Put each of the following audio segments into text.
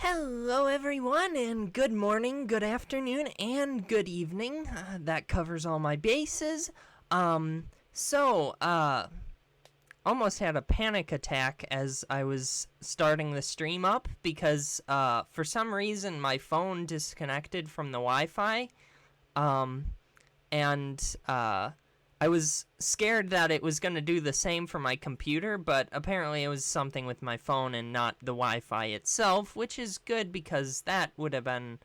Hello everyone, and good morning, good afternoon, and good evening. That covers all my bases. Almost had a panic attack as I was starting the stream up because, for some reason my phone disconnected from the Wi-Fi. I was scared that it was going to do the same for my computer, but apparently it was something with my phone and not the Wi-Fi itself, which is good because that would have been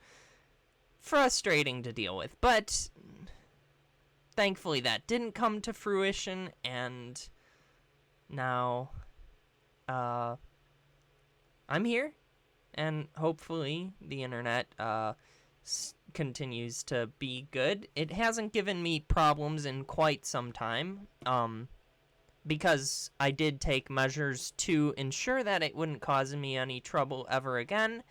frustrating to deal with. But thankfully that didn't come to fruition, and now I'm here, and hopefully the internet continues to be good. It hasn't given me problems in quite some time, because I did take measures to ensure that it wouldn't cause me any trouble ever again,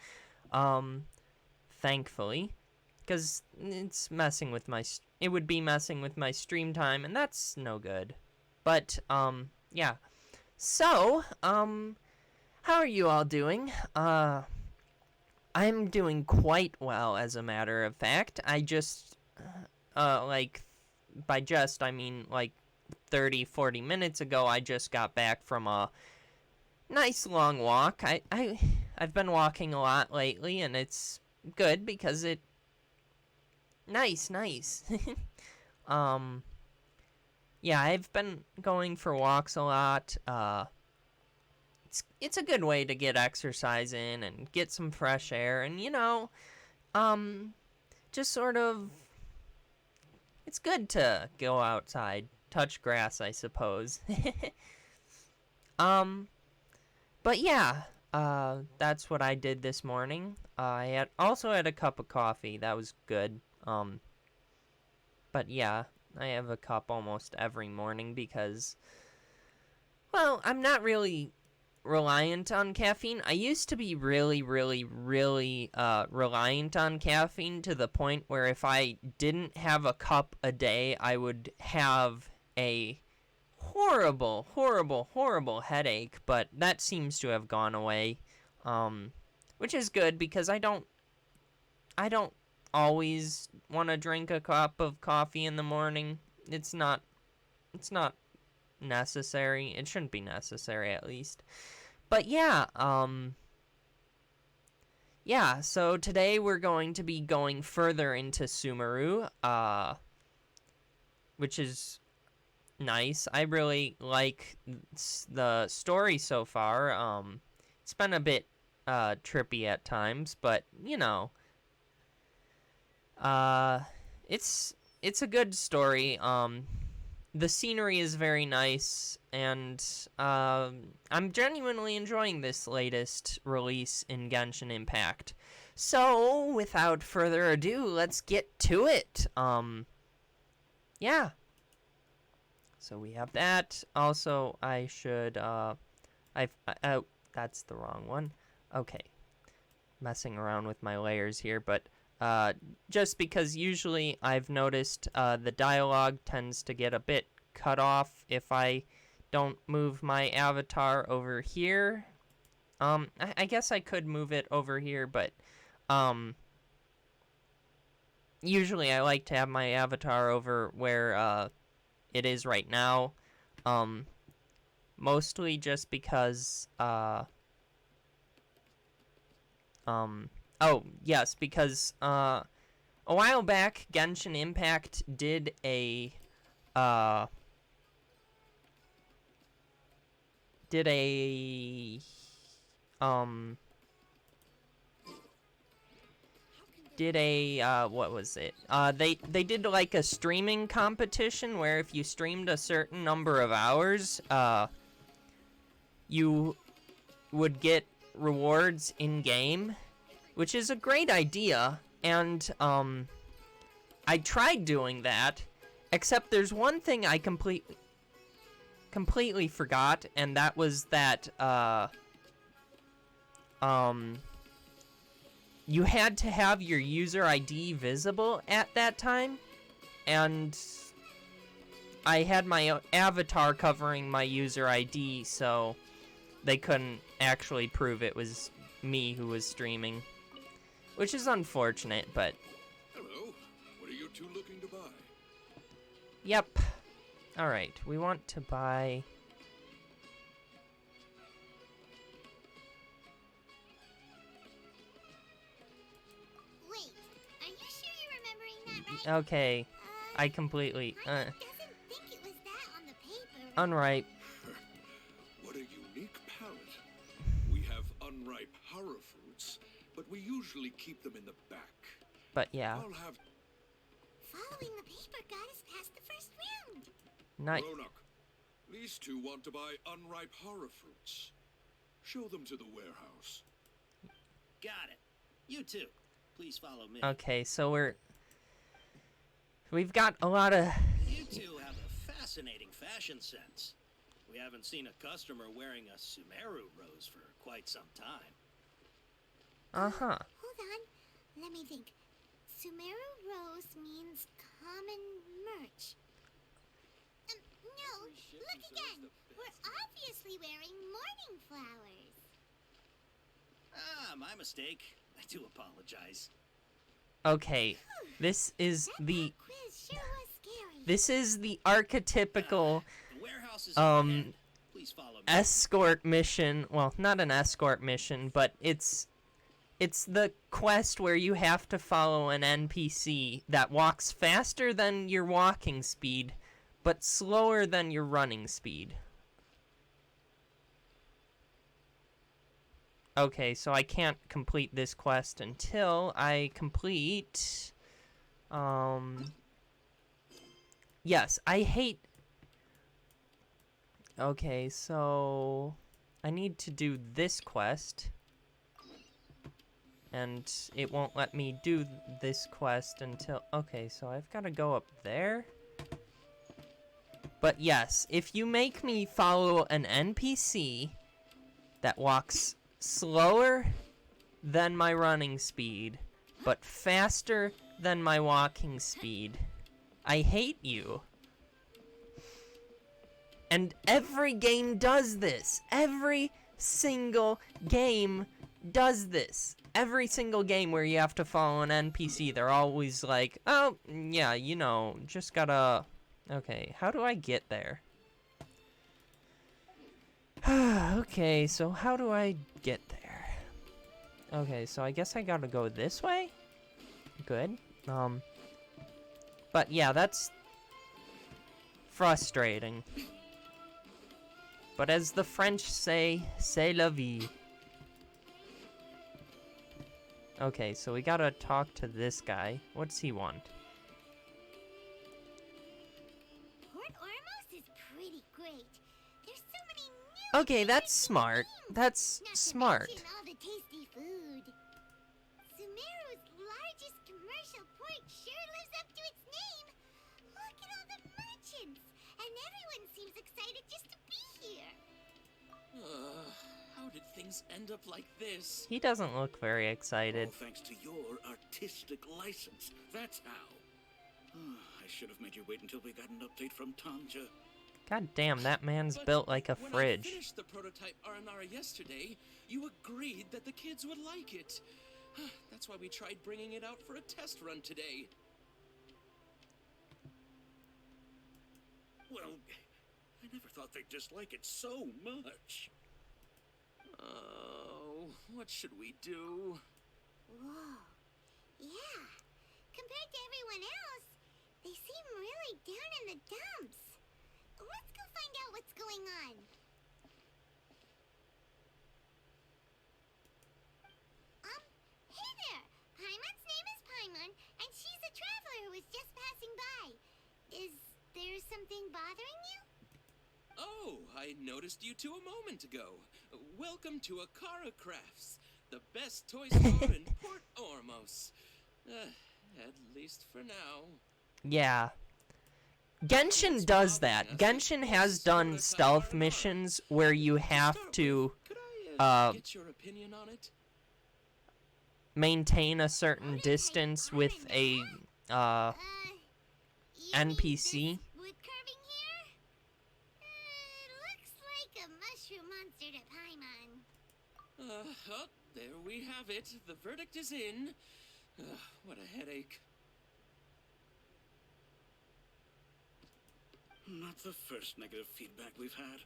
thankfully, because it would be messing with my stream time, and that's no good. But, yeah. So, how are you all doing? I'm doing quite well, as a matter of fact. I just, by just, I mean, 30-40 minutes ago, I just got back from a nice long walk. I've been walking a lot lately, and it's good because Nice. Yeah, I've been going for walks a lot. It's a good way to get exercise in and get some fresh air, and just sort of, it's good to go outside, touch grass, I suppose. But yeah, that's what I did this morning. I also had a cup of coffee. That was good. But yeah, I have a cup almost every morning because, well, I'm not really reliant on caffeine. I used to be really reliant on caffeine to the point where if I didn't have a cup a day, I would have a horrible headache, but that seems to have gone away, which is good because I don't always want to drink a cup of coffee in the morning. It's not necessary. It shouldn't be necessary, at least. But yeah, so today we're going to be going further into Sumeru, which is nice. I really like the story so far. It's been a bit trippy at times, but it's a good story. The scenery is very nice, and I'm genuinely enjoying this latest release in Genshin Impact. So, without further ado, let's get to it. Yeah. So we have that. Also, I should, that's the wrong one. Okay. Messing around with my layers here, but just because usually I've noticed the dialogue tends to get a bit cut off if I don't move my avatar over here. I guess I could move it over here, but usually I like to have my avatar over where it is right now. Mostly just because oh, yes, because a while back Genshin Impact did a what was it? They did like a streaming competition where if you streamed a certain number of hours, you would get rewards in game, which is a great idea, and I tried doing that, except there's one thing I completely forgot, and that was that you had to have your user ID visible at that time, and I had my avatar covering my user ID, so they couldn't actually prove it was me who was streaming, which is unfortunate, but... Hello. What are you two looking to buy? Yep. Alright, we want to buy... Wait, are you sure you're remembering that right? Okay, I completely... Doesn't think it was that on the paper. Unripe. What a unique palette. We have unripe horror fruits, but we usually keep them in the back. But yeah. I'll have... Following the paper got us past the first round. Nice. Roanoke, these two want to buy unripe horror fruits. Show them to the warehouse. Got it. You too. Please follow me. Okay, so we've got a lot of... You two have a fascinating fashion sense. We haven't seen a customer wearing a Sumeru rose for quite some time. Uh-huh. Hold on. Let me think. Sumeru rose means common merch. No, look again. We're obviously wearing morning flowers. Ah, my mistake. I do apologize. Okay, this is the... That quiz sure was scary. This is the archetypical... The warehouse is up ahead. Please follow me. escort mission. Well, not an escort mission, but it's the quest where you have to follow an NPC that walks faster than your walking speed, but slower than your running speed. Okay, so I can't complete this quest until I complete... Yes, I hate... Okay, so... I need to do this quest. And it won't let me do this quest until... Okay, so I've got to go up there. But yes, if you make me follow an NPC that walks slower than my running speed, but faster than my walking speed, I hate you. And every game does this. Every single game does this. Every single game where you have to follow an NPC, they're always like, oh, yeah, you know, just gotta... Okay, how do I get there? Okay, so how do I get there? Okay, so I guess I gotta go this way? Good. But yeah, that's frustrating. But as the French say, c'est la vie. Okay, so we gotta talk to this guy. What's he want? Port Ormos is pretty great. There's so many new Okay, that's interesting smart. things. That's Not smart. to mention all the tasty food. Sumeru's largest commercial port sure lives up to its name. Look at all the merchants, and everyone seems excited just to be here. How did things end up like this? He doesn't look very excited. All thanks to your artistic license. That's how. I should have made you wait until we got an update from Tanja. God damn, that man's But built like a when I fridge. finished the prototype Aranara yesterday, you agreed that the kids would like it. That's why we tried bringing it out for a test run today. Well, I never thought they'd dislike it so much. Oh, what should we do? Whoa. Yeah. Compared to everyone else, they seem really down in the dumps. Let's go find out what's going on. Hey there. Paimon's name is Paimon, and she's a traveler who was just passing by. Is there something bothering you? Oh, I noticed you two a moment ago. Welcome to Akara Crafts, the best toy store in Port Ormos. At least for now. Yeah. Genshin does that. Genshin has done stealth missions where you have to Could I get your opinion on it? maintain a certain distance with a You mean NPC. this wood carving here? Looks like a mushroom monster to Paimon. there we have it. The verdict is in. What a headache. Not the first negative feedback we've had.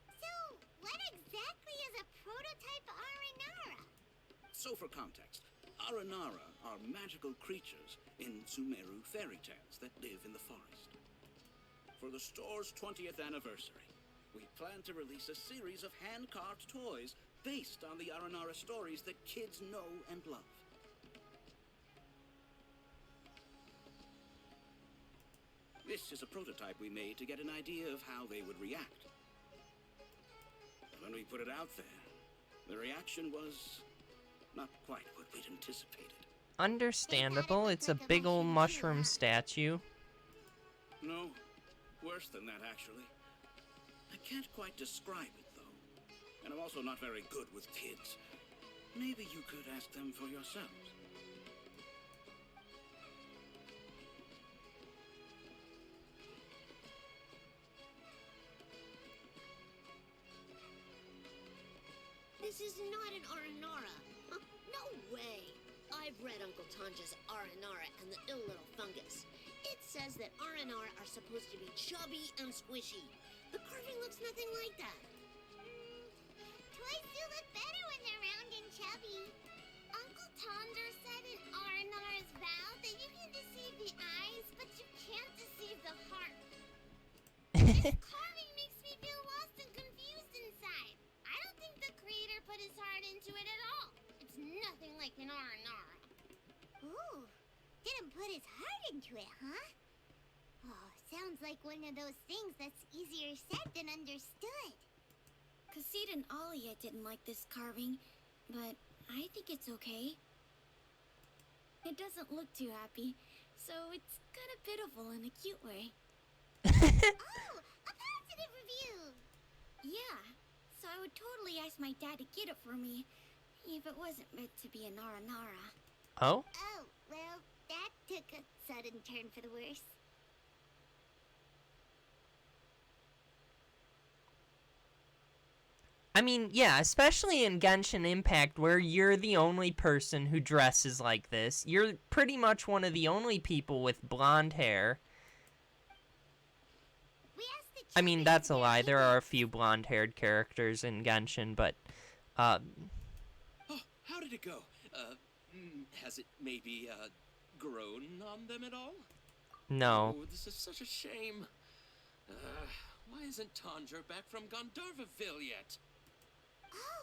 So, what exactly is a prototype Aranara? So for context, Aranara are magical creatures in Sumeru fairy tales that live in the forest. For the store's 20th anniversary, we plan to release a series of hand-carved toys based on the Aranara stories that kids know and love. This is a prototype we made to get an idea of how they would react. When we put it out there, the reaction was not quite what we'd anticipated. Understandable. It's a big old mushroom statue. No, worse than that, actually. I can't quite describe it, though. And I'm also not very good with kids. Maybe you could ask them for yourselves. This is not an Aranara. Huh? No way. I've read Uncle Tanja's Aranara and the Ill Little Fungus. It says that Aranara are supposed to be chubby and squishy. The carving looks nothing like that. Toys do look better when they're round and chubby. Uncle Tonder said in Aranara's vow that you can deceive the eyes, but you can't deceive the heart. This carving makes me feel lost and confused inside. I don't think the creator put his heart into it at all. It's nothing like an Aranara. Ooh, didn't put his heart into it, huh? Oh, sounds like one of those things that's easier said than understood. Cassid and LIlie didn't like this carving, but I think it's okay. It doesn't look too happy, so it's kind of pitiful in a cute way. Oh, a positive review! Yeah, so I would totally ask my dad to get it for me, if it wasn't meant to be an Aranara. Oh? Oh, well, that took a sudden turn for the worse. I mean, yeah, especially in Genshin Impact, where you're the only person who dresses like this. You're pretty much one of the only people with blonde hair. We asked the I mean, children that's a for their lie. There are a opinions. few blonde-haired characters in Genshin, but, Oh, how did it go? Has it maybe, grown on them at all? no. Oh, this is such a shame. Why isn't Tanja back from Gandharvaville yet?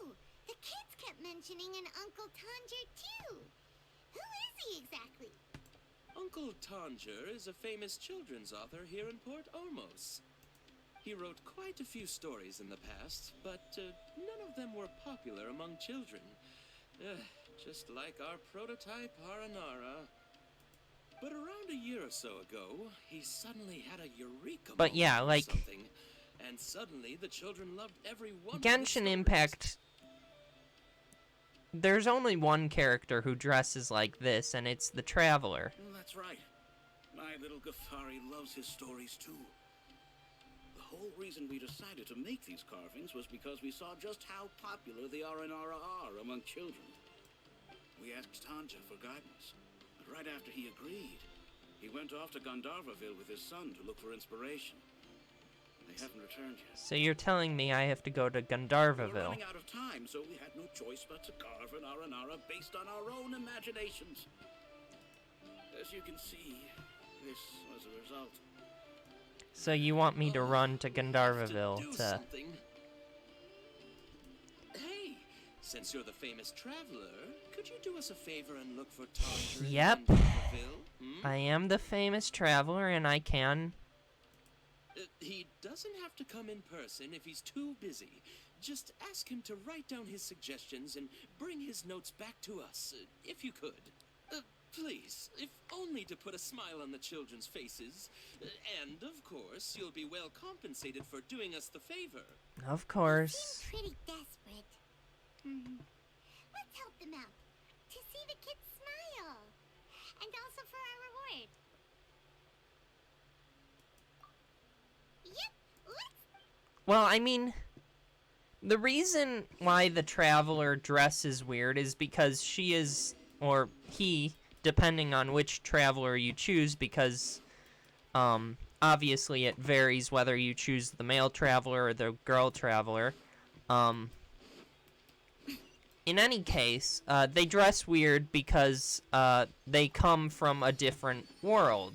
Oh, the kids kept mentioning an Uncle Tanger too. Who is he exactly? Uncle Tanger is a famous children's author here in Port Ormos. He wrote quite a few stories in the past, but none of them were popular among children. Just like our prototype Aranara. But around a year or so ago, he suddenly had a eureka But yeah, moment or like, something, and suddenly the children loved every one of his Genshin stories. Impact, there's only one character who dresses like this, and it's the Traveler. Well, that's right. My little Ghaffari loves his stories too. The whole reason we decided to make these carvings was because we saw just how popular the Aranara are among children. We asked Tanja for guidance, but right after he agreed, he went off to Gandharvaville with his son to look for inspiration. They haven't returned yet. So you're telling me I have to go to We were Gandharvaville. running out of time, so we had no choice but to carve an Aranara based on our own imaginations. As you can see, this was the result. So you want me to run to We'll have to Gandharvaville do to... something. Hey, since you're the famous traveler, could you do us a favor and look for Tanja in Yep. Gandharvaville? I am the famous traveler, and I can... He doesn't have to come in person if he's too busy. Just ask him to write down his suggestions and bring his notes back to us, if you could. Please, if only to put a smile on the children's faces. And, of course, you'll be well compensated for doing us the favor. Of course. Seems pretty desperate. Let's help them out. To see the kids smile. And also for our reward. Yep, let's... Well, I mean... The reason why the traveler dresses weird is because she is, or he, depending on which traveler you choose, because obviously it varies whether you choose the male traveler or the girl traveler. In any case, they dress weird because they come from a different world,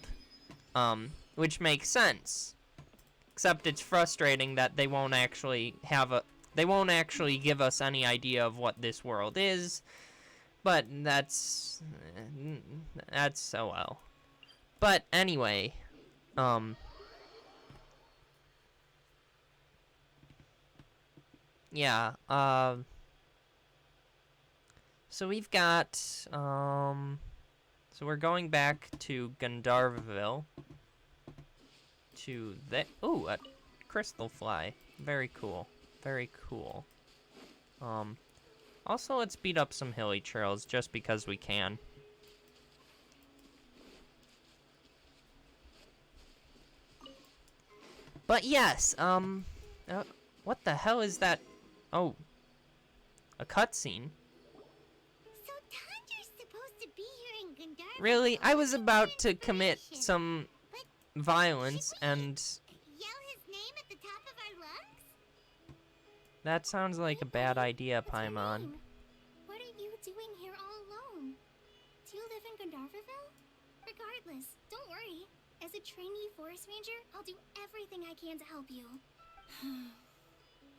which makes sense. Except it's frustrating that they won't actually give us any idea of what this world is, but that's so well. But anyway, yeah, so we've got, so we're going back to Gandharville, to the, ooh, a crystal fly, very cool, very cool. Also, let's beat up some hilly trails, just because we can. But yes, what the hell is that? Oh, a cutscene. So Tanja's supposed to be here in Gandharva. Really? I was about to commit some violence and... Yell his name at the top of our lungs? That sounds like a bad idea, What's your Paimon. name? What are you doing here all alone? Do you live in Gandharville? Regardless, don't worry. As a trainee forest ranger, I'll do everything I can to help you.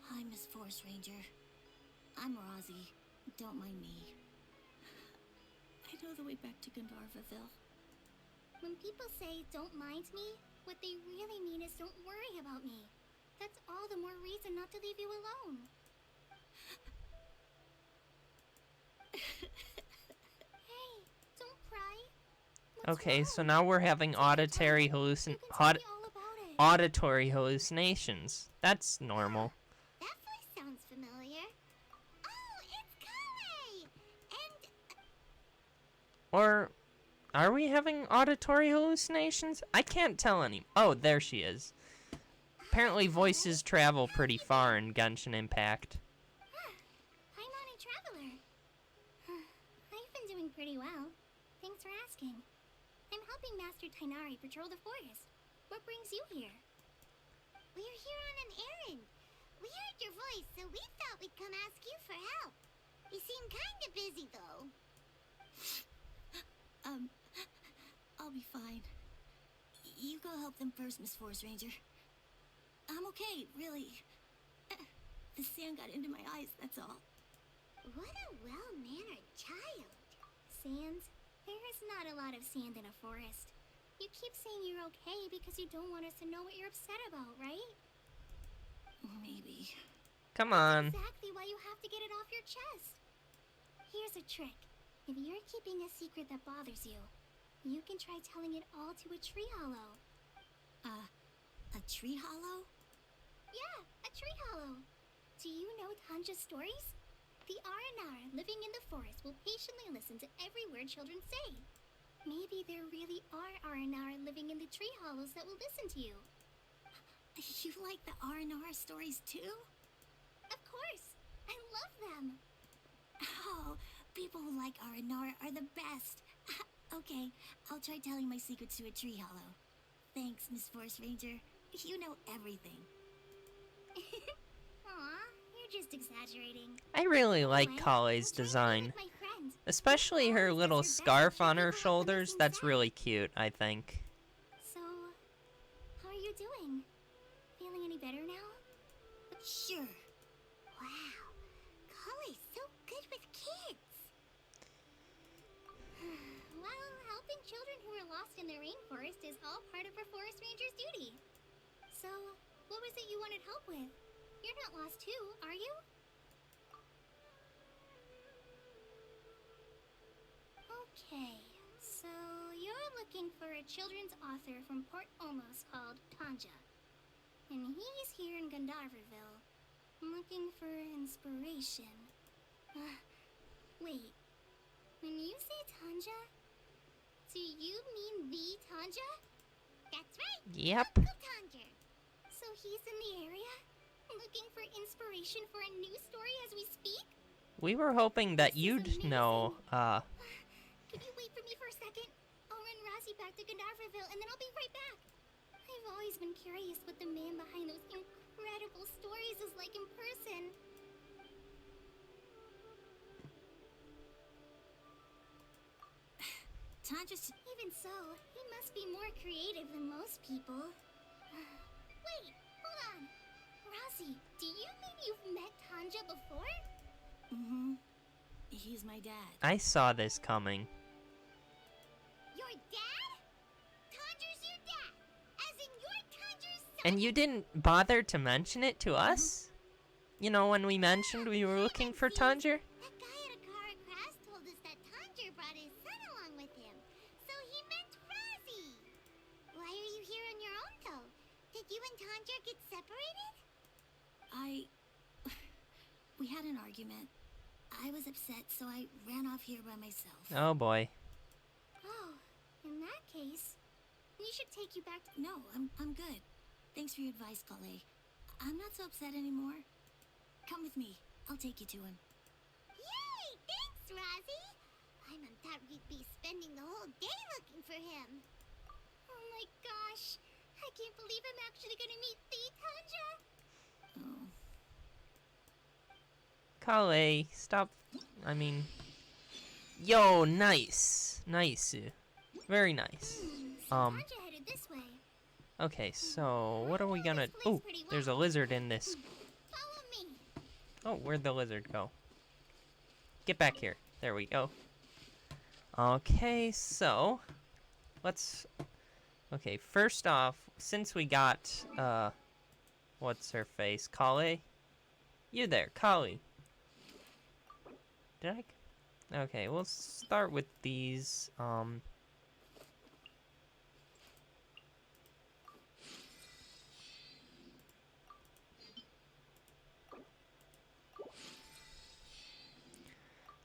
Hi, Miss Forest Ranger. I'm Rozzy. Don't mind me. I know the way back to Gandharville. When people say don't mind me, what they really mean is don't worry about me. That's all the more reason not to leave you alone. Hey, don't cry. What's Okay, wrong? so now we're having auditory You can tell me all about it. auditory hallucinations. That's normal. That voice sounds familiar. Oh, it's Kale! And Or are we having auditory hallucinations? I can't tell any. Oh, there she is. Apparently voices travel pretty far in Genshin Impact. Paimon and Traveler. I've been doing pretty well. Thanks for asking. I'm helping Master Tainari patrol the forest. What brings you here? we're here on an errand. We heard your voice, so we thought we'd come ask you for help. You seem kinda busy, though. I'll be fine. You go help them first, Miss Forest Ranger. I'm okay, really. The sand got into my eyes, that's all. What a well-mannered child. Sand? There is not a lot of sand in a forest. You keep saying you're okay because you don't want us to know what you're upset about, right? Maybe. Come on. Exactly why you have to get it off your chest. Here's a trick. If you're keeping a secret that bothers you, you can try telling it all to a tree hollow. A tree hollow? Yeah, a tree hollow. Do you know Tanja's stories? The Aranara living in the forest will patiently listen to every word children say. Maybe there really are Aranara living in the tree hollows that will listen to you. You like the R&R stories too? Of course! I love them! Oh, people who like R&R are the best. Okay, I'll try telling my secrets to a tree hollow. Thanks, Miss Forest Ranger. You know everything. Aw, you're just exaggerating. I really like Anyway, Kale's I'll try to design. be with my friend. Especially her Always little does her best scarf to on cheer her people up when shoulders. they That's seem really cute, I think. So, how are you doing? Feeling any better now? Sure. Wow, Kale's so good with kids. Well, helping children who are lost in the rainforest is all part of a forest ranger's duty. So, what was it you wanted help with? You're not lost too, are you? Okay, so you're looking for a children's author from Port Olmos called Tanja. And he's here in Gandharville, looking for inspiration. Wait, when you say Tanja, do you mean the Tanja? That's right. Yep. Uncle Tanja. So he's in the area? looking for inspiration for a new story as we speak? We were hoping that This is you'd know, Can you wait for me for a second? I'll run Razzie back to Gandharville and then I'll be right back. I've always been curious what the man behind those incredible stories is like in person. Tanja's... Even so, he must be more creative than most people. Wait, hold on. Razzie, do you mean you've met Tanja before? Mm-hmm. He's my dad. I saw this coming. Your dad? Tanja's your dad? As in your Tanja's son? And you didn't bother to mention it to us? You know, when we mentioned we were looking for Tanja? That guy at Akara Crafts told us that Tanja brought his son along with him. So he meant Razzie. Why are you here on your own, though? Did you and Tanja get separated? We had an argument. I was upset, so I ran off here by myself. Oh boy. Oh, in that case, we should take you back to... No, I'm good. Thanks for your advice, LIlie. I'm not so upset anymore. Come with me. I'll take you to him. Yay! Thanks, Razzie! I thought we'd be spending the whole day looking for him. Oh my gosh! I can't believe I'm actually gonna meet the Tanja! Oh. Kale, stop. I mean... Yo, nice. Nice. Very nice. So Tanja headed this way. Okay, so what are we gonna... Oh, there's a lizard in this. Follow me. Oh, where'd the lizard go? Get back here. There we go. Okay, so... Let's... Okay, first off, since we got, what's her face? Kale? You there, Kale. Did I? Okay, we'll start with these,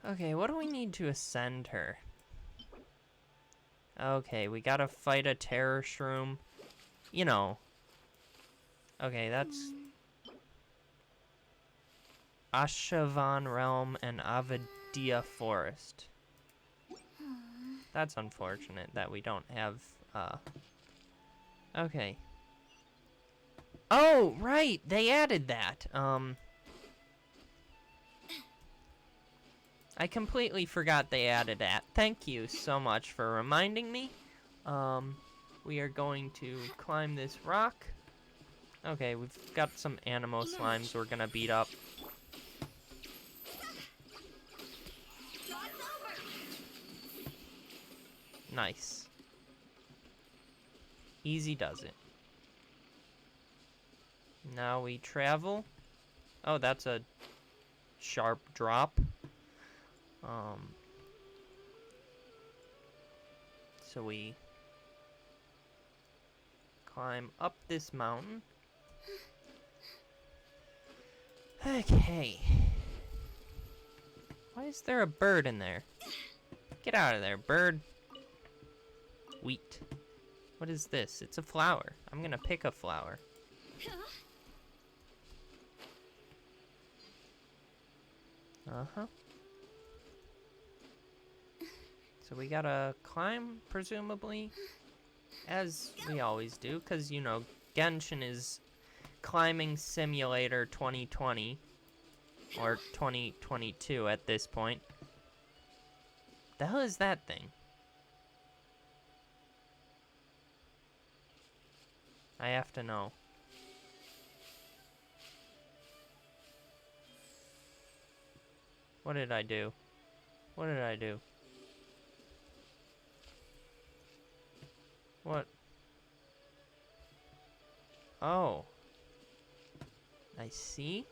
Okay, what do we need to ascend her? Okay, we gotta fight a terror shroom. You know. Okay, that's... Ashavan Realm and Avadia Forest. That's unfortunate that we don't have, Okay. Oh, right! They added that! I completely forgot they added that. Thank you so much for reminding me. We are going to climb this rock. Okay, we've got some Animo slimes we're gonna beat up. Nice. Easy does it. Now we travel. Oh, that's a sharp drop. So we climb up this mountain. Okay. Why is there a bird in there? Get out of there, bird. Wheat. What is this? It's a flower. I'm gonna pick a flower. Uh-huh. So we gotta climb, presumably, as we always do, because, you know, Genshin is Climbing Simulator 2020, or 2022 at this point. The hell is that thing? I have to know. What did I do? What did I do? What? Oh. I see.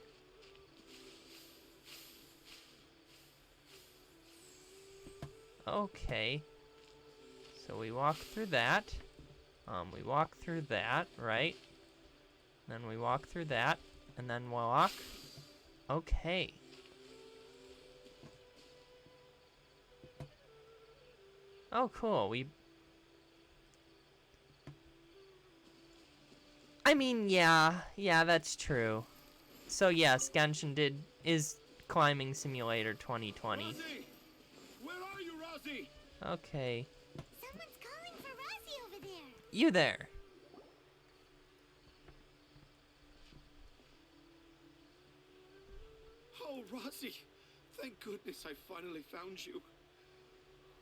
Okay. So we walk through that. We walk through that, right? Then we walk through that, and then we'll walk. Okay. Oh, cool. I mean, yeah, that's true. So yes, Genshin is Climbing Simulator 2020. Rosie! Where are you, Rosie? Okay. Someone's calling for Rosie over there. You there. Oh, Rosie! Thank goodness I finally found you.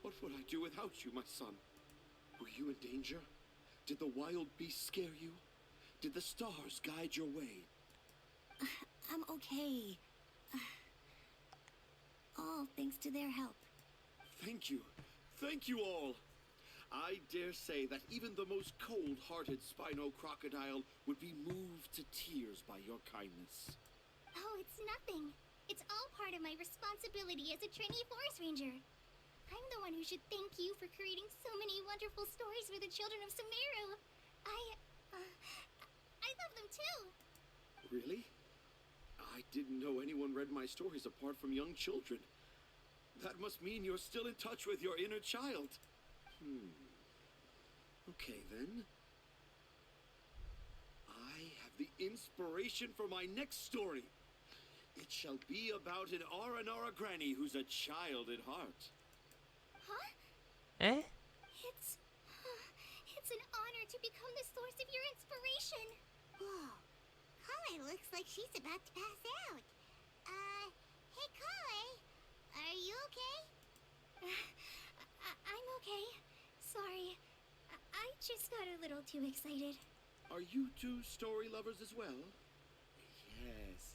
What would I do without you, my son? Were you in danger? Did the wild beasts scare you? Did the stars guide your way? I'm okay. All thanks to their help. Thank you. Thank you all. I dare say that even the most cold-hearted Spino crocodile would be moved to tears by your kindness. Oh, it's nothing. It's all part of my responsibility as a trainee forest ranger. I'm the one who should thank you for creating so many wonderful stories for the children of Sumeru. I love them too. Really? I didn't know anyone read my stories apart from young children. That must mean you're still in touch with your inner child. Okay, then. I have the inspiration for my next story. It shall be about an Aranara granny who's a child at heart. Huh? Eh? It's an honor to become the source of your inspiration. Whoa. Kale looks like she's about to pass out. Hey Kale, are you okay? I'm okay. Sorry. I just got a little too excited. Are you two story lovers as well?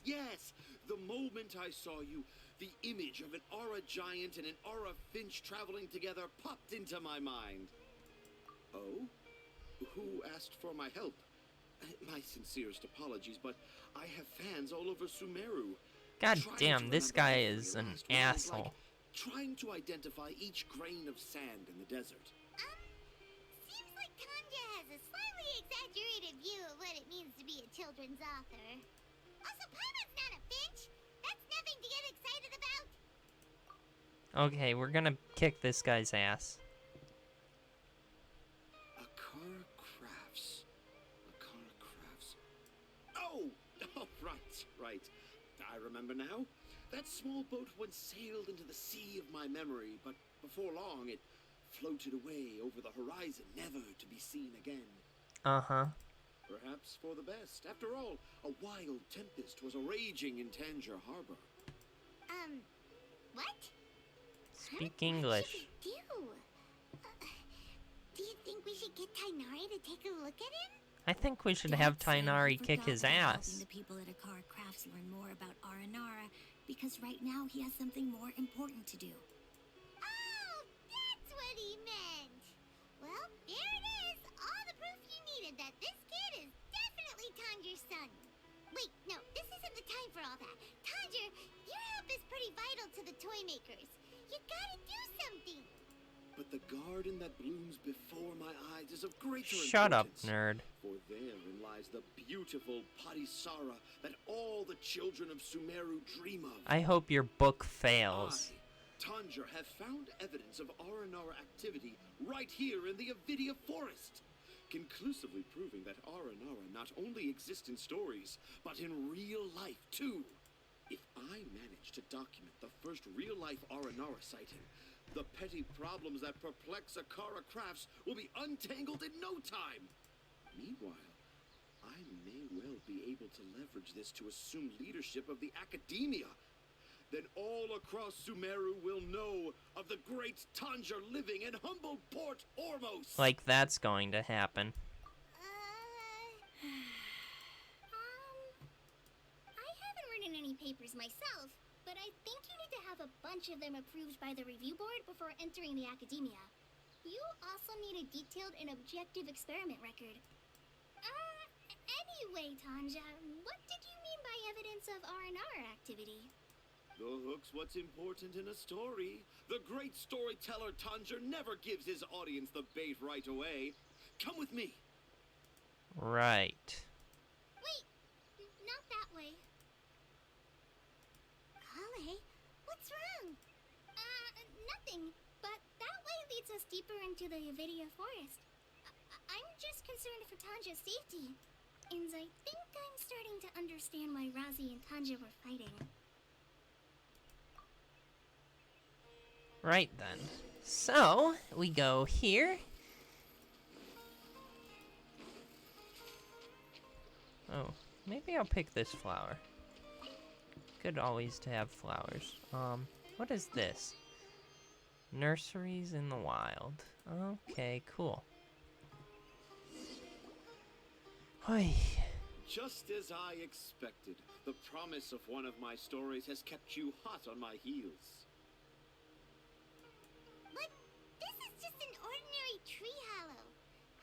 Yes. The moment I saw you, the image of an aura giant and an aura finch traveling together popped into my mind. Oh? Who asked for my help? My sincerest apologies, but I have fans all over Sumeru. God Trying damn, to this remember guy every is an last word is asshole. like trying to identify each grain of sand in the desert. Seems like Tanja has a slightly exaggerated view of what it means to be a children's author. Also, Paimon's not a finch. That's nothing to get excited about. Okay, we're gonna kick this guy's ass. Akara Crafts. Akara Crafts. Oh, right. I remember now. That small boat once sailed into the sea of my memory, but before long it floated away over the horizon, never to be seen again. Uh-huh. Perhaps for the best. After all, a wild tempest was raging in Tangier Harbor. What? Speak What English. should we do? Do you think we should get Tainari to take a look at him? I think we should have Dad said he Tainari kick forgot his about helping ass. the people at Akara Crafts learn more about Aranara because right now he has something more important to do. Oh, that's what he meant. Well, there it is. All the proof you needed that this kid is definitely Tanger's son. Wait, no, this isn't the time for all that. Tanger, your help is pretty vital to the toy makers. You gotta do something. But the garden that blooms before my eyes is of greater Shut up, importance. nerd. For therein lies the beautiful Parisara that all the children of Sumeru dream of. I hope your book fails. I, Tanger, have found evidence of Aranara activity right here in the Avidia forest, conclusively proving that Aranara not only exists in stories, but in real life too. If I manage to document the first real-life Aranara sighting, the petty problems that perplex Akara Crafts will be untangled in no time. Meanwhile, I may well be able to leverage this to assume leadership of the academia. Then all across Sumeru will know of the great Tanger living in humble Port Ormos. Like that's going to happen. I haven't written any papers myself, but I think you need to have a bunch of them approved by the review board before entering the academia. You also need a detailed and objective experiment record. Anyway, Tanja, what did you mean by evidence of R&R activity? The hook's what's important in a story. The great storyteller Tanger never gives his audience the bait right away. Come with me. Right. Wait, not that way. Kale, what's wrong? Nothing, but that way leads us deeper into the Avidia forest. I'm just concerned for Tanja's safety. And I think I'm starting to understand why Razi and Tanja were fighting. Right then. So, we go here. Oh, maybe I'll pick this flower. Good always to have flowers. What is this? Nurseries in the wild. Okay, cool. Hoi. Just as I expected, the promise of one of my stories has kept you hot on my heels. But this is just an ordinary tree hollow.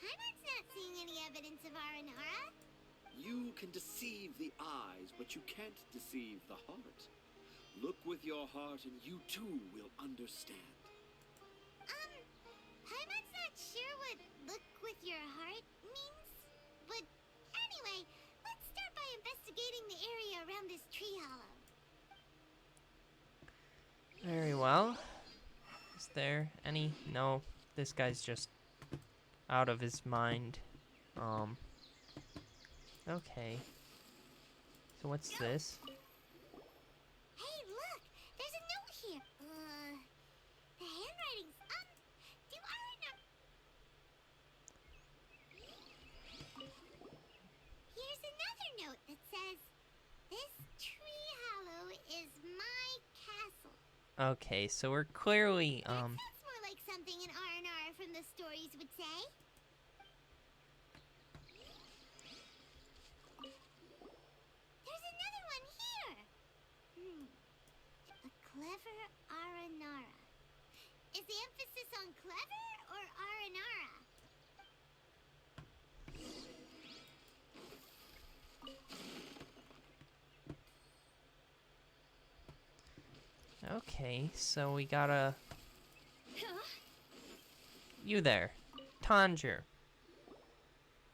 Heimat's not seeing any evidence of Aranara. You can deceive the eyes, but you can't deceive the heart. Look with your heart and you too will understand. Heimat's not sure what look with your heart means. But anyway, let's start by investigating the area around this tree hollow. Very well. Is there any? No, this guy's just out of his mind. Okay. So what's this? Hey, look! There's a note here. The handwriting's, do Aranara... Here's another note that says, "This tree hollow is my castle." Okay, so we're clearly, That sounds more like something an Aranara from the stories would say. There's another one here. A clever Aranara. Is the emphasis on clever or Aranara? okay, so we gotta... You there. Tanger.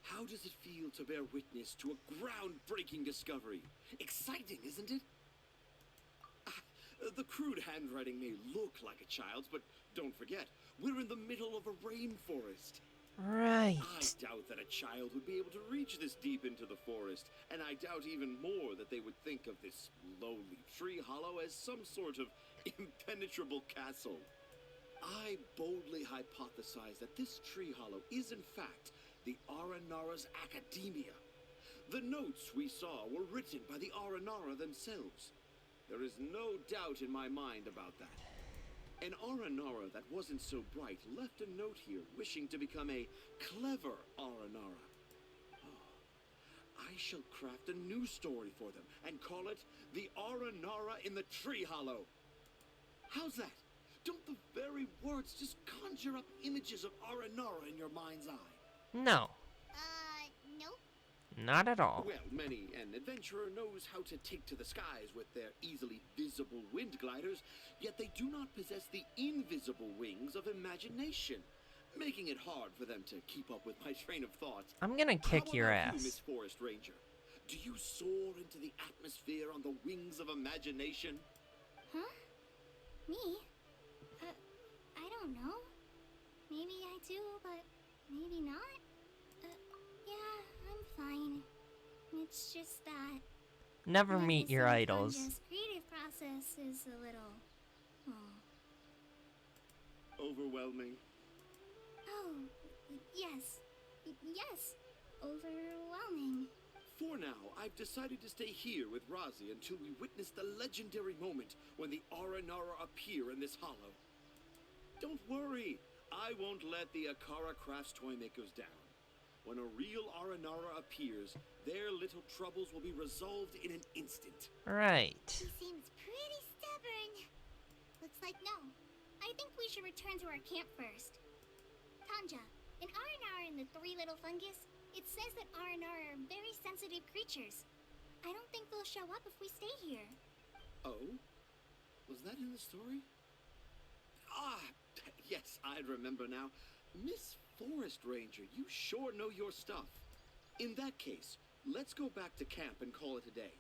How does it feel to bear witness to a groundbreaking discovery? Exciting, isn't it? The crude handwriting may look like a child's, but don't forget, we're in the middle of a rainforest. Right. I doubt that a child would be able to reach this deep into the forest, and I doubt even more that they would think of this lowly tree hollow as some sort of impenetrable castle. I boldly hypothesize that this tree hollow is in fact the Aranara's academia. The notes we saw were written by the Aranara themselves. There is no doubt in my mind about that. An Aranara that wasn't so bright left a note here wishing to become a clever Aranara. I shall craft a new story for them and call it The Aranara in the Tree Hollow. How's that? Don't the very words just conjure up images of Aranara in your mind's eye? No, Nope. not at all. Well, many an adventurer knows how to take to the skies with their easily visible wind gliders, yet they do not possess the invisible wings of imagination, making it hard for them to keep up with my train of thought. I'm gonna kick How your about you, ass. Miss Forest Ranger? Do you soar into the atmosphere on the wings of imagination? Huh? Me? I don't know. Maybe I do, but maybe not. Yeah, I'm fine. It's just that... Never meet your Uncle idols. Tanja's creative process is a little... Overwhelming. Oh, yes. Yes. Overwhelming. For now, I've decided to stay here with Razi until we witness the legendary moment when the Aranara appear in this hollow. Don't worry, I won't let the Akara Crafts toymakers down. When a real Aranara appears, their little troubles will be resolved in an instant. Right. He seems pretty stubborn. Looks like no. I think we should return to our camp first. Tanja, in Aranara and the Three Little Fungus, it says that Aranara are very sensitive creatures. I don't think they'll show up if we stay here. Oh? Was that in the story? Ah, yes, I remember now. Miss Forest Ranger, you sure know your stuff. In that case, let's go back to camp and call it a day.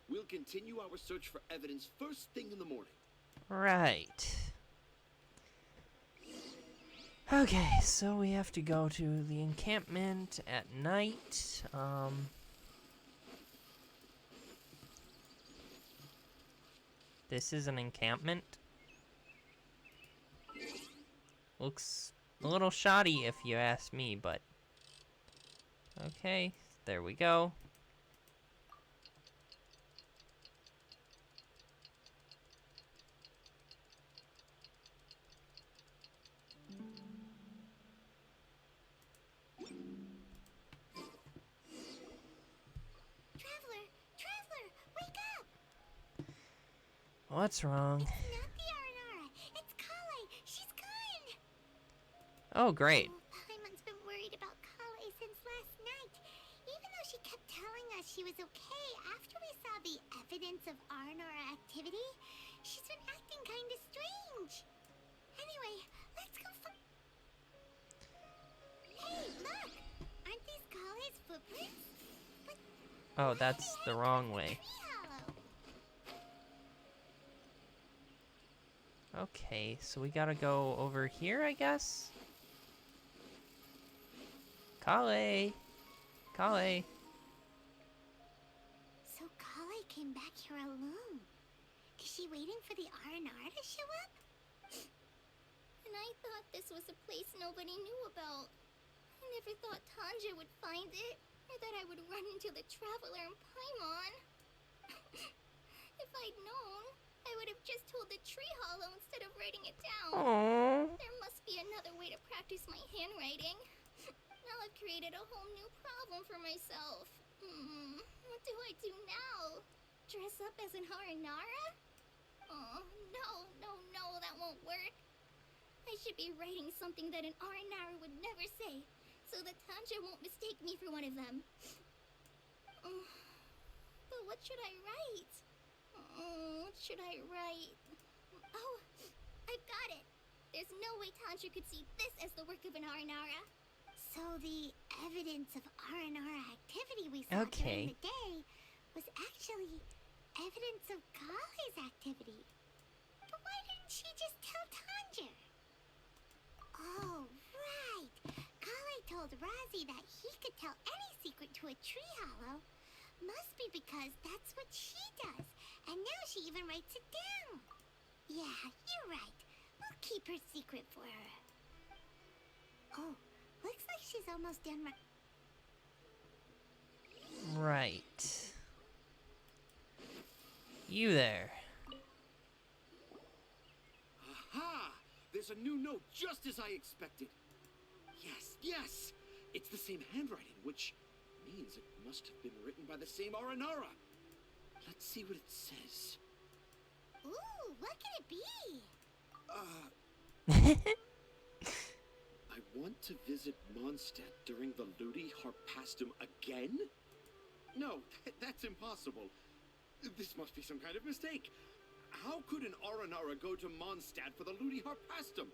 We'll continue our search for evidence first thing in the morning. Right. Okay, so we have to go to the encampment at night. This is an encampment. Looks a little shoddy if you ask me, but... Okay, there we go. Traveler, wake up! What's wrong? It's not the Aranara. It's Kale. She's gone. Oh, great. Oh, Paimon's been worried about Kale since last night. Even though she kept telling us she was okay after we saw the evidence of Aranara activity, she's been acting kind of strange. Anyway, let's go Hey, look! Aren't these Kale's footprints? But Oh, that's the wrong way. Okay, so we gotta go over here, I guess? Kale! Kale! So Kale came back here alone. Is she waiting for the Aranara to show up? And I thought this was a place nobody knew about. I never thought Tanja would find it, or that I would run into the Traveler and Paimon. If I'd known, I would have just told the tree hollow instead of writing it down. Aww. There must be another way to practice my handwriting. Now I've created a whole new problem for myself. What do I do now? Dress up as an Haranara? Oh, no, that won't work. I should be writing something that an Aranara would never say, so that Tanja won't mistake me for one of them. But what should I write? What should I write? Oh, I've got it! There's no way Tanja could see this as the work of an Aranara. So the evidence of Aranara activity we saw during the day was actually evidence of Kale's activity. But why didn't she just tell Tanja? Oh, right. Kale told Razi that he could tell any secret to a tree hollow. Must be because that's what she does. And now she even writes it down. Yeah, you're right. We'll keep her secret for her. Oh, looks like she's almost done Right. You there. Aha! There's a new note just as I expected. Yes! It's the same handwriting, which means it must have been written by the same Aranara. Let's see what it says. Ooh, what can it be? I want to visit Mondstadt during the Ludi Harpastum again? No, that's impossible. This must be some kind of mistake. How could an Aranara go to Mondstadt for the Ludi Harpastum?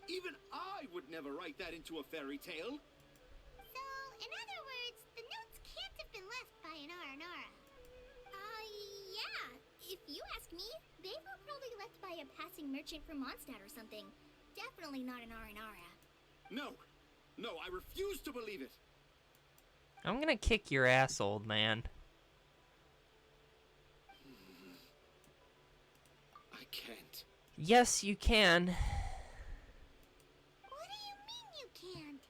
Even I would never write that into a fairy tale. So, in other words, the notes can't have been left by an Aranara. Yeah. If you ask me, they were probably left by a passing merchant from Mondstadt or something. Definitely not an Aranara. No, I refuse to believe it. I'm gonna kick your ass, old man. I can't. Yes, you can. What do you mean you can't?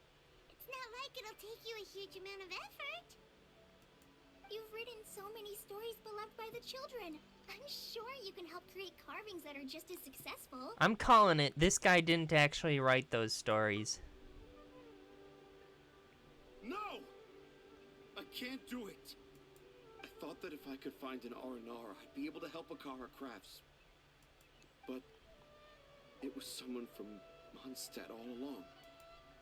It's not like it'll take you a huge amount of effort. You've written so many stories beloved by the children. I'm sure you can help create carvings that are just as successful. I'm calling it. This guy didn't actually write those stories. No! I can't do it. I thought that if I could find an Aranara, I'd be able to help Akara Crafts. But it was someone from Mondstadt all along.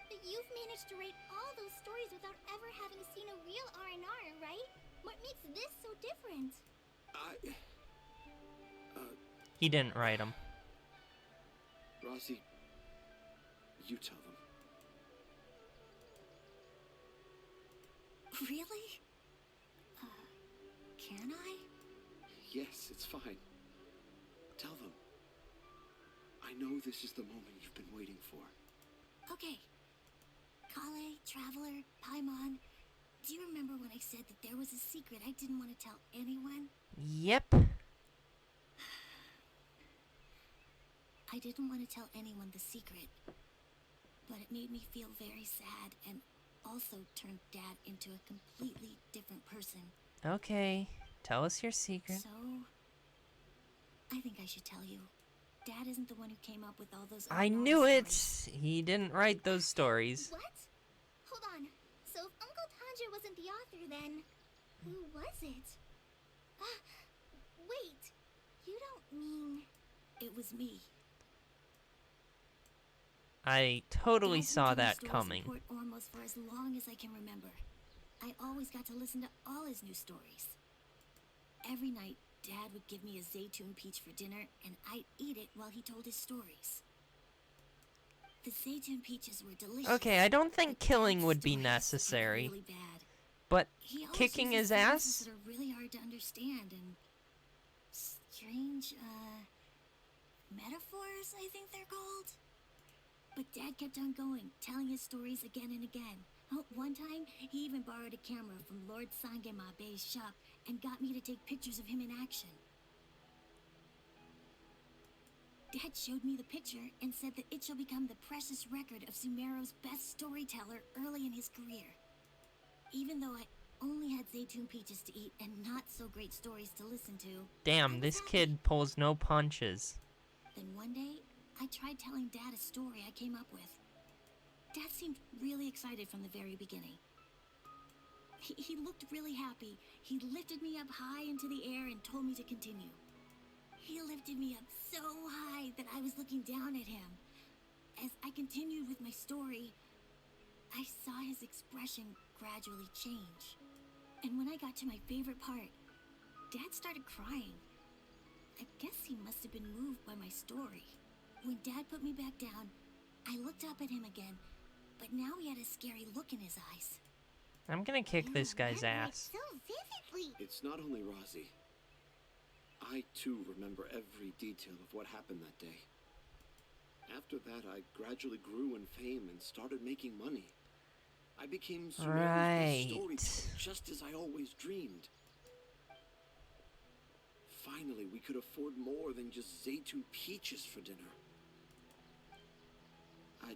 But you've managed to write all those stories without ever having seen a real Aranara, right? What makes this so different? He didn't write them. Razi, you tell them. Really? Can I? Yes, it's fine. Tell them. I know this is the moment you've been waiting for. Okay. Kale, Traveler, Paimon, do you remember when I said that there was a secret I didn't want to tell anyone? Yep. I didn't want to tell anyone the secret, but it made me feel very sad and also turned Dad into a completely different person. Okay, tell us your secret. So, I think I should tell you. Dad isn't the one who came up with all those I R&R knew it! stories. He didn't write those stories. What? Hold on. So if Uncle Tanja wasn't the author, then who was it? Wait. You don't mean... It was me. I totally Dad's been saw telling that stories coming. in Port Ormos for as long as I can remember. I always got to listen to all his new stories. Every night, Dad would give me a Zaytune peach for dinner, and I'd eat it while he told his stories. The Zaytune peaches were delicious. Okay, I don't think but killing Dad's would be stories were necessary, really bad. but He always kicking uses his phrases ass? that are really hard to understand and strange, metaphors, I think they're called. But Dad kept on going, telling his stories again and again. Oh, one time, he even borrowed a camera from Lord Sangemabe's shop and got me to take pictures of him in action. Dad showed me the picture and said that it shall become the precious record of Sumeru's best storyteller early in his career. Even though I only had Zaytune peaches to eat and not so great stories to listen to, Damn, this kid pulls no punches. then one day, I tried telling Dad a story I came up with. Dad seemed really excited from the very beginning. He looked really happy. He lifted me up high into the air and told me to continue. He lifted me up so high that I was looking down at him. As I continued with my story, I saw his expression gradually change. And when I got to my favorite part, Dad started crying. I guess he must have been moved by my story. When Dad put me back down, I looked up at him again, but now he had a scary look in his eyes. I'm gonna kick this guy's remember it ass. so vividly. It's not only Rosie. I too remember every detail of what happened that day. After that, I gradually grew in fame and started making money. I became Sumeru's Right. best storyteller, just as I always dreamed. Finally, we could afford more than just Zaytune peaches for dinner. I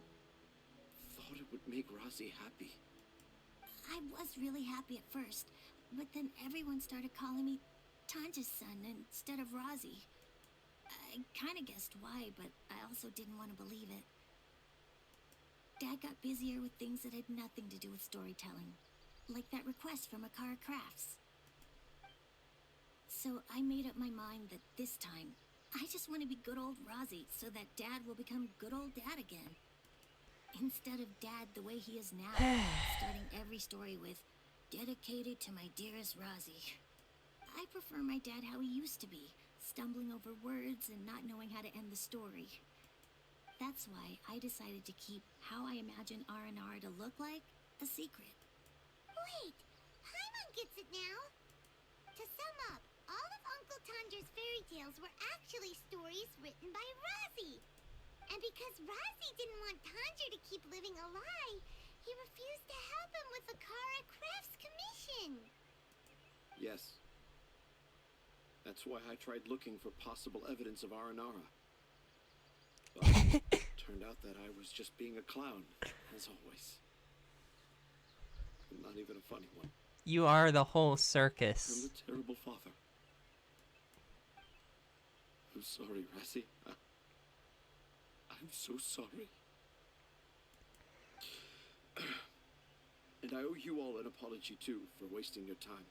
thought it would make Rosie happy. I was really happy at first, but then everyone started calling me Tanja's son instead of Rosie. I kind of guessed why, but I also didn't want to believe it. Dad got busier with things that had nothing to do with storytelling, like that request from Akara Crafts. So I made up my mind that this time, I just want to be good old Rosie so that Dad will become good old Dad again. Instead of Dad the way he is now, starting every story with, dedicated to my dearest Rosie. I prefer my dad how he used to be, stumbling over words and not knowing how to end the story. That's why I decided to keep how I imagine R&R to look like a secret. Wait, Paimon gets it now. To sum up, all of Uncle Tanja's fairy tales were actually stories written by Rosie. And because Rosie didn't want Tanja to keep living a lie, he refused to help him with the Akara Crafts commission. Yes. That's why I tried looking for possible evidence of Aranara. But turned out that I was just being a clown, as always. Not even a funny one. You are the whole I'm circus. a terrible father. I'm sorry, Rassie. I'm so sorry. And I owe you all an apology, too, for wasting your time.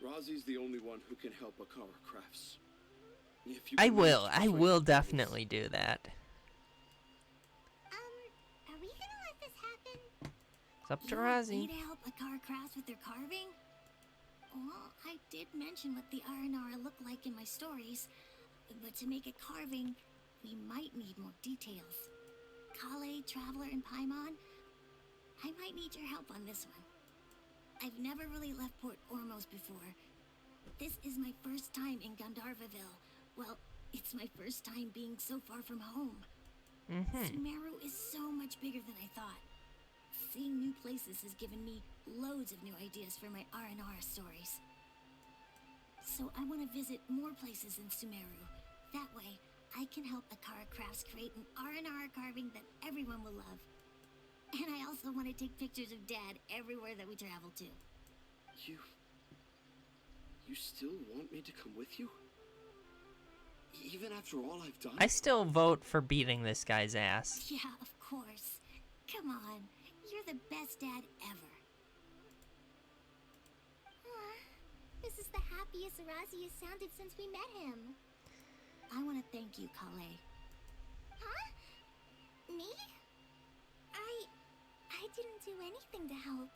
Rosie's the only one who can help Akara Crafts. If you I can will. manage to I persuade will her, definitely do that. Are we gonna let this happen? It's up to You want me Rosie. to help Akara Crafts with their carving? Well, I did mention what the R&R look like in my stories, but to make a carving, we might need more details. Kale, Traveler, and Paimon, I might need your help on this one. I've never really left Port Ormos before. This is my first time in Gandharvaville. Well, it's my first time being so far from home. Sumeru is so much bigger than I thought. Seeing new places has given me loads of new ideas for my R&R stories. So I want to visit more places in Sumeru. That way, I can help Akara Crafts create an R&R carving that everyone will love. And I also want to take pictures of Dad everywhere that we travel to. You still want me to come with you? Even after all I've done? I still vote for beating this guy's ass. Yeah, of course. Come on. You're the best dad ever. This is the happiest Razi has sounded since we met him. I want to thank you, Kale. Huh? Me? I didn't do anything to help.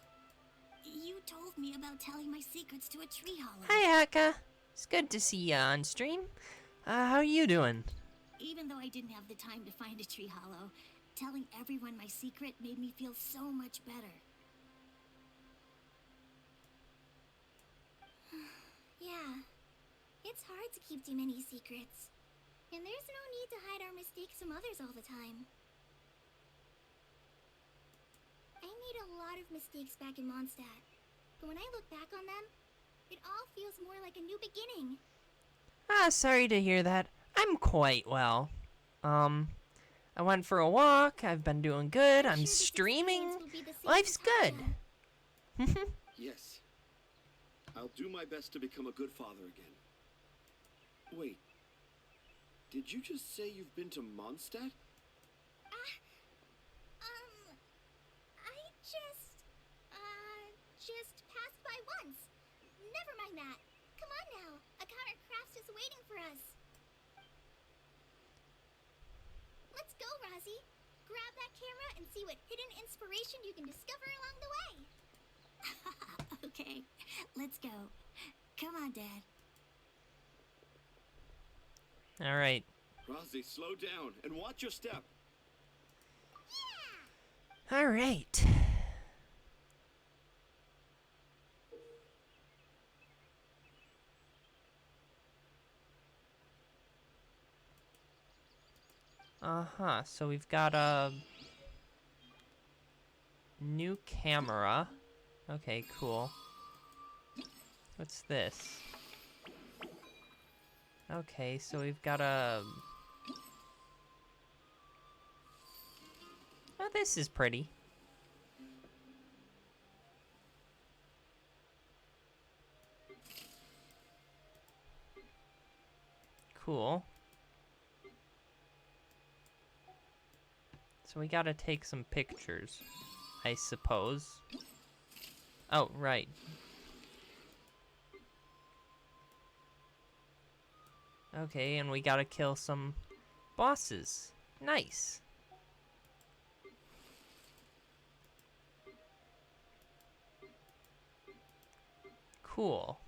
You told me about telling my secrets to a tree hollow. Hi, Akka. It's good to see ya on stream. How are you doing? Even though I didn't have the time to find a tree hollow, telling everyone my secret made me feel so much better. Yeah. It's hard to keep too many secrets. And there's no need to hide our mistakes from others all the time. I made a lot of mistakes back in Mondstadt. But when I look back on them, it all feels more like a new beginning. Sorry to hear that. I'm quite well. I went for a walk. I've been doing good. I'm sure this streaming. experience will be the same Life's for good. Talia. Yes. I'll do my best to become a good father again. Wait. Did you just say you've been to Mondstadt? I just passed by once. Never mind that. Come on now. Akara Crafts is waiting for us. Let's go, Razi. Grab that camera and see what hidden inspiration you can discover along the way. Okay, let's go. Come on, Dad. All right. Razi, slow down and watch your step. All right. So we've got a new camera. Okay, cool. What's this? Okay, so we've got a... Oh, this is pretty. Cool. So we gotta take some pictures, I suppose. Oh, right. Okay, and we gotta kill some bosses. Nice. Cool.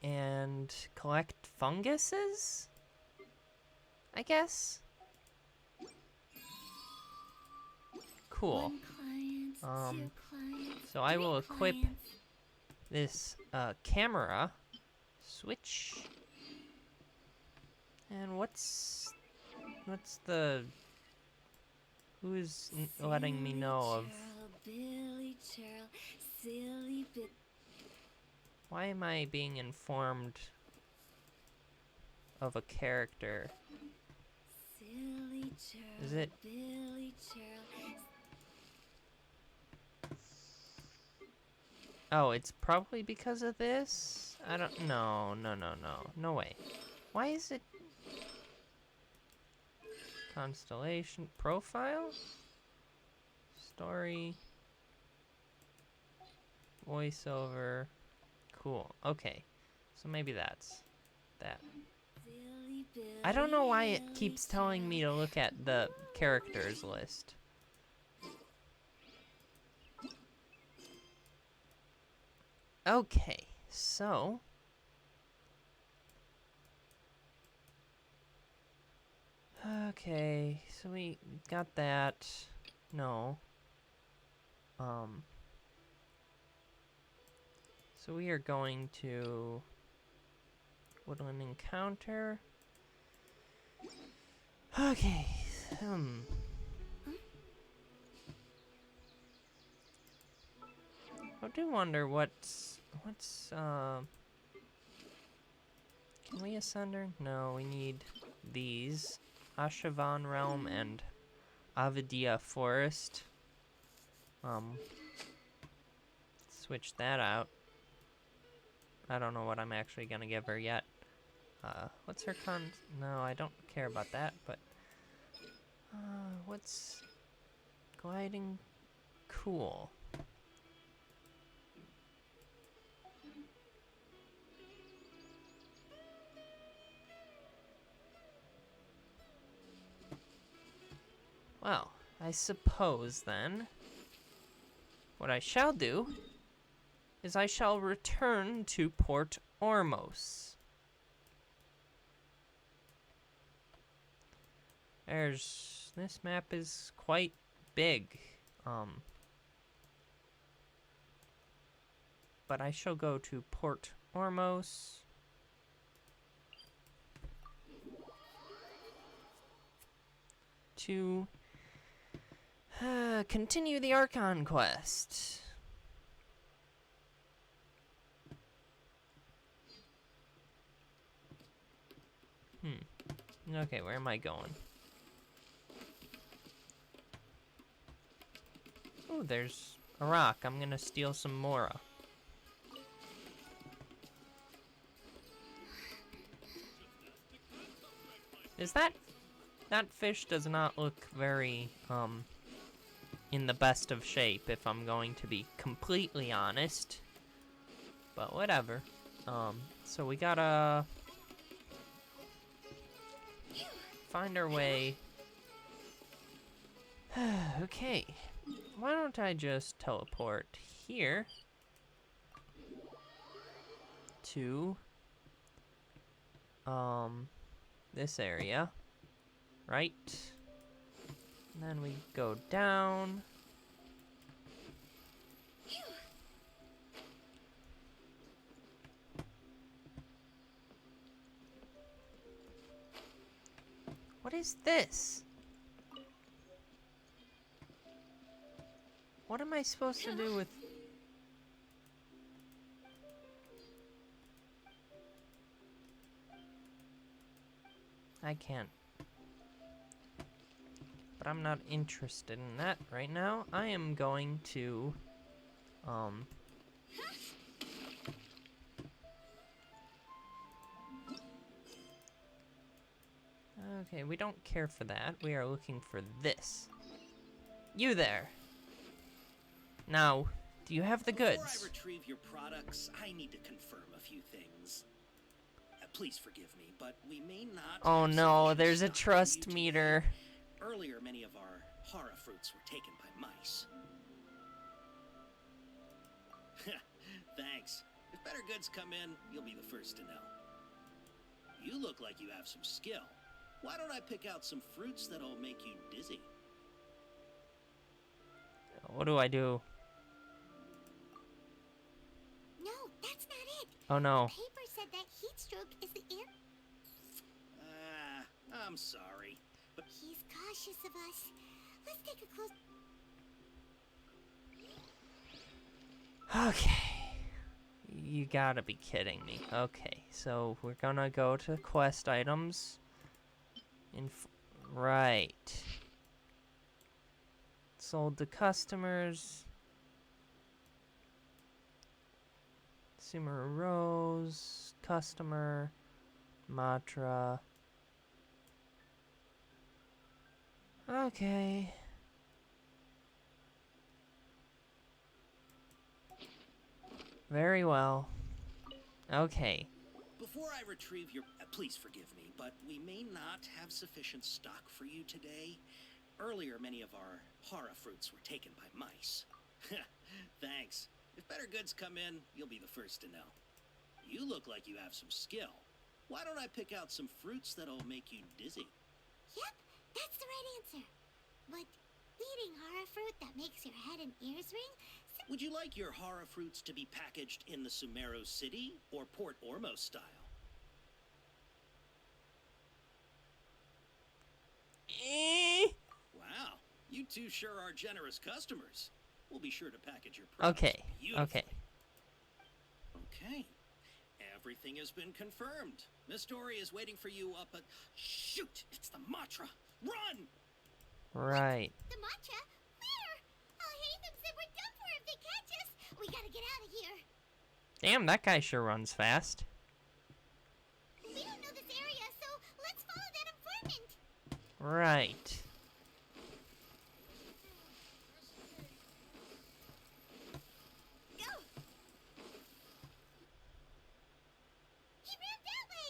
And collect funguses? I guess? Cool. One client, two clients, So I will three equip clients. this camera switch. And what's the... Who's letting me know of... Billy Churl, silly bit. Why am I being informed of a character? Silly Churl, Is it... Billy Churl. Oh, it's probably because of this? I don't... No. No way. Why is it... Constellation profile? Story. Voiceover. Cool. Okay. So maybe that's that. Silly Billy, I don't know why it keeps telling me to look at the characters list. Okay, so... Okay, so we got that. No. So we are going to Woodland Encounter. Okay. I do wonder what's Can we ascend her? No, we need these. Ashavan Realm and Avidia Forest. Switch that out. I don't know what I'm actually gonna give her yet. What's her No, I don't care about that, but... what's... gliding... cool. Well, I suppose then, what I shall do is I shall return to Port Ormos. This map is quite big, but I shall go to Port Ormos. To continue the Archon quest. Okay, where am I going? Oh, there's a rock. I'm gonna steal some Mora. Is that fish does not look very, in the best of shape, if I'm going to be completely honest. But whatever. So we gotta find our way. Okay. Why don't I just teleport here to, this area. Right? And then we go down. What is this? What am I supposed to do with... I can't. But I'm not interested in that right now. I am going to, okay, we don't care for that. We are looking for this. You there. Now, do you have the goods? Before I retrieve your products, I need to confirm a few things. Please forgive me, but we may not... Oh no, there's a trust meter. Earlier, many of our hara fruits were taken by mice. Thanks. If better goods come in, you'll be the first to know. You look like you have some skill. Why don't I pick out some fruits that'll make you dizzy? What do I do? No, that's not it. Oh no. The paper said that heat stroke is the air. I'm sorry, but He's cautious of us. Let's take a close... Okay. You gotta be kidding me. Okay, so we're gonna go to quest items. Right. Sold to customers. Sumeru Rose. Customer. Matra. Okay. Very well. Okay. before I retrieve your... please forgive me, but we may not have sufficient stock for you today. Earlier, many of our hara fruits were taken by mice. Thanks. If better goods come in, you'll be the first to know. You look like you have some skill. Why don't I pick out some fruits that'll make you dizzy? Yep, that's the right answer. But eating hara fruit that makes your head and ears ring? Would you like your hara fruits to be packaged in the Sumeru City or Port Ormos style? Wow, you two sure are generous customers. We'll be sure to package your products Okay, beautifully. okay. Okay. Everything has been confirmed. Miss Dory is waiting for you up at... Shoot! It's the Matra! Run! Right. The matcha? Where? Al-Haytham said we're done for if they catch us. We gotta get out of here. Damn, that guy sure runs fast. We don't know this area, so let's follow that informant. Right. Go! He ran that way!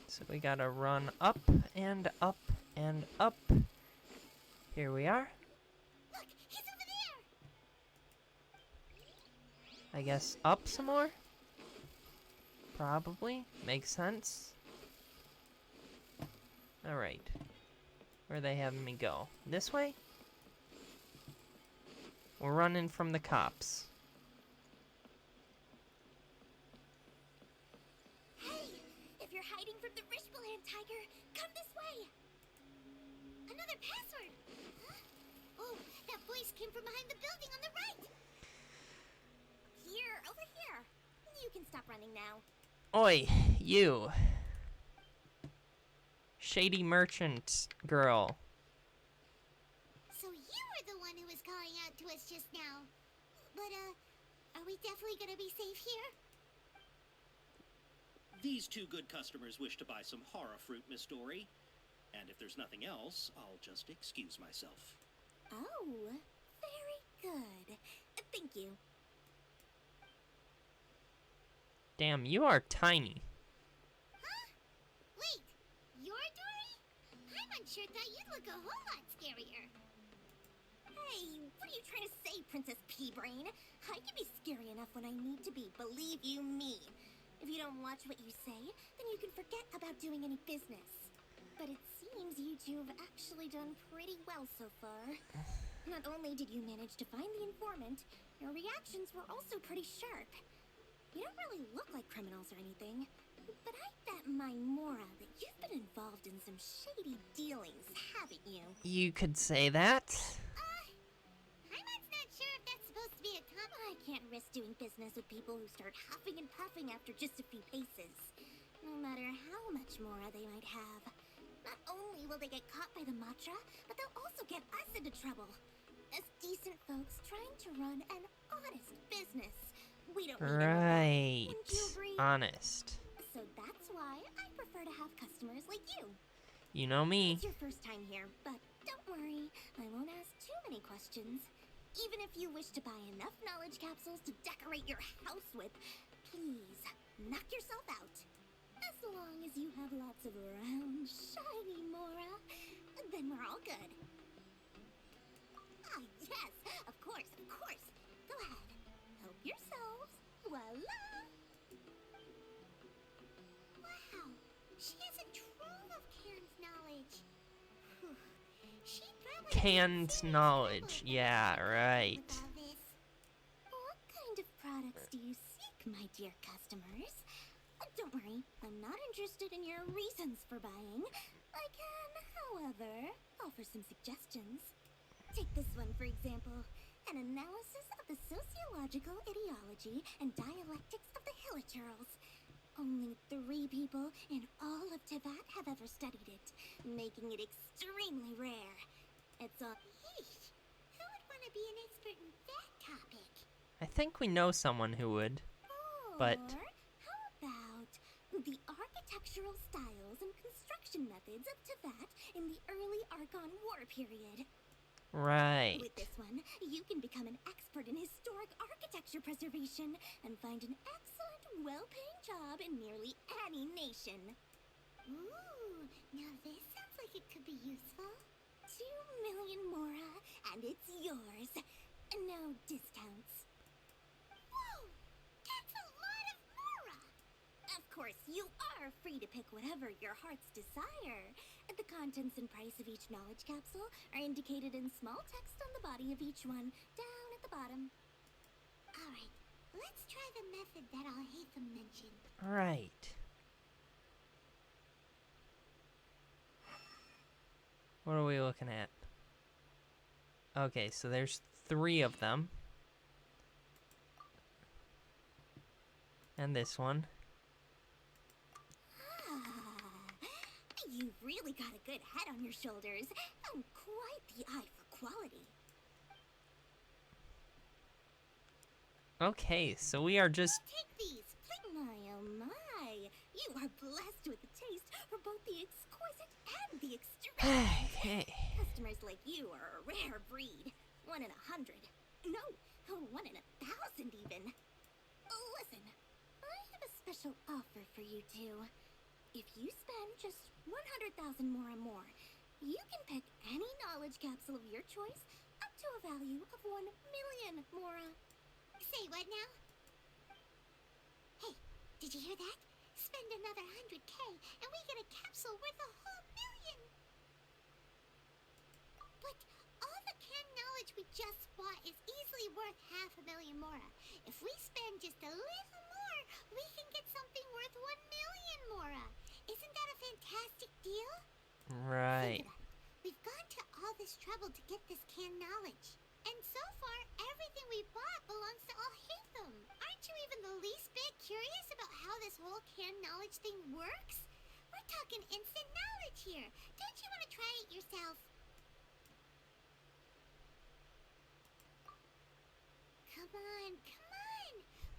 So we gotta run up and up and up. Here we are. Look, he's over there! I guess up some more? Probably. Makes sense. Alright. Where are they having me go? This way? We're running from the cops. Hey, if you're hiding from the Rishbaland tiger, come this way. Another password. Huh? Oh, that voice came from behind the building on the right. Here, over here. You can stop running now. Oi, you. Shady merchant girl. So you were the one who was calling out to us just now. But, are we definitely gonna be safe here? These two good customers wish to buy some horror fruit, Miss Dory. And if there's nothing else, I'll just excuse myself. Oh, very good. Thank you. Damn, you are tiny. Huh? Wait, you're Dory? Sure thought you'd look a whole lot scarier. Hey, what are you trying to say, Princess Pea-Brain? I can be scary enough when I need to be, believe you me. If you don't watch what you say, then you can forget about doing any business. But it seems you two have actually done pretty well so far. Not only did you manage to find the informant, your reactions were also pretty sharp. You don't really look like criminals or anything, but I bet my Mora that you've been involved in some shady dealings, haven't you? You could say that. I'm not sure if that's supposed to be a top. I can't risk doing business with people who start huffing and puffing after just a few paces, no matter how much Mora they might have. Not only will they get caught by the Matra, but they'll also get us into trouble. As decent folks trying to run an honest business. We don't need Right. Wouldn't you agree? Honest. So that's why I prefer to have customers like you. You know me. It's your first time here, but don't worry, I won't ask too many questions. Even if you wish to buy enough knowledge capsules to decorate your house with, please, knock yourself out. As long as you have lots of round, shiny Mora, then we're all good. Ah, yes, of course, of course. Go ahead, help yourselves. Voila! Wow, she has a trove of canned knowledge. Whew. She probably Canned knowledge. Yeah, right. with all this. What kind of products do you seek, my dear customers? Don't worry, I'm not interested in your reasons for buying. I can, however, offer some suggestions. Take this one, for example. An analysis of the sociological ideology and dialectics of the Hilichurls. Only 3 people in all of Tavern have ever studied it, making it extremely rare. It's a... Yeesh, who would want to be an expert in that topic? I think we know someone who would. But- Or how about the architectural styles and construction methods of Teyvat in the early Archon War period? Right. With this one, you can become an expert in historic architecture preservation and find an excellent, well-paying job in nearly any nation. Ooh, now this sounds like it could be useful. 2 million Mora, and it's yours. No discounts. Whoa, that's a lot of Mora! Of course, you are free to pick whatever your heart's desire. The contents and price of each knowledge capsule are indicated in small text on the body of each one, down at the bottom. Alright, let's try the method that Al-Haytham mentioned. Right. What are we looking at? Okay, so there's 3 of them. And this one. You've really got a good head on your shoulders, and quite the eye for quality. Okay, so we are just... Take these. My, oh my. You are blessed with a taste for both the exquisite and the extreme. Hey. Customers like you are a rare breed. 1 in 100. No, 1 in 1,000 even. Listen, I have a special offer for you two. If you spend just 100,000 more, you can pick any knowledge capsule of your choice up to a value of 1 million mora. Say what now? Hey, did you hear that? Spend another 100K and we get a capsule worth a whole million. But all the canned knowledge we just bought is easily worth 500,000 mora. If we spend just a little more, we can get something worth 1 million mora. Isn't that a fantastic deal? Right. Think about it. We've gone to all this trouble to get this canned knowledge. And so far, everything we bought belongs to Alhaitham. Aren't you even the least bit curious about how this whole canned knowledge thing works? We're talking instant knowledge here. Don't you want to try it yourself? Come on.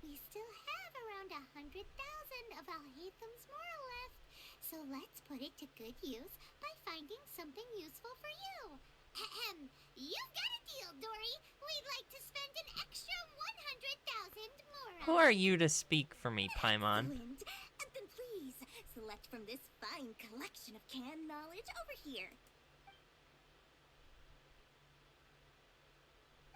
We still have around 100,000 of Alhaitham's mora left. So let's put it to good use by finding something useful for you. Ahem. You've got a deal, Dory. We'd like to spend an extra 100,000 mora. Who are you to speak for me, Paimon? Excellent. And then please, select from this fine collection of canned knowledge over here.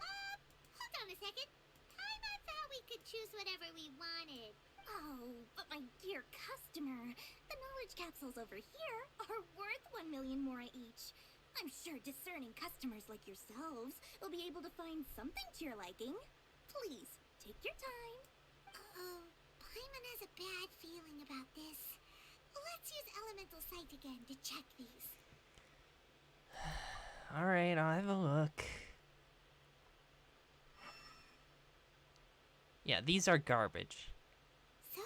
Hold on a second. Paimon thought we could choose whatever we wanted. Oh, but my dear customer, the knowledge capsules over here are worth 1 million mora each. I'm sure discerning customers like yourselves will be able to find something to your liking. Please, take your time. Uh-oh. Paimon has a bad feeling about this. Let's use Elemental Sight again to check these. Alright, I'll have a look. Yeah, these are garbage. So,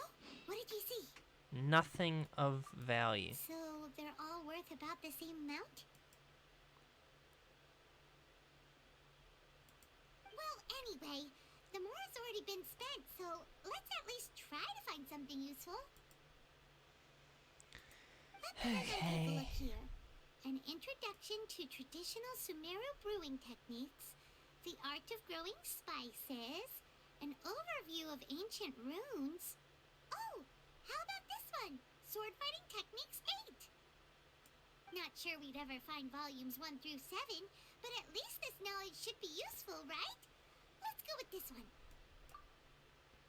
what did you see? Nothing of value. So, they're all worth about the same amount? Well, anyway, the mora's already been spent, so let's at least try to find something useful. Let's take a look here. An introduction to traditional Sumeru brewing techniques, the art of growing spices, an overview of ancient runes. Oh, how about this one? Sword fighting techniques 8. Not sure we'd ever find volumes 1 through 7, but at least this knowledge should be useful, right? Let's go with this one.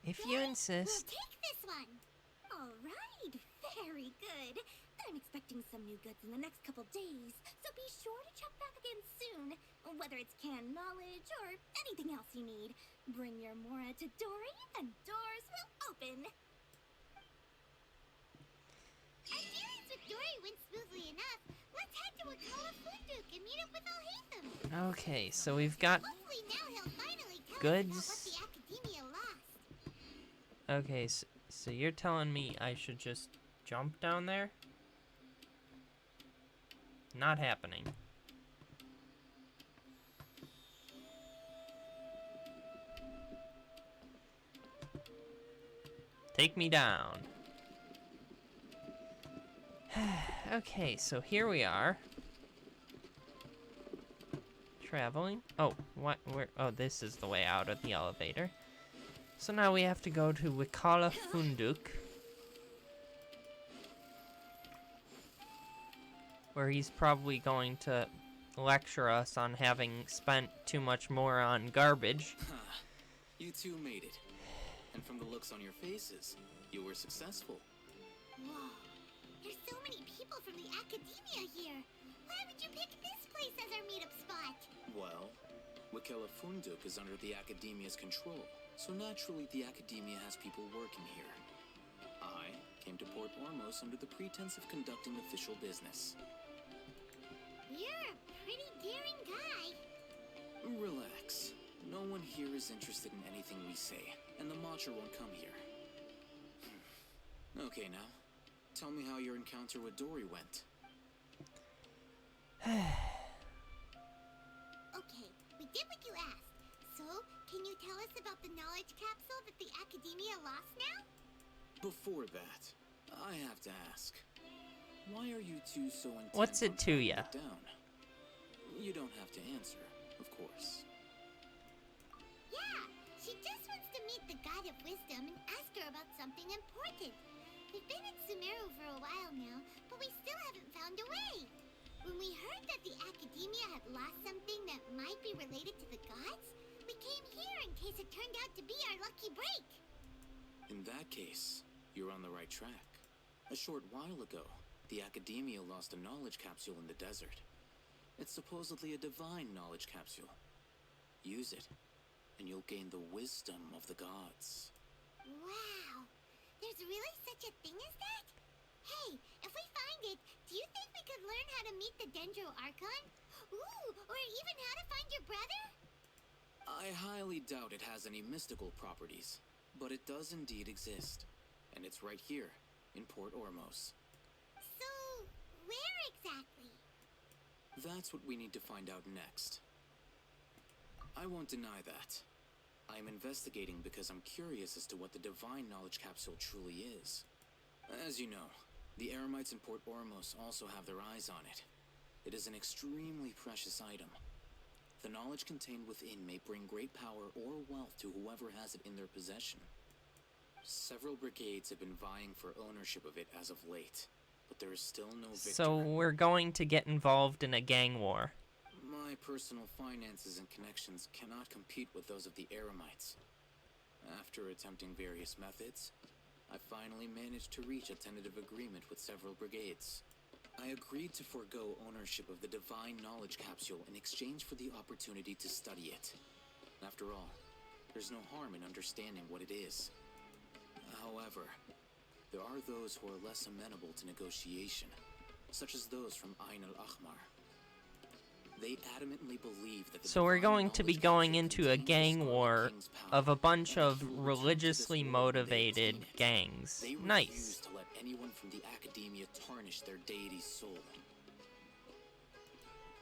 If you insist. We'll take this one. All right, very good. I'm expecting some new goods in the next couple days, so be sure to check back again soon. Whether it's canned knowledge or anything else you need, bring your mora to Dory and doors will open. Our dealings with Dory went smoothly enough. Let's head to Wakala Funduk and meet up with Alhaitham. Okay, so we've got Hopefully now he'll finally tell goods. us about what the Academia lost. Okay, so you're telling me I should just jump down there? Not happening. Take me down. Okay, so here we are. Traveling. Oh, what? Where? Oh, this is the way out of the elevator. So now we have to go to Wakala Funduk, where he's probably going to lecture us on having spent too much more on garbage. You two made it. And from the looks on your faces, you were successful. Whoa. There's so many people from the Academia here. Why would you pick this place as our meetup spot? Well, Wakela Funduk is under the Academia's control, so naturally the Academia has people working here. I came to Port Ormos under the pretense of conducting official business. You're a pretty daring guy. Relax. No one here is interested in anything we say, and the Matcha won't come here. Okay, now, tell me how your encounter with Dory went. Okay, we did what you asked. So, can you tell us about the knowledge capsule that the Academia lost now? Before that, I have to ask, why are you two so intent What's it on to tracking ya? it down? You don't have to answer, of course. Yeah, she just wants to meet the God of Wisdom and ask her about something important. We've been in Sumeru for a while now, but we still haven't found a way. When we heard that the Academia had lost something that might be related to the gods, we came here in case it turned out to be our lucky break. In that case, you're on the right track. A short while ago, the Academia lost a knowledge capsule in the desert. It's supposedly a divine knowledge capsule. Use it, and you'll gain the wisdom of the gods. Wow, there's really such a thing as that? Hey, if we find it, do you think we could learn how to meet the Dendro Archon? Ooh, or even how to find your brother? I highly doubt it has any mystical properties, but it does indeed exist. And it's right here, in Port Ormos. So, where exactly? That's what we need to find out next. I won't deny that. I'm investigating because I'm curious as to what the divine knowledge capsule truly is. As you know, the Eremites in Port Ormos also have their eyes on it. It is an extremely precious item. The knowledge contained within may bring great power or wealth to whoever has it in their possession. Several brigades have been vying for ownership of it as of late, but there is still no victor. So we're going to get involved in a gang war. My personal finances and connections cannot compete with those of the Eremites. After attempting various methods, I finally managed to reach a tentative agreement with several brigades. I agreed to forego ownership of the divine knowledge capsule in exchange for the opportunity to study it. After all, there's no harm in understanding what it is. However, there are those who are less amenable to negotiation, such as those from Ain al-Ahmar. They adamantly believe that the So we're divine going to be knowledge going capsule into a contains the gang Scarlet war King's power, of a bunch and of if you return to this religiously world and they motivated obtain it, gangs. they refuse Nice. to let anyone from the Academia tarnish their deity's soul.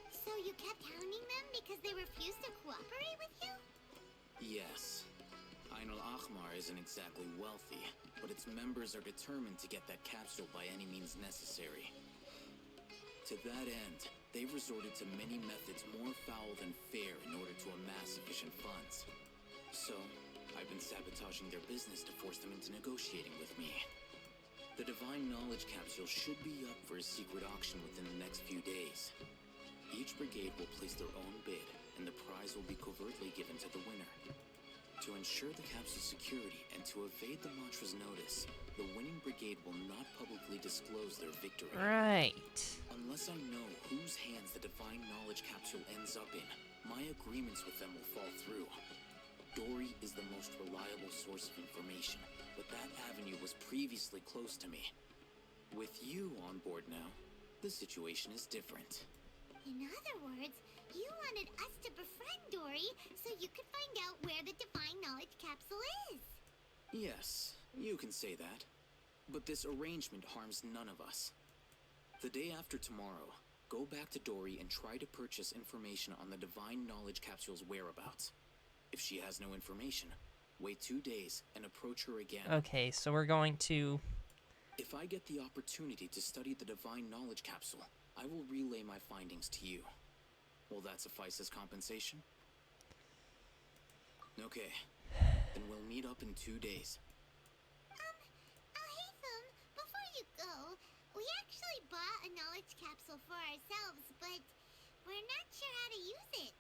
So you kept hounding them because they refused to cooperate with you? Yes. Ain al-Ahmar isn't exactly wealthy, but its members are determined to get that capsule by any means necessary. To that end, they've resorted to many methods more foul than fair in order to amass sufficient funds. So, I've been sabotaging their business to force them into negotiating with me. The divine knowledge capsule should be up for a secret auction within the next few days. Each brigade will place their own bid, and the prize will be covertly given to the winner. To ensure the capsule's security and to evade the mantra's notice, the winning brigade will not publicly disclose their victory. Right. Unless I know whose hands the divine knowledge capsule ends up in, my agreements with them will fall through. Dory is the most reliable source of information, but that avenue was previously close to me. With you on board now, the situation is different. In other words, you wanted us to befriend Dory so you could find out where the divine knowledge capsule is. Yes, you can say that. But this arrangement harms none of us. The day after tomorrow, go back to Dory and try to purchase information on the divine knowledge capsule's whereabouts. If she has no information, wait 2 days and approach her again. Okay, so we're going to... If I get the opportunity to study the divine knowledge capsule, I will relay my findings to you. Will that suffice as compensation? Okay, then we'll meet up in 2 days. Haytham, before you go, we actually bought a knowledge capsule for ourselves, but we're not sure how to use it.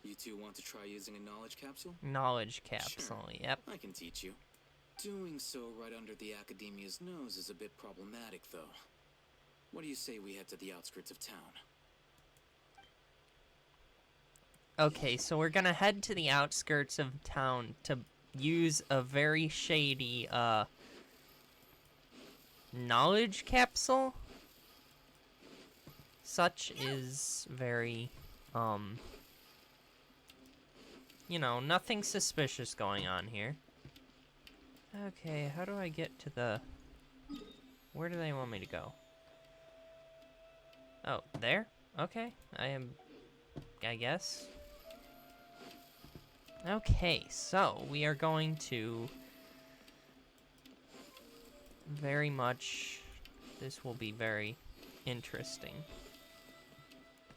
You two want to try using a knowledge capsule? Knowledge capsule, Sure. yep. I can teach you. Doing so right under the Academia's nose is a bit problematic, though. What do you say we head to the outskirts of town? Okay, so we're gonna head to the outskirts of town to use a very shady, knowledge capsule? Such is very, you know, nothing suspicious going on here. Okay, how do I get to the... Where do they want me to go? Oh, there? Okay, I guess. Okay, so we are going to... Very much... This will be very interesting.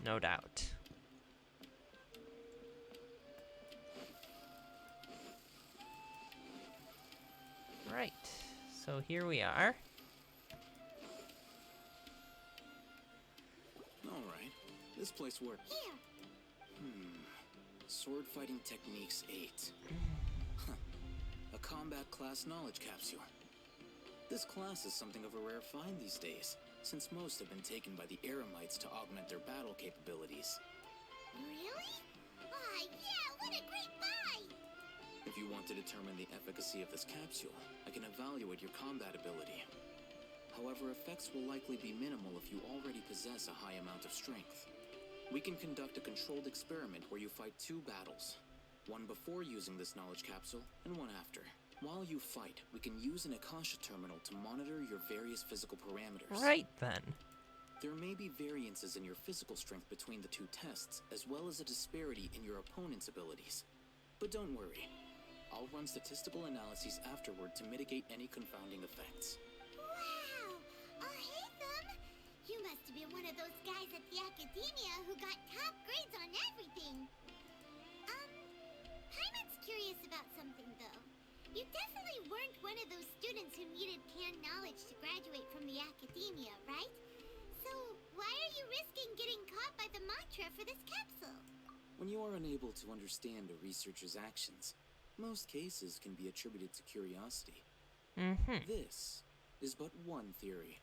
No doubt. Right, so here we are. Alright, this place works. Here. Sword fighting techniques 8. Huh. A combat class knowledge capsule. This class is something of a rare find these days, since most have been taken by the Eremites to augment their battle capabilities. Really? Aw, yeah, what a great buy! If you want to determine the efficacy of this capsule, I can evaluate your combat ability. However, effects will likely be minimal if you already possess a high amount of strength. We can conduct a controlled experiment where you fight 2 battles. One before using this knowledge capsule, and one after. While you fight, we can use an Akasha terminal to monitor your various physical parameters. Right then. There may be variances in your physical strength between the 2 tests, as well as a disparity in your opponent's abilities. But don't worry. I'll run statistical analyses afterward to mitigate any confounding effects. Wow! Oh, hey, Thumb! You must have been one of those guys at the academia who got top grades on everything. Paimon's curious about something, though. You definitely weren't one of those students who needed canned knowledge to graduate from the academia, right? So, why are you risking getting caught by the mantra for this capsule? When you are unable to understand a researcher's actions, most cases can be attributed to curiosity. This is but one theory.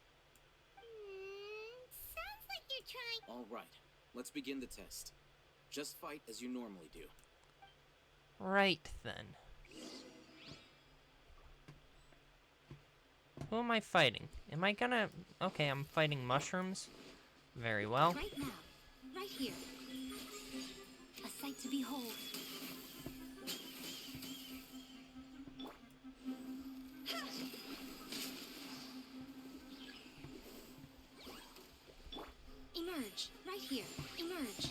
Sounds like you're trying... All right, let's begin the test. Just fight as you normally do. Right then. Who am I fighting? Am I gonna... Okay, I'm fighting mushrooms. Very well. Right now. Right here. A sight to behold. Emerge. Right here. Emerge.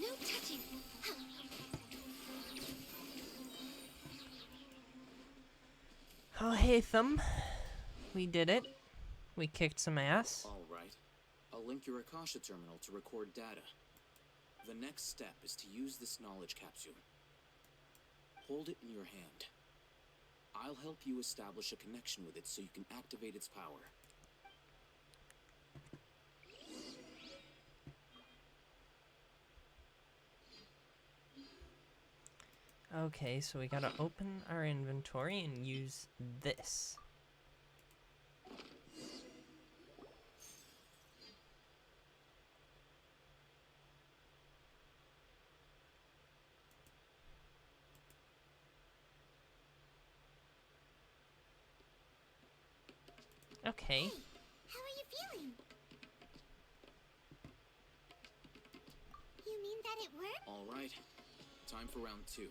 No touching. Oh, hey, Thumb. We did it. We kicked some ass. All right. I'll link your Akasha terminal to record data. The next step is to use this knowledge capsule. Hold it in your hand. I'll help you establish a connection with it so you can activate its power. Okay, so we gotta open our inventory and use this. Okay. Hey, how are you feeling? You mean that it worked? All right. Time for round 2.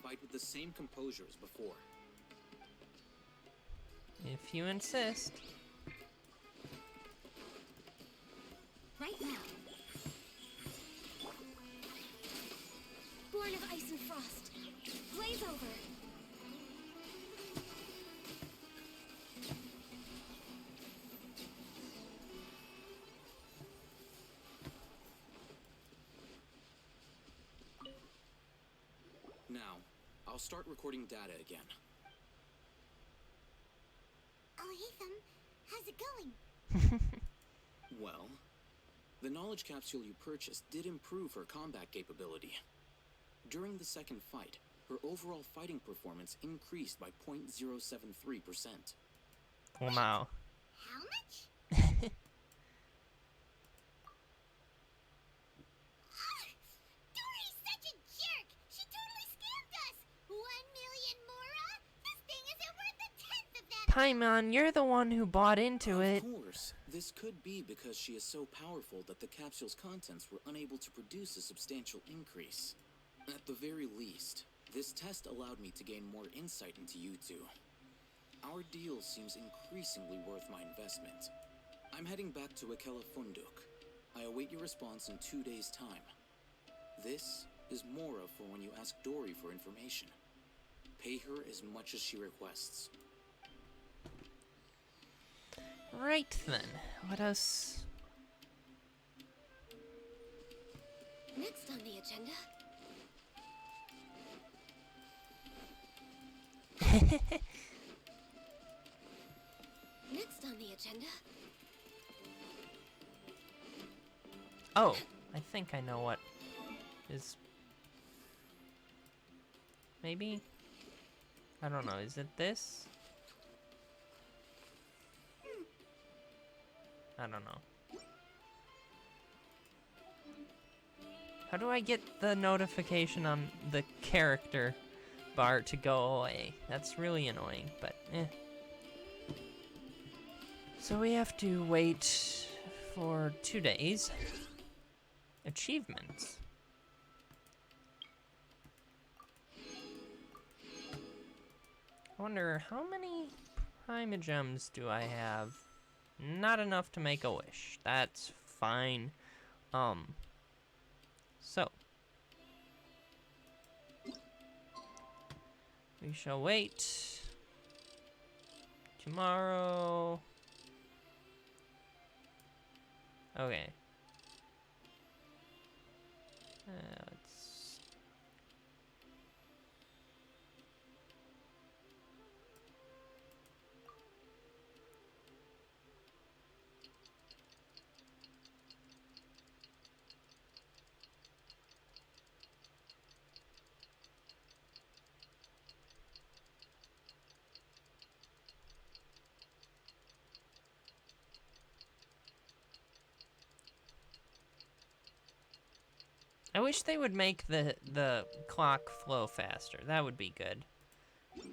Fight with the same composure as before. If you insist. Right now. Born of ice and frost. Blaze over. Now, I'll start recording data again. Oh, hey, Thumb. How's it going? Well, the knowledge capsule you purchased did improve her combat capability. During the second fight, her overall fighting performance increased by 0.073%. Wow. How much? Dory's such a jerk! She totally scammed us! 1 million mora? This thing isn't worth a tenth of that! Paimon, you're the one who bought into it. Of course, this could be because she is so powerful that the capsule's contents were unable to produce a substantial increase. At the very least, this test allowed me to gain more insight into you two. Our deal seems increasingly worth my investment. I'm heading back to Akela Funduk. I await your response in 2 days' time. This is Mora for when you ask Dory for information. Pay her as much as she requests. Right then. What else? Next on the agenda. Next on the agenda. Oh, I think I know what is. Maybe? I don't know. Is it this? I don't know. How do I get the notification on the character bar to go away? That's really annoying, but eh. So we have to wait for 2 days. Achievements. I wonder how many Prima Gems do I have? Not enough to make a wish. That's fine. So we shall wait tomorrow. Okay. Let's. I wish they would make the clock flow faster. That would be good. Let's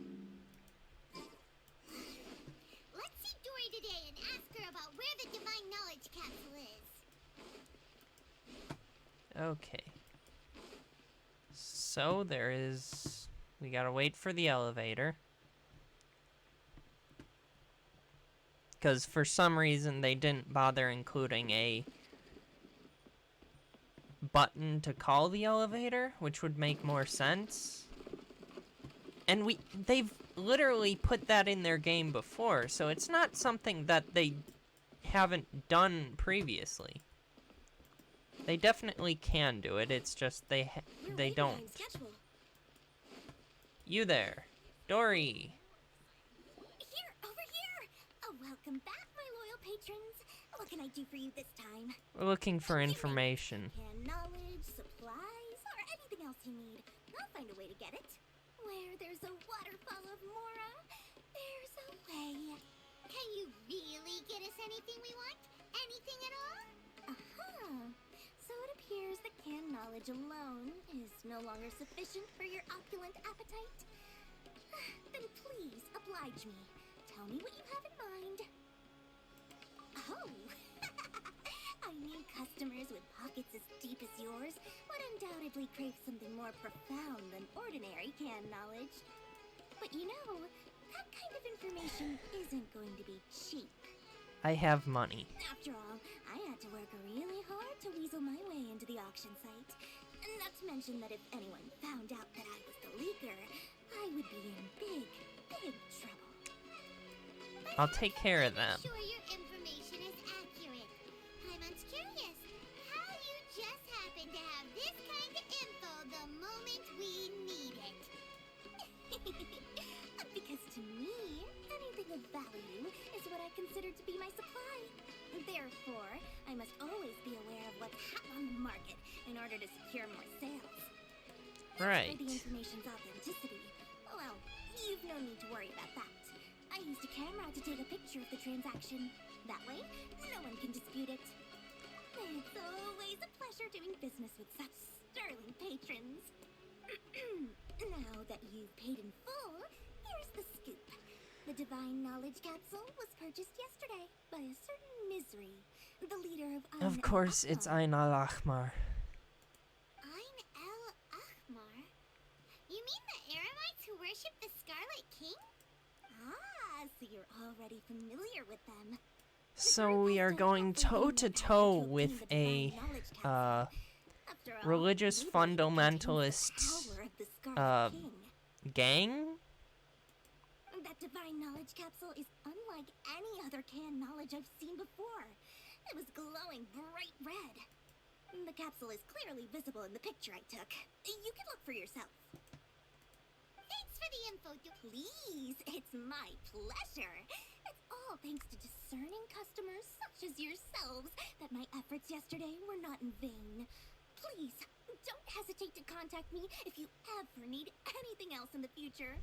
see Dory today and ask her about where the Divine Knowledge Capsule is. Okay. So there is. We gotta wait for the elevator. Because for some reason they didn't bother including a button to call the elevator, which would make more sense. And they've literally put that in their game before, so it's not something that they haven't done previously. They definitely can do it, it's just they don't. You there, Dory. Here, over here! Oh, welcome back, my loyal patrons. What can I do for you this time? We're looking for information. Can knowledge, supplies, or anything else you need. I'll find a way to get it. Where there's a waterfall of Mora, there's a way. Can you really get us anything we want? Anything at all? Uh-huh. So it appears that canned knowledge alone is no longer sufficient for your opulent appetite. Then please, oblige me. Tell me what you have in mind. Oh, I knew customers with pockets as deep as yours would undoubtedly crave something more profound than ordinary canned knowledge. But you know, that kind of information isn't going to be cheap. I have money. After all, I had to work really hard to weasel my way into the auction site. And not to mention that if anyone found out that I was the leaker, I would be in big, big trouble. I'll take care of them. Sure your information is accurate. Paimon's curious how you just happen to have this kind of info the moment we need it. Because to me, anything of value is what I consider to be my supply. Therefore, I must always be aware of what's hot on the market in order to secure more sales. Right. As for the information's authenticity, well, you've no need to worry about that. I used a camera to take a picture of the transaction. That way, no one can dispute it. It's always a pleasure doing business with such sterling patrons. Now that you've paid in full, here's the scoop. The Divine Knowledge Capsule was purchased yesterday by a certain Misery, the leader of Of course, it's Ain al-Ahmar. Ain al-Ahmar? worship the Scarlet King? Ah, so you're already familiar with them. So we are going toe to toe with a religious fundamentalist gang. That divine knowledge capsule is unlike any other canned knowledge I've seen before. It was glowing bright red. The capsule is clearly visible in the picture I took. You can look for yourself. Thanks for the info. Please, it's my pleasure. It's all thanks to discerning customers such as yourselves that my efforts yesterday were not in vain. Please, don't hesitate to contact me if you ever need anything else in the future.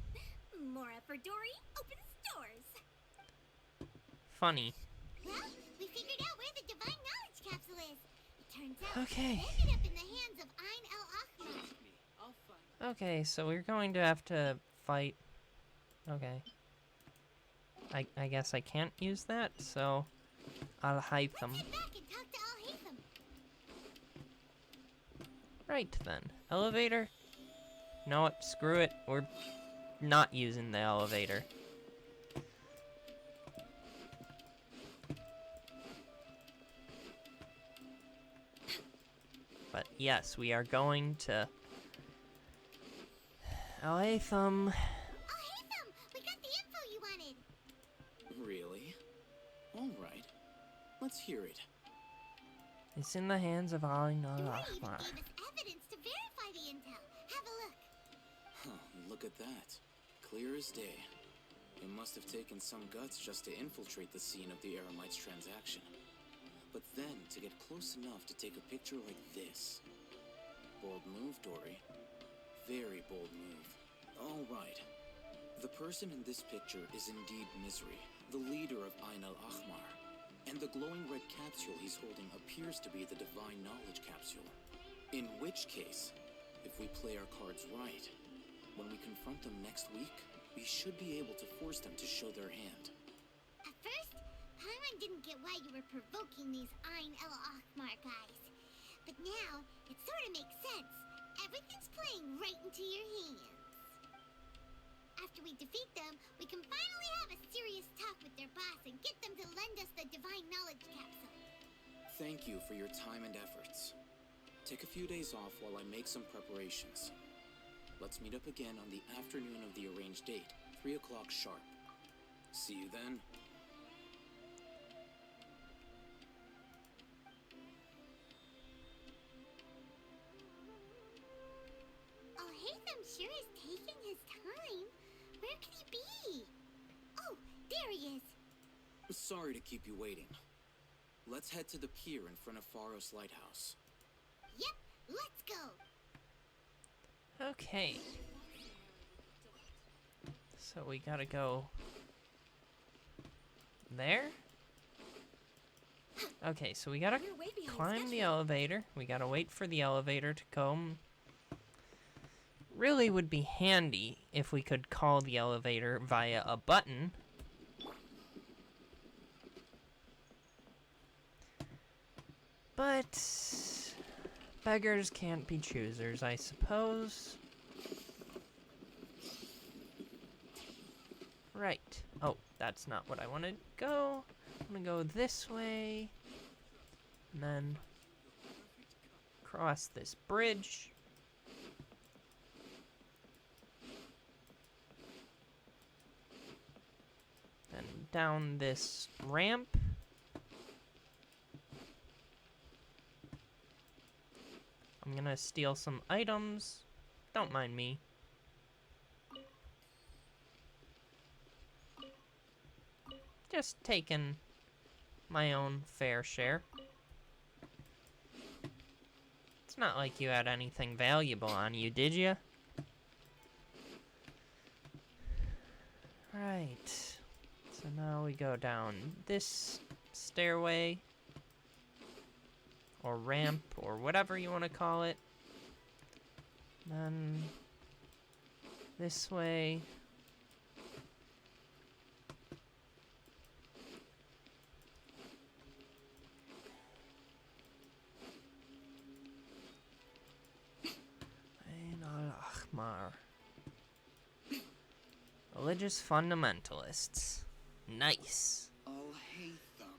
Mora for Dory opens doors. Funny. Well, we figured out where the divine knowledge capsule is. It turns out Okay. it ended up in the hands of Ain el-Ahmar. Okay, so we're going to have to fight. Okay. I guess I can't use that, so I'll hide them. Let's head back and talk to Al-Haytham. Right then. Elevator? You know what? Screw it. We're not using the elevator. But yes, we are going to Al-Haytham. Al-Haytham, we got the info you wanted. Really? All right. Let's hear it. It's in the hands of Ain Dory even al-Ahmar. gave us evidence to verify the intel. Have a look. Huh, look at that. Clear as day. It must have taken some guts just to infiltrate the scene of the Eremites transaction. But then to get close enough to take a picture like this. Bold move, Dory. Very bold move. All right. The person in this picture is indeed Misery, the leader of Ain al-Ahmar. And the glowing red capsule he's holding appears to be the divine knowledge capsule. In which case, if we play our cards right, when we confront them next week, we should be able to force them to show their hand. At first, Paimon didn't get why you were provoking these Ain el-Ahmar guys. But now, it sort of makes sense. Everything's playing right into your hands. After we defeat them, we can finally have a serious talk with their boss and get them to lend us the divine knowledge capsule. Thank you for your time and efforts. Take a few days off while I make some preparations. Let's meet up again on the afternoon of the arranged date, 3 o'clock sharp. See you then. Al-Haytham sure is taking his time. Where could he be? Oh, there he is. Sorry to keep you waiting. Let's head to the pier in front of Pharos Lighthouse. Yep, let's go. Okay. So we gotta go there? Okay, so we gotta We're way behind climb the schedule. elevator. We gotta wait for the elevator to come. Really would be handy if we could call the elevator via a button. But beggars can't be choosers, I suppose. Right. Oh, that's not what I wanted to go. I'm gonna go this way. And then cross this bridge. Then down this ramp. I'm gonna steal some items. Don't mind me. Just taking my own fair share. It's not like you had anything valuable on you, did you? Right. So now we go down this stairway. Or ramp, or whatever you want to call it. Then this way. Ain al-Ahmar. Religious fundamentalists. Nice. I'll hate them.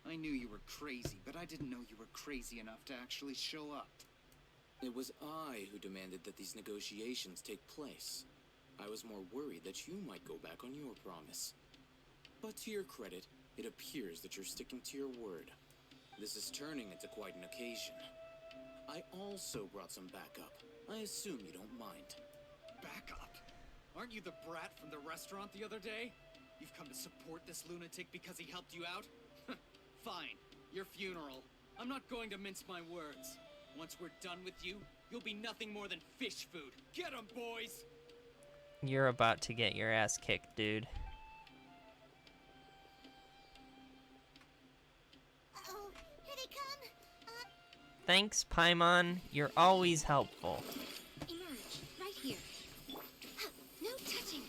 I knew you were crazy, but I didn't know you were crazy enough to actually show up. It was I who demanded that these negotiations take place. I was more worried that you might go back on your promise. But to your credit, it appears that you're sticking to your word. This is turning into quite an occasion. I also brought some backup. I assume you don't mind. Backup? Aren't you the brat from the restaurant the other day? You've come to support this lunatic because he helped you out? Fine, your funeral. I'm not going to mince my words. Once we're done with you, you'll be nothing more than fish food. Get 'em, boys! You're about to get your ass kicked, dude. Uh-oh, here they come. Thanks, Paimon. You're always helpful. Emerge, right here. No touching.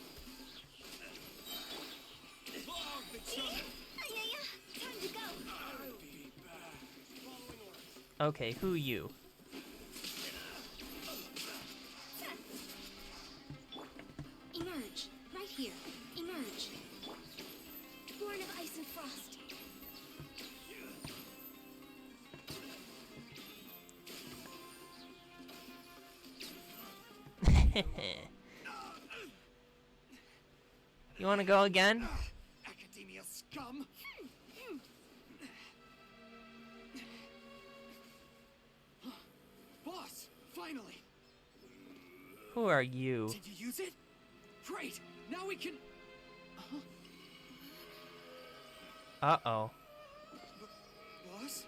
Time to go. Okay, who you? Emerge, right here. Emerge. Born of ice and frost. You wanna go again? Academia scum! Boss, finally! Who are you? Did you use it? Great! Now we can... Uh-oh. Boss?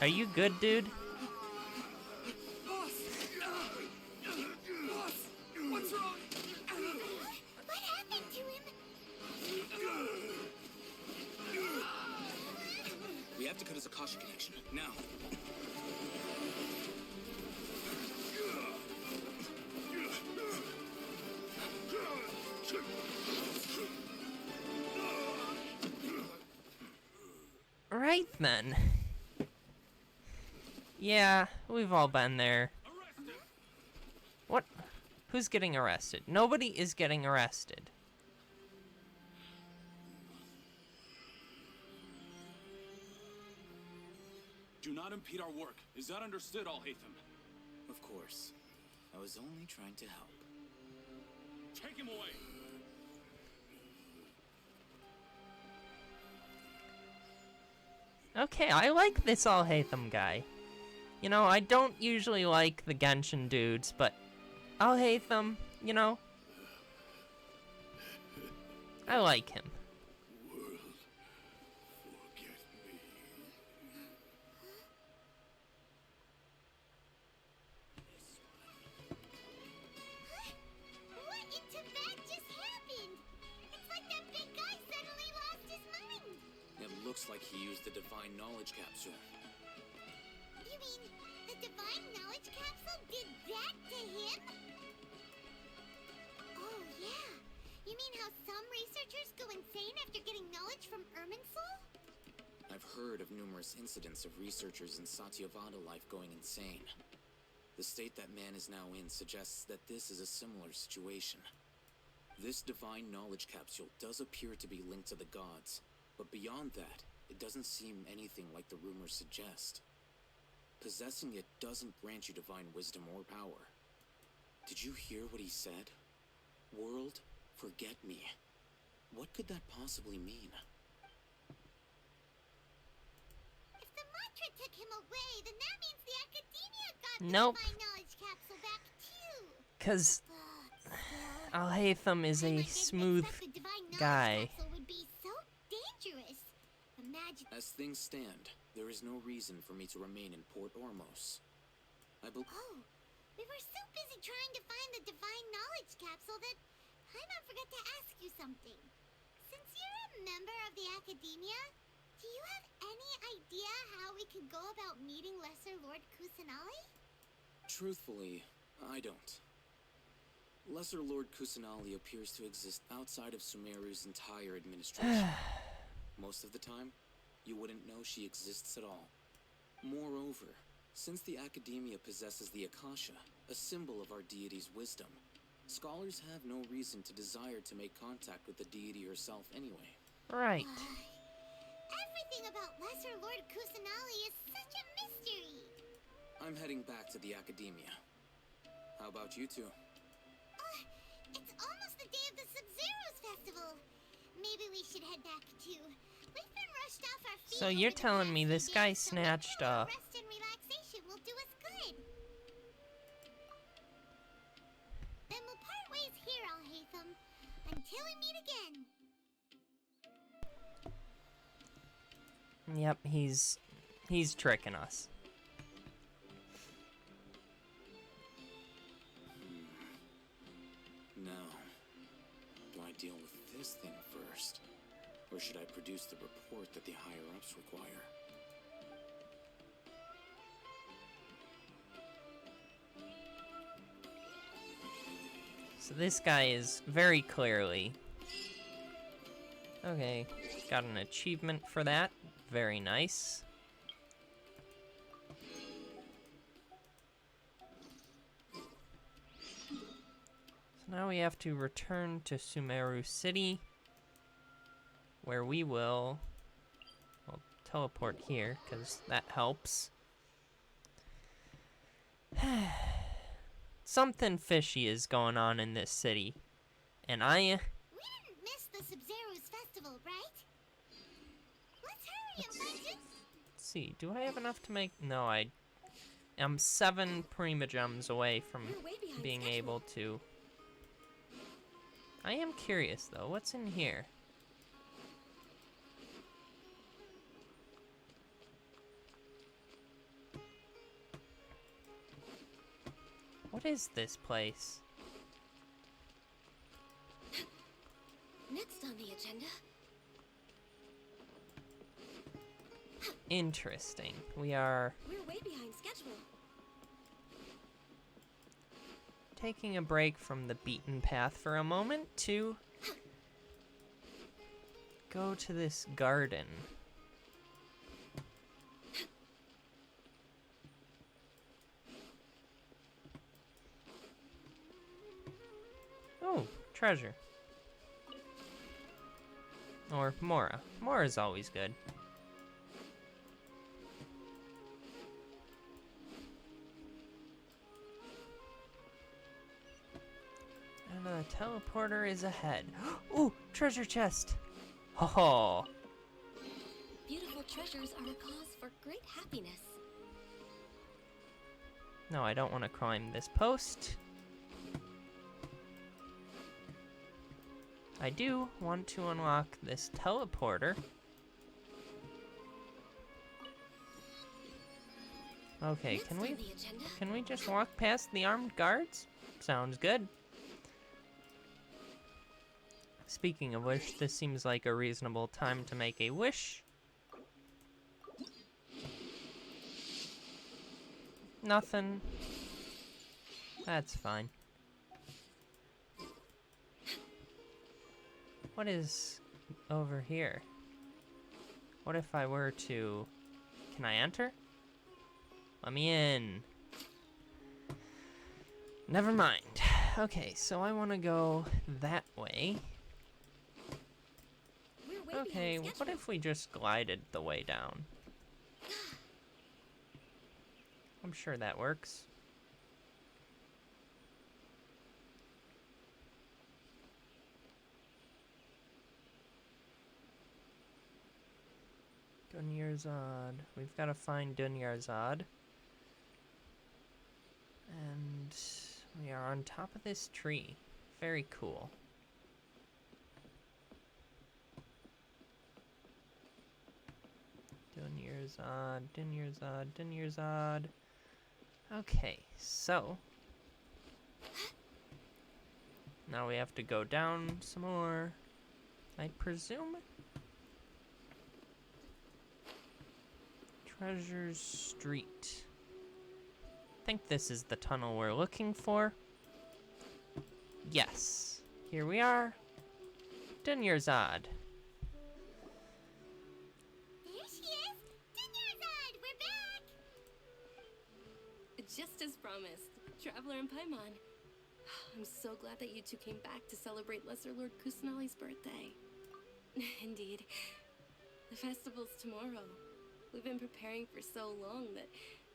Are you good, dude? Boss! Boss! What's wrong? What happened to him? We have to cut his Akasha connection, now. Right then. Yeah, we've all been there. What? Who's getting arrested? Nobody is getting arrested. Do not impede our work. Is that understood, Alhaitham? Of course. I was only trying to help. Take him away! Okay, I like this Alhaitham guy. You know, I don't usually like the Genshin dudes, but Alhaitham, you know, I like him. World, forget me. What in Tibet just happened? It's like that big guy suddenly lost his mind. It looks like he used the Divine Knowledge Capsule. You mean the Divine Knowledge Capsule did that to him? Oh, yeah. You mean how some researchers go insane after getting knowledge from Irminsul? I've heard of numerous incidents of researchers in Satyavada life going insane. The state that man is now in suggests that this is a similar situation. This Divine Knowledge Capsule does appear to be linked to the gods, but beyond that, it doesn't seem anything like the rumors suggest. Possessing it doesn't grant you divine wisdom or power. Did you hear what he said? World, forget me. What could that possibly mean? If the mantra took him away, then that means the Academia got the Nope. Divine Knowledge Capsule back too. 'Cause Still, Alhaitham is I a didn't smooth expect the Divine Knowledge guy. Capsule would be so dangerous. Imagine. As things stand, there is no reason for me to remain in Port Ormos. Oh, we were so busy trying to find the Divine Knowledge Capsule that Paimon forgot to ask you something. Since you're a member of the Academia, do you have any idea how we can go about meeting Lesser Lord Kusanali? Truthfully, I don't. Lesser Lord Kusanali appears to exist outside of Sumeru's entire administration. Most of the time, you wouldn't know she exists at all. Moreover, since the Academia possesses the Akasha, a symbol of our deity's wisdom, scholars have no reason to desire to make contact with the deity herself anyway. Right. Everything about Lesser Lord Kusanali is such a mystery. I'm heading back to the Academia. How about you two? It's almost the day of the Sub-Zero's festival. Maybe we should head back too. We've been rushed off our feet. So you're telling me this guy snatched rest and relaxation will do us good. Then we'll part ways here, Alhaitham, until we meet again. Yep, he's tricking us. Now, do I deal with this thing first? Or should I produce the report that the higher-ups require? So this guy is very clearly... Okay, got an achievement for that. Very nice. So now we have to return to Sumeru City, where we will teleport here, because that helps. Something fishy is going on in this city, and We didn't miss the Sub-Zero's festival, right? Let's hurry and find it. Let's see, do I have enough to make... No, I am 7 Prima Gems away from We're way behind being schedule. able to... I am curious, though. What's in here? What is this place? Next on the agenda. Interesting. We are We're way behind schedule. taking a break from the beaten path for a moment to go to this garden. Oh, treasure. Or Mora. Mora's always good. And a teleporter is ahead. Ooh, treasure chest. Ho ho. Beautiful treasures are a cause for great happiness. No, I don't want to climb this post. I do want to unlock this teleporter. Okay, Next can on we the agenda. can we just walk past the armed guards? Sounds good. Speaking of which, this seems like a reasonable time to make a wish. Nothing. That's fine. What is over here? What if I were to... Can I enter? Let me in. Never mind. Okay, so I want to go that way. We're way Okay, behind what schedule. if we just glided the way down? I'm sure that works. Dunyarzad. We've got to find Dunyarzad. And we are on top of this tree. Very cool. Dunyarzad, Dunyarzad, Dunyarzad. Okay, so now we have to go down some more, I presume. Treasure Street. I think this is the tunnel we're looking for. Yes. Here we are. Dunyarzad. There she is! Dunyarzad, we're back! Just as promised, Traveler and Paimon. I'm so glad that you two came back to celebrate Lesser Lord Kusanali's birthday. Indeed. The festival's tomorrow. We've been preparing for so long that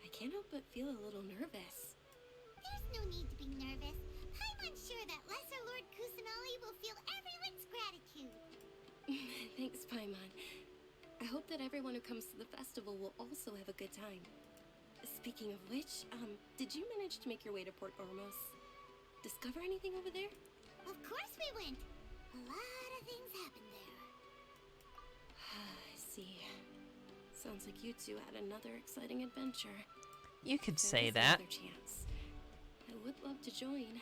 I can't help but feel a little nervous. There's no need to be nervous. Paimon's sure that Lesser Lord Kusanali will feel everyone's gratitude. Thanks, Paimon. I hope that everyone who comes to the festival will also have a good time. Speaking of which, did you manage to make your way to Port Ormos? Discover anything over there? Of course we went. A lot of things happened there. I see. Sounds like you two had another exciting adventure. You could There say is that. another chance. I would love to join.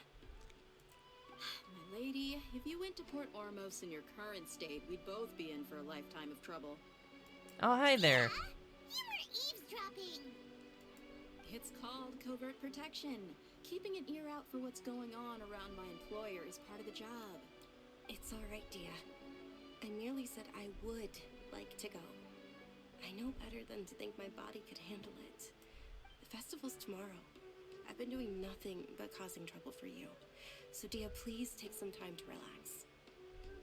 My lady, if you went to Port Ormos in your current state, we'd both be in for a lifetime of trouble. Oh, hi there. You were eavesdropping. It's called covert protection. Keeping an ear out for what's going on around my employer is part of the job. It's alright, Dia. I merely said I would like to go. I know better than to think my body could handle it. The festival's tomorrow. I've been doing nothing but causing trouble for you. So Dia, please take some time to relax.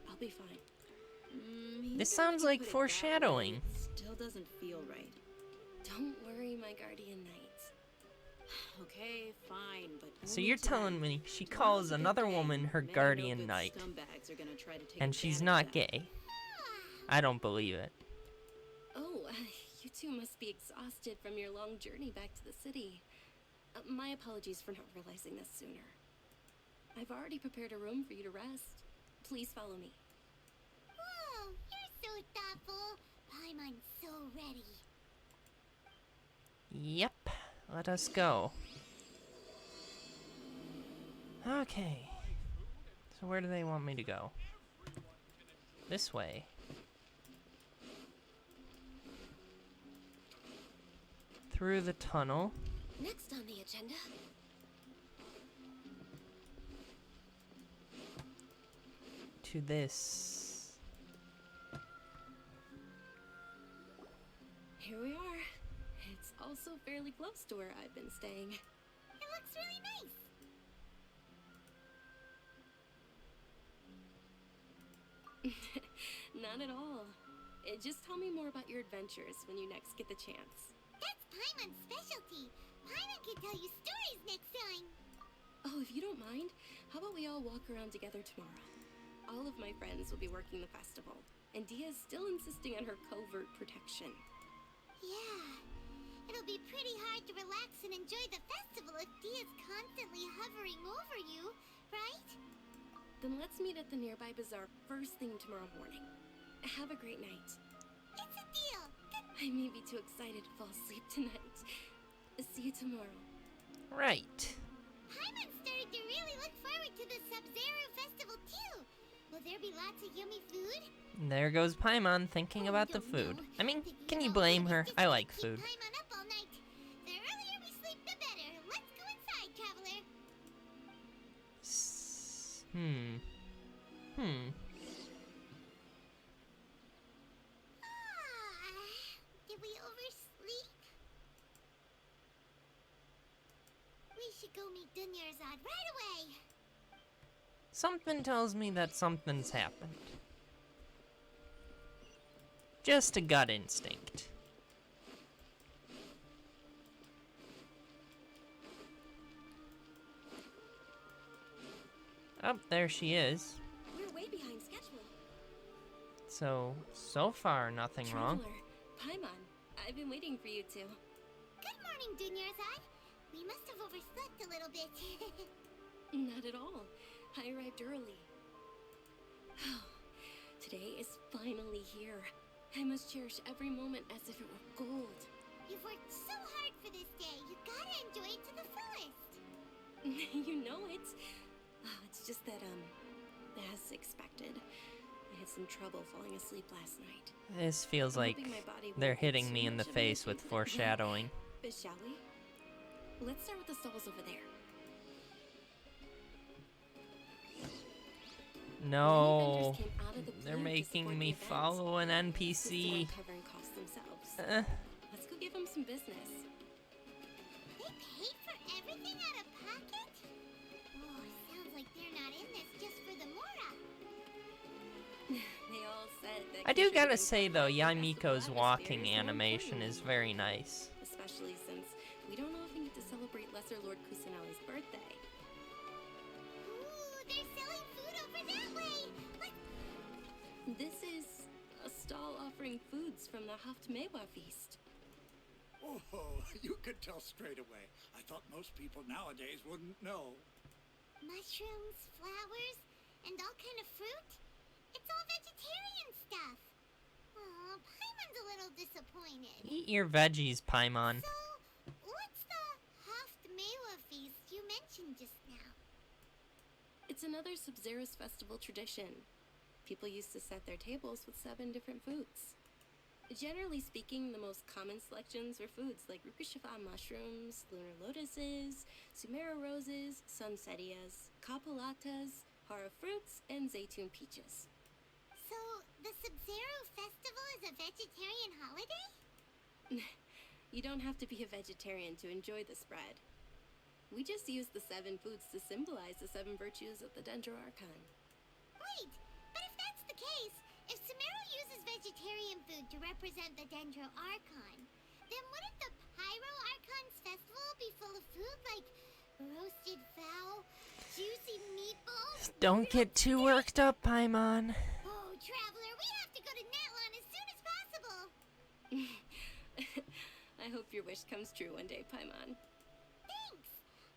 I'll be fine. This sounds like foreshadowing. Still doesn't feel right. Don't worry, my guardian knight. Okay, fine, but So you're telling me she calls another woman her guardian knight, and she's not gay? I don't believe it. Oh, you two must be exhausted from your long journey back to the city. My apologies for not realizing this sooner. I've already prepared a room for you to rest. Please follow me. Whoa, you're so thoughtful. Paimon's so ready. Yep, let us go. Okay. So where do they want me to go? This way. Through the tunnel. Next on the agenda. To this. Here we are. It's also fairly close to where I've been staying. It looks really nice. Not at all. Just tell me more about your adventures when you next get the chance. That's Paimon's specialty. Paimon can tell you stories next time. Oh, if you don't mind, how about we all walk around together tomorrow? All of my friends will be working the festival, and Dia's still insisting on her covert protection. Yeah. It'll be pretty hard to relax and enjoy the festival if Dia's constantly hovering over you, right? Then let's meet at the nearby bazaar first thing tomorrow morning. Have a great night. It's a deal. I may be too excited to fall asleep tonight. See you tomorrow. Right. Paimon started to really look forward to the Sub-Zero festival too. Will there be lots of yummy food? There goes Paimon thinking about the food. I mean, can you blame her? I like food. Paimon up all night. The earlier we sleep, the better. Let's go inside, traveler. Did we oversleep? We should go meet Dunyarzad right away. Something tells me that something's happened. Just a gut instinct. Oh, there she is. We're way behind schedule. So far, nothing wrong. Traveler, Paimon, I've been waiting for you two. Good morning, Dunyarzad. We must have overslept a little bit. Not at all. I arrived early. Today is finally here. I must cherish every moment as if it were gold. You've worked so hard for this day. You gotta enjoy it to the fullest. You know it. Oh, it's just that, as expected, I had some trouble falling asleep last night. This feels I'm like hoping my body they're won't get hitting too me in the much of face an with effect. foreshadowing. Shall we? Let's start with the stalls over there. No, Came out of the they're blue to making support me the event. follow an This is NPC. what covering costs themselves. Let's go give them some business. They paid for everything out of pocket? Oh, sounds like they're not in this just for the Mora. They all said that I do gotta contributing say to though, the festival Yamiko's atmosphere walking is more animation important is than very money. nice. Especially since we don't often get to celebrate Lesser Lord Kusanali's birthday. Ooh, they're selling food over that way. This is a stall offering foods from the Haftmewa feast. Oh, you could tell straight away. I thought most people nowadays wouldn't know. Mushrooms, flowers, and all kind of fruit? It's all vegetarian stuff. Aw, Paimon's a little disappointed. Eat your veggies, Paimon. So, what's the Haftmewa feast you mentioned just now? It's another Sub-Zero's festival tradition. People used to set their tables with 7 different foods. Generally speaking, the most common selections were foods like Rukushifa mushrooms, lunar lotuses, Sumeru roses, sunsettias, kapulatas, hara fruits, and zaytun peaches. So, the Sub-Zero festival is a vegetarian holiday? You don't have to be a vegetarian to enjoy the spread. We just use the 7 foods to symbolize the 7 virtues of the Dendro Archon. Wait, but if that's the case, if Sumeru uses vegetarian food to represent the Dendro Archon, then wouldn't the Pyro Archon's festival be full of food like roasted fowl, juicy meatballs? Don't get too worked up, Paimon. Oh, Traveler, we have to go to Natlan as soon as possible. I hope your wish comes true one day, Paimon. Thanks.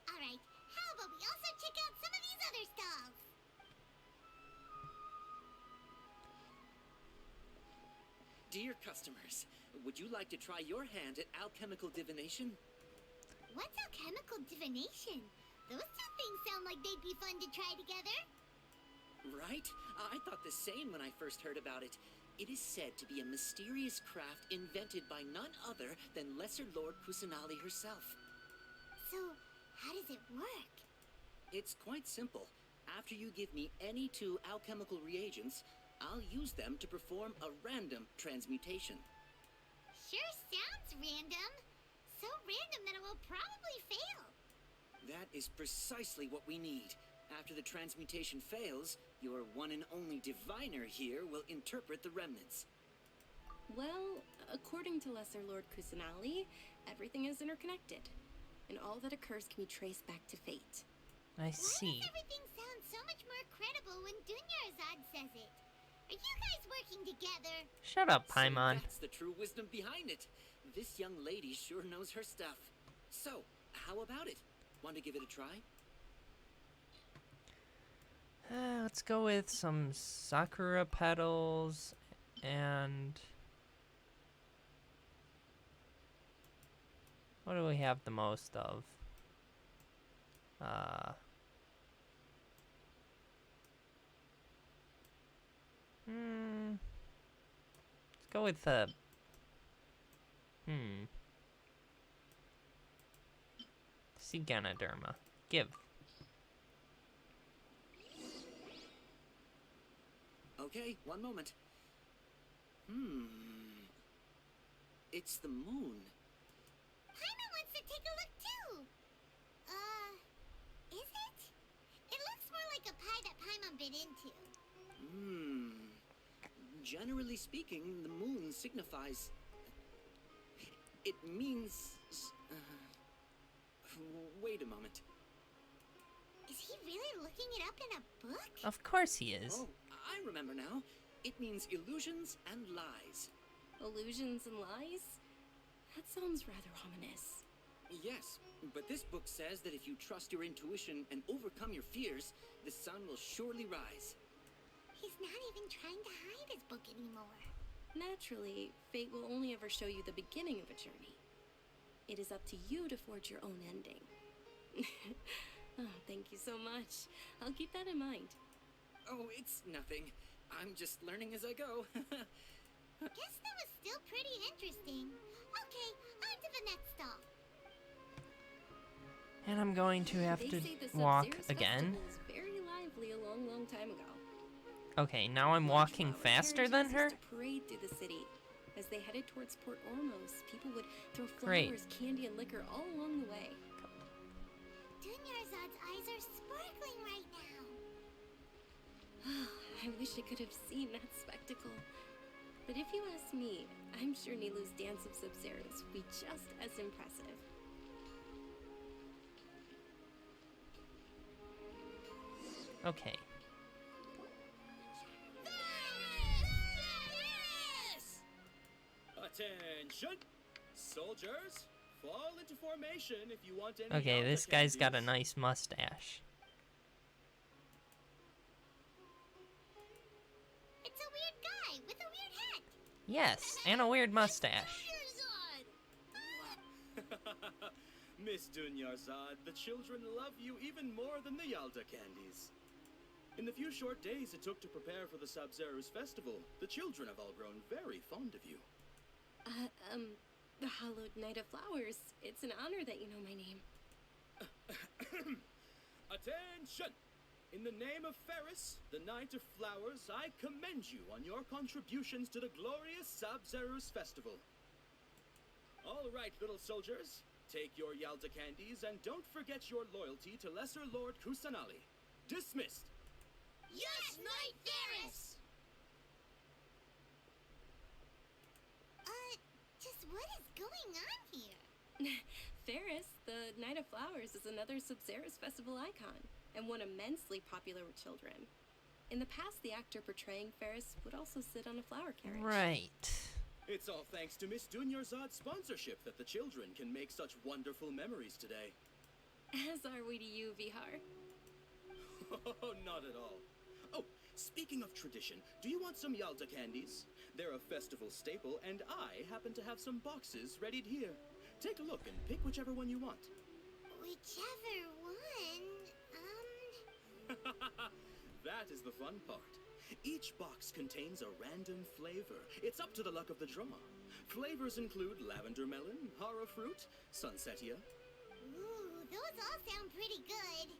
All right, how about we also check out some of these other stalls? Dear customers, would you like to try your hand at alchemical divination? What's alchemical divination? Those two things sound like they'd be fun to try together. Right? I thought the same when I first heard about it. It is said to be a mysterious craft invented by none other than Lesser Lord Kusanali herself. So, how does it work? It's quite simple. After you give me any 2 alchemical reagents, I'll use them to perform a random transmutation. Sure sounds random. So random that it will probably fail. That is precisely what we need. After the transmutation fails, your one and only diviner here will interpret the remnants. Well, according to Lesser Lord Kusanali, everything is interconnected, and all that occurs can be traced back to fate. I see. Why does everything sound so much more credible when Dunyarzad says it? Are you guys working together? Shut up, So Paimon. that's the true wisdom behind it. This young lady sure knows her stuff. So, how about it? Want to give it a try? Let's go with some sakura petals and... what do we have the most of? Let's go with the... Siganaderma. Give. Okay, one moment. It's the moon. Paimon wants to take a look too. Is it? It looks more like a pie that Paimon bit into. Generally speaking, the moon signifies... it means... wait a moment. Is he really looking it up in a book? Of course he is. Oh, I remember now. It means illusions and lies. Illusions and lies? That sounds rather ominous. Yes, but this book says that if you trust your intuition and overcome your fears, the sun will surely rise. He's not even trying to hide his book anymore. Naturally, fate will only ever show you the beginning of a journey. It is up to you to forge your own ending. Oh, thank you so much. I'll keep that in mind. Oh, it's nothing. I'm just learning as I go. Guess that was still pretty interesting. Okay, on to the next stall. And I'm going to have They to say the walk Sub-Zero's again. festival was very lively a long, long time ago. Okay, now I'm walking faster than her? Used to parade through the city. As they headed towards Port Ormos, people would throw Great. flowers, candy, and liquor all along the way. Dunyarzad's eyes are sparkling right now. I wish I could have seen that spectacle. But if you ask me, I'm sure Nilu's dance of Sub-Zeros would be just as impressive. Okay. Attention! Soldiers, fall into formation if you want any Okay, Yalta this guy's got a candies. nice mustache. It's a weird guy with a weird hat. Yes, and a weird mustache. Miss Dunyarzad, the children love you even more than the Yalta candies. In the few short days it took to prepare for the Sub-Zero's festival, the children have all grown very fond of you. The Hallowed Knight of Flowers. It's an honor that you know my name. Attention! In the name of Ferris, the Knight of Flowers, I commend you on your contributions to the glorious Sub-Zero's festival. All right, little soldiers, take your Yalta candies and don't forget your loyalty to Lesser Lord Kusanali. Dismissed! Yes, Knight Ferris! Just what is going on here? Ferris, the Knight of Flowers, is another Sub-Zeros festival icon, and one immensely popular with children. In the past, the actor portraying Ferris would also sit on a flower carriage. Right. It's all thanks to Miss Dunyarzad's sponsorship that the children can make such wonderful memories today. As are we to you, Vihar. Oh, not at all. Oh, speaking of tradition, do you want some Yalta candies? They're a festival staple, and I happen to have some boxes readied here. Take a look and pick whichever one you want. Whichever one, That is the fun part. Each box contains a random flavor. It's up to the luck of the draw. Flavors include lavender melon, hara fruit, sunsetia. Ooh, those all sound pretty good.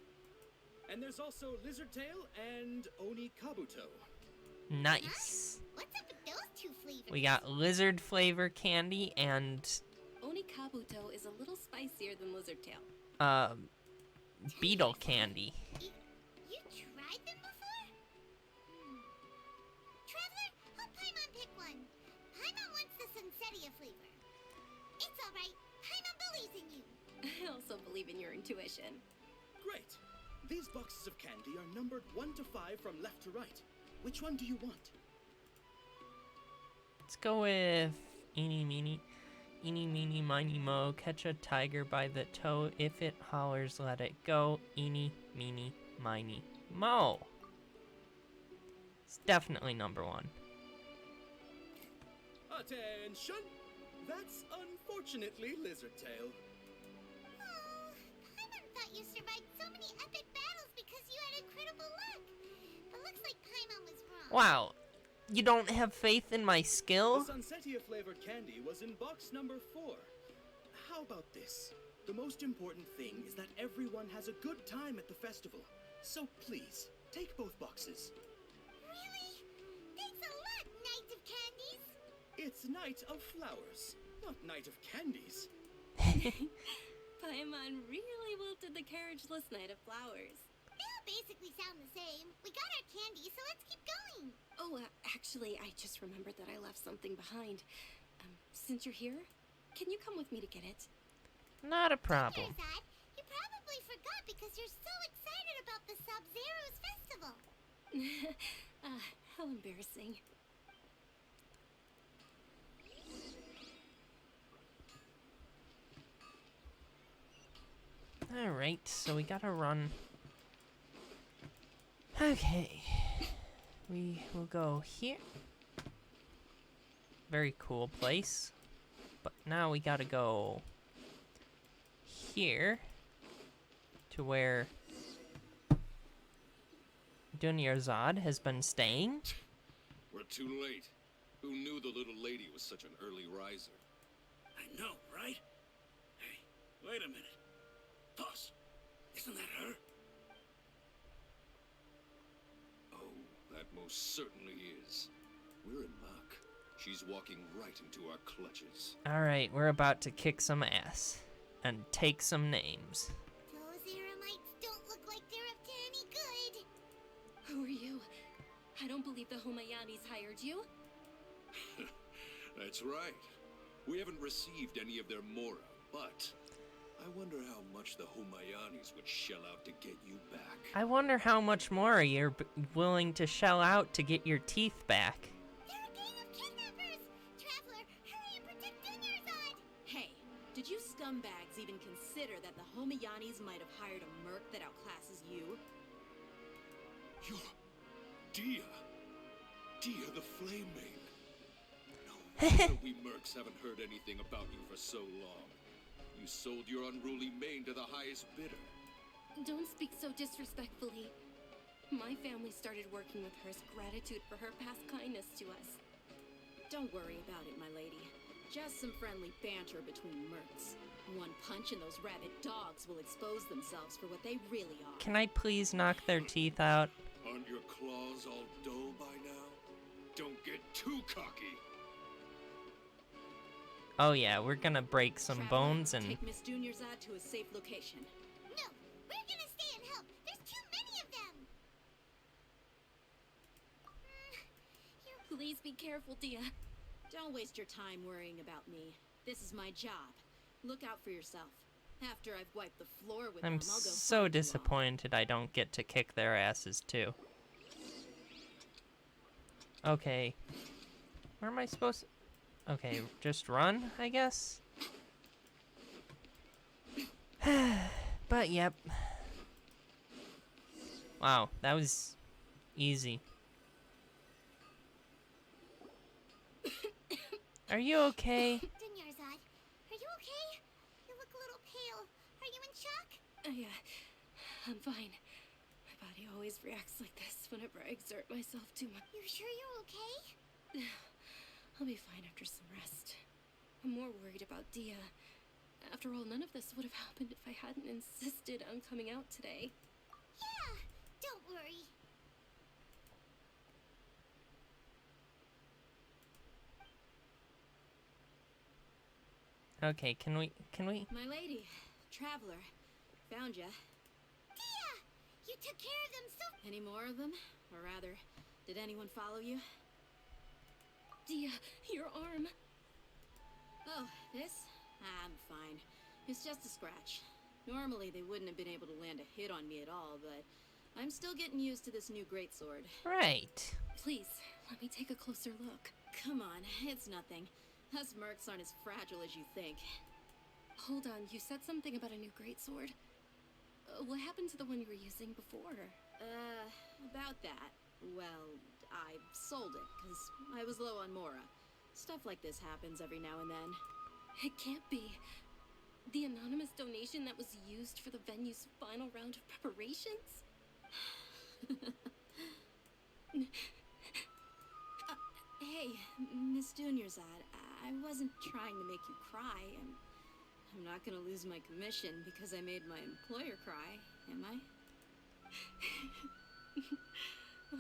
And there's also lizard tail and oni kabuto. Nice. What's up with those two flavors? We got lizard flavor candy and Oni Kabuto is a little spicier than Lizard Tail. beetle candy. You tried them before? Traveler, help Paimon pick one. Paimon wants the Sunsetia flavor. It's alright. Paimon believes in you. I also believe in your intuition. Great. These boxes of candy are numbered 1 to 5 from left to right. Which one do you want? Let's go with eeny, meeny, miny, mo. Catch a tiger by the toe. If it hollers, let it go. Eeny, meeny, miny, mo. It's definitely number 1. Attention! That's unfortunately lizard tail. Oh, Paimon thought you survived so many epic battles because you had incredible luck. But looks like Paimon was wrong. Wow. You don't have faith in my skill? The Sunsetia flavored candy was in box number 4. How about this? The most important thing is that everyone has a good time at the festival. So please, take both boxes. Really? Thanks a lot, Knight of Candies. It's Night of Flowers, not Night of Candies. Paimon really wilted the carriageless Knight of Flowers. They all basically sound the same. We got our candy, so let's keep going. Oh, actually, I just remembered that I left something behind. Since you're here, can you come with me to get it? Not a problem. Dunyarzad, you probably forgot because you're so excited about the Sub-Zero's festival. How embarrassing. Alright, so we gotta run. Okay. We will go here. Very cool place. But now we gotta go here to where Dunyarzad has been staying. We're too late. Who knew the little lady was such an early riser? I know, right? Hey, wait a minute. Boss, isn't that her? Oh, that most certainly is. We're in luck. She's walking right into our clutches. Alright, we're about to kick some ass. And take some names. Those Eremites don't look like they're up to any good. Who are you? I don't believe the Homayanis hired you. That's right. We haven't received any of their mora, but I wonder how much the Homayanis would shell out to get you back. I wonder how much more you're willing to shell out to get your teeth back. They're a gang of kidnappers! Traveler, hurry and protect Dunyarzad! Hey, did you scumbags even consider that the Homayanis might have hired a merc that outclasses you? You're Dia. Dia the Flame Maid. No wonder we mercs haven't heard anything about you for so long. You sold your unruly mane to the highest bidder. Don't speak so disrespectfully. My family started working with her as gratitude for her past kindness to us. Don't worry about it, my lady. Just some friendly banter between mercs. One punch and those rabid dogs will expose themselves for what they really are. Can I please knock their teeth out? Aren't your claws all dull by now? Don't get too cocky. Oh yeah, we're gonna break some bones and... Take Miss Dunyarzad to a safe location. No, we're gonna stay and help. There's too many of them. Please be careful, Dia. Don't waste your time worrying about me. This is my job. Look out for yourself. After I've wiped the floor with them, I'm I'll go so find you all. disappointed I don't get to kick their asses too. Okay. Where am I supposed to... Okay, just run, I guess? But, yep. Wow, that was easy. Are you okay? Dunyarzad, are you okay? You look a little pale. Are you in shock? I'm fine. My body always reacts like this whenever I exert myself too much. You sure you're okay? I'll be fine after some rest. I'm more worried about Dia. After all, none of this would have happened if I hadn't insisted on coming out today. Yeah, don't worry. Okay, can we... My lady, traveler, found ya. Dia! You took care of them so... Any more of them? Or rather, did anyone follow you? Dia, your arm. Oh, this? I'm fine. It's just a scratch. Normally, they wouldn't have been able to land a hit on me at all, but I'm still getting used to this new greatsword. Right. Please, let me take a closer look. Come on, it's nothing. Us mercs aren't as fragile as you think. Hold on, you said something about a new greatsword. What happened to the one you were using before? About that. Well, I sold it, because I was low on mora. Stuff like this happens every now and then. It can't be. The anonymous donation that was used for the venue's final round of preparations? Hey, Miss Dunyarzad, I wasn't trying to make you cry. I'm not gonna lose my commission because I made my employer cry, am I?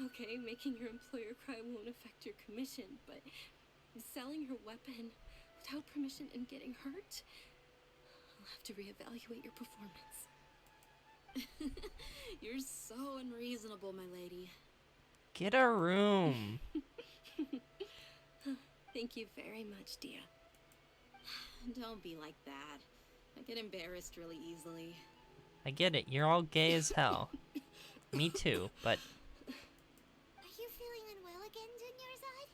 Okay, making your employer cry won't affect your commission, but selling her weapon without permission and getting hurt? I'll have to reevaluate your performance. You're so unreasonable, my lady. Get a room. Thank you very much, Dia. Don't be like that. I get embarrassed really easily. I get it, you're all gay as hell. Me too, but... Are you feeling unwell again, Dunyarzad?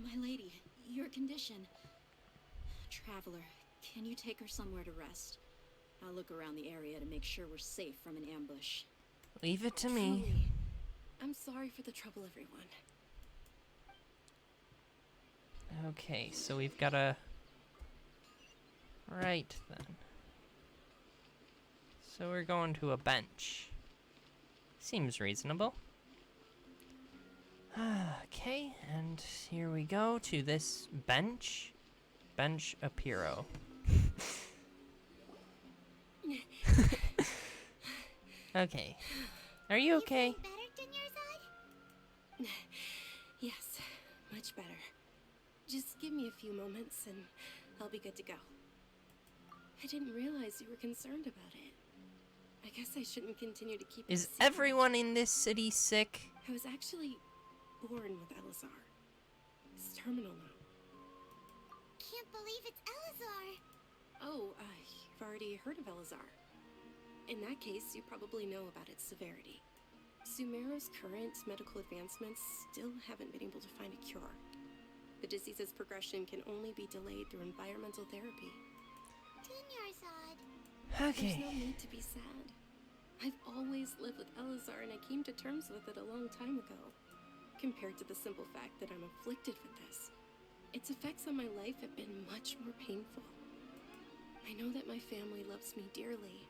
My lady, your condition. Traveler, can you take her somewhere to rest? I'll look around the area to make sure we're safe from an ambush. Leave it to me. Truly. I'm sorry for the trouble, everyone. Okay, so we've got a... Right, then. So we're going to a bench. Seems reasonable. Okay, and here we go to this bench. Bench Apiro. Okay. Are you okay? Better, Dunyarzad? Yes, much better. Just give me a few moments and I'll be good to go. I didn't realize you were concerned about it. I guess I shouldn't continue to keep it Is a secret. everyone in this city sick? I was actually born with Elazar. It's terminal now. Can't believe it's Elazar. Oh, you've already heard of Elazar. In that case, you probably know about its severity. Sumeru's current medical advancements still haven't been able to find a cure. The disease's progression can only be delayed through environmental therapy. Okay. There's no need to be sad. I've always lived with Elazar and I came to terms with it a long time ago. Compared to the simple fact that I'm afflicted with this, its effects on my life have been much more painful. I know that my family loves me dearly.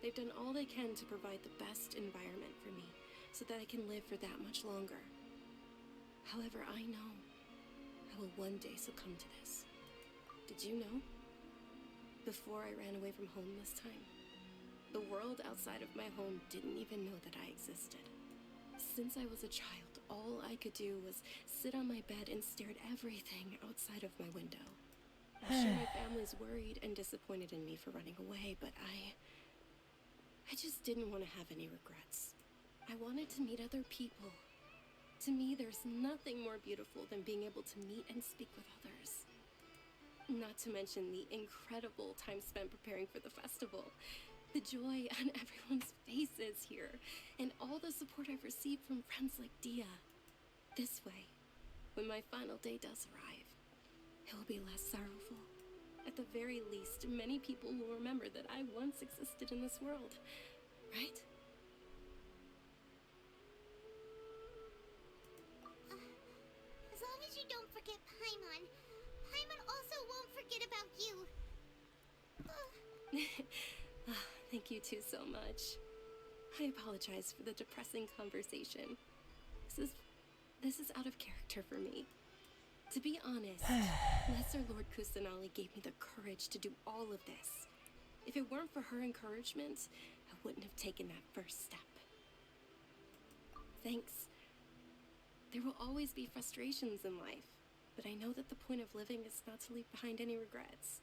They've done all they can to provide the best environment for me so that I can live for that much longer. However, I know I will one day succumb to this. Did you know? Before I ran away from home this time, the world outside of my home didn't even know that I existed. Since I was a child, all I could do was sit on my bed and stare at everything outside of my window. I'm sure my family's worried and disappointed in me for running away, but I just didn't want to have any regrets. I wanted to meet other people. To me, there's nothing more beautiful than being able to meet and speak with others. Not to mention the incredible time spent preparing for the festival. The joy on everyone's faces here, and all the support I've received from friends like Dia. This way, when my final day does arrive, it will be less sorrowful. At the very least, many people will remember that I once existed in this world, right? As long as you don't forget Paimon, Paimon also won't forget about you. Thank you two so much. I apologize for the depressing conversation. This is out of character for me. To be honest, Lesser Lord Kusanali gave me the courage to do all of this. If it weren't for her encouragement, I wouldn't have taken that first step. Thanks. There will always be frustrations in life, but I know that the point of living is not to leave behind any regrets.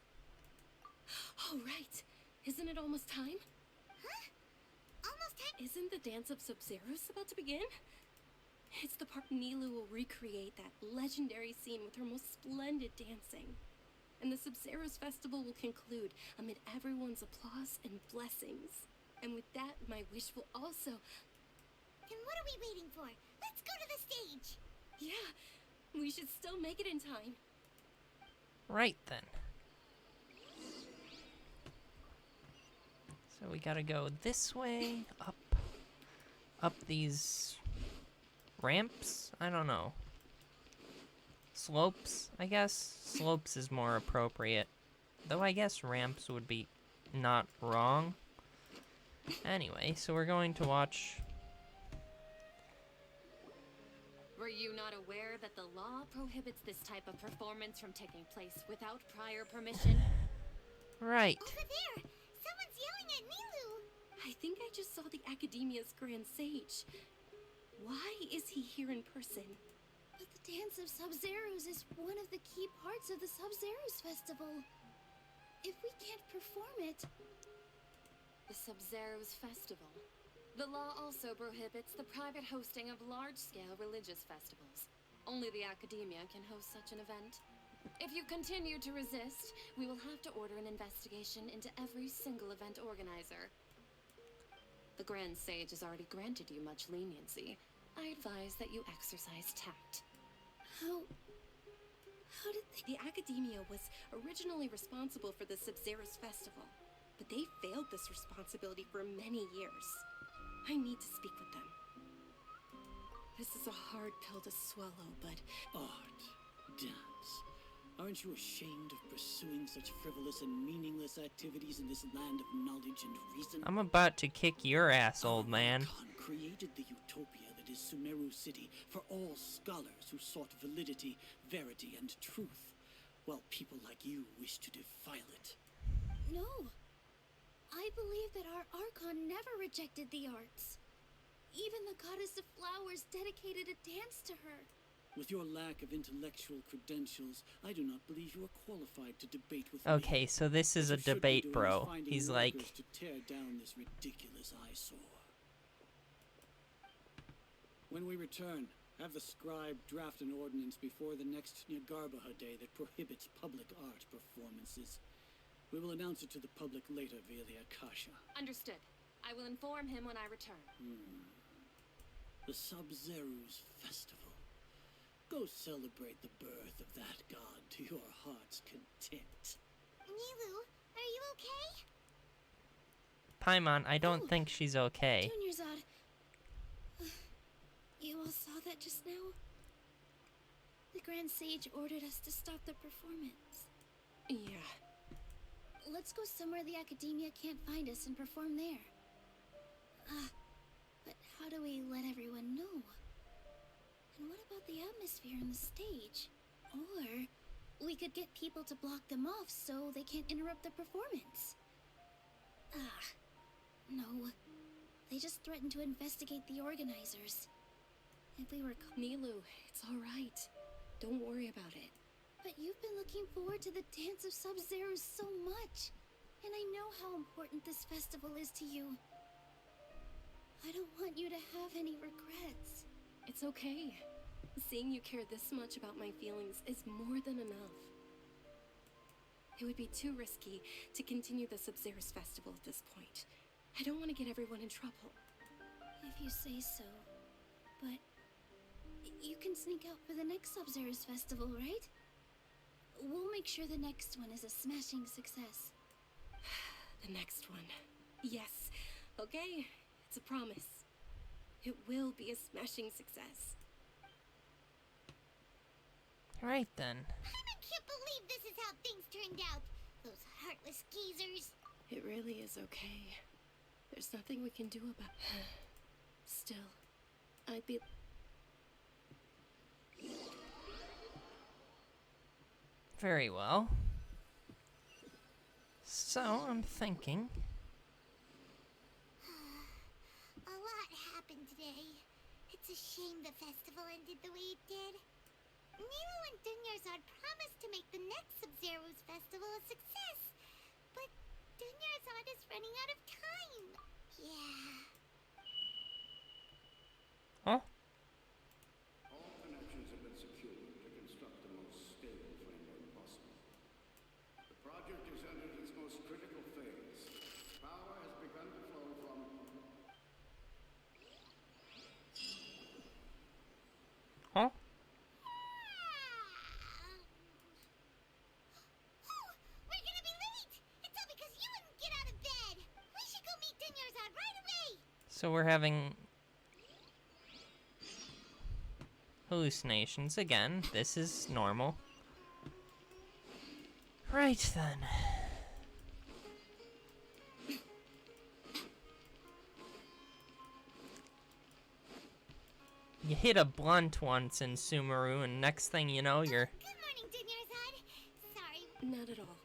Oh, right. Isn't it almost time? Huh? Almost time? Isn't the dance of Sub-Zeros about to begin? It's the part LIlie will recreate that legendary scene with her most splendid dancing. And the Sub-Zeros festival will conclude amid everyone's applause and blessings. And with that, my wish will also... Then what are we waiting for? Let's go to the stage! Yeah, we should still make it in time. Right then. So we gotta go this way, up these ramps? I don't know. Slopes, I guess? Slopes is more appropriate. Though I guess ramps would be not wrong. Anyway, so we're going to watch... Were you not aware that the law prohibits this type of performance from taking place without prior permission? Right. Over there! Someone's yelling at Nilu! I think I just saw the Academia's Grand Sage. Why is he here in person? But the Dance of Sub-Zeros is one of the key parts of the Sub-Zeros festival. If we can't perform it... The Sub-Zeros festival. The law also prohibits the private hosting of large-scale religious festivals. Only the Academia can host such an event. If you continue to resist, we will have to order an investigation into every single event organizer. The Grand Sage has already granted you much leniency. I advise that you exercise tact. How did they... The Academia was originally responsible for the Sub-Zeros festival, but they failed this responsibility for many years. I need to speak with them. This is a hard pill to swallow, but... Art, dance. Aren't you ashamed of pursuing such frivolous and meaningless activities in this land of knowledge and reason? I'm about to kick your ass, old man. Khan created the utopia that is Sumeru City for all scholars who sought validity, verity, and truth, while people like you wish to defile it. No. I believe that our Archon never rejected the arts. Even the goddess of flowers dedicated a dance to her. With your lack of intellectual credentials, I do not believe you are qualified to debate with Okay, me. so this is a What you should be debate, doing is bro. finding He's workers like, to tear down this ridiculous eyesore. When we return, have the scribe draft an ordinance before the next Nyargarbaha Day that prohibits public art performances. We will announce it to the public later via the Akasha. Understood. I will inform him when I return. The Sub-Zeru's festival. Go celebrate the birth of that god to your heart's content. Nilu, are you okay? Paimon, I don't think she's okay. Dunyarzad. You all saw that just now? The Grand Sage ordered us to stop the performance. Yeah. Let's go somewhere the Academia can't find us and perform there. But how do we let everyone know? And what about the atmosphere and the stage? Or we could get people to block them off so they can't interrupt the performance. No. They just threatened to investigate the organizers. If we were Nilu, it's alright. Don't worry about it. But you've been looking forward to the Dance of Sub-Zero so much. And I know how important this festival is to you. I don't want you to have any regrets. It's okay. Seeing you care this much about my feelings is more than enough. It would be too risky to continue the Sub-Zero's festival at this point. I don't want to get everyone in trouble. If you say so. But you can sneak out for the next Sub-Zero's festival, right? We'll make sure the next one is a smashing success. The next one. Yes. Okay. It's a promise. It will be a smashing success. Right then. I can't believe this is how things turned out. Those heartless geezers. It really is okay. There's nothing we can do about it. Still, I'd be... Very well. So, I'm thinking... A lot happened today. It's a shame the festival ended the way it did. Nilu and Dunyarzad promised to make the next Sub-Zero's festival a success. But Dunyarzad is running out of time. Yeah. Huh? All connections have been secured to construct the most stable framework possible. The project is entered its most critical phase. Power has begun to flow from... Huh? We're gonna be late! It's all because you wouldn't get out of bed! We should go meet Dunyarzad right away! So we're having... hallucinations again. This is normal. Right then. You hit a blunt once in Sumeru, and next thing you know, you're... Good morning, Dunyarzad. Sorry. Not at all.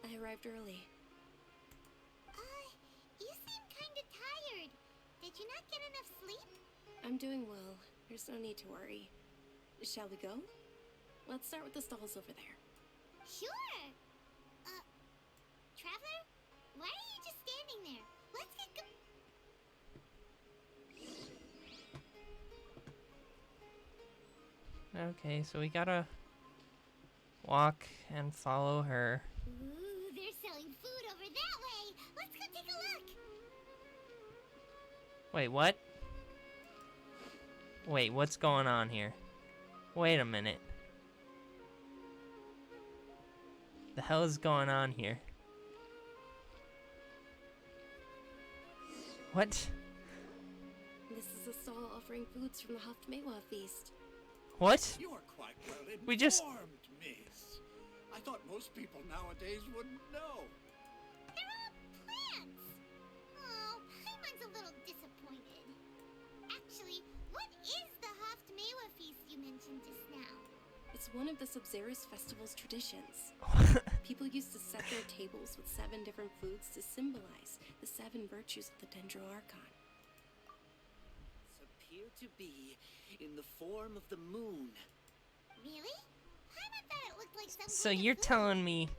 I arrived early. You seem kinda tired. Did you not get enough sleep? I'm doing well. There's no need to worry. Shall we go? Let's start with the stalls over there. Sure! Traveler? Why are you just standing there? Let's get Okay, so we gotta walk and follow her. Ooh, they're selling food over that way! Let's go take a look! Wait, what? Wait, what's going on here? Wait a minute. The hell is going on here? What? This is a stall offering foods from the Haftmewa feast. What? You are quite well informed, We just- miss. I thought most people nowadays wouldn't know. They're all plants! Oh, Paimon's a little disappointed. Actually, what is the Haftmewa feast you mentioned just now? It's one of the Sub-Zero's festival's traditions. People used to set their tables with 7 different foods to symbolize the 7 virtues of the Dendro Archon. to be in the form of the moon. Really? Paimon thought it looked like some So kind of you're food. telling me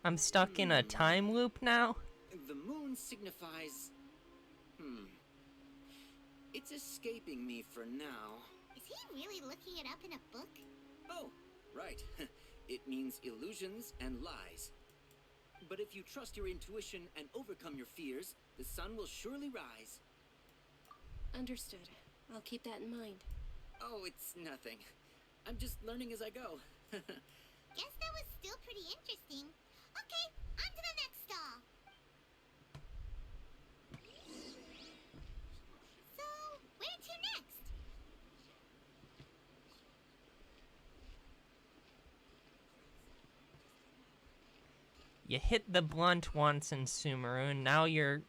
I'm stuck in a time loop now? The moon signifies... It's escaping me for now. Is he really looking it up in a book? Oh, right. It means illusions and lies. But if you trust your intuition and overcome your fears, the sun will surely rise. Understood. I'll keep that in mind. Oh, it's nothing. I'm just learning as I go. Guess that was still pretty interesting. Okay, on to the next stall. So, where to next? You hit the blunt once in Sumeru, and now you're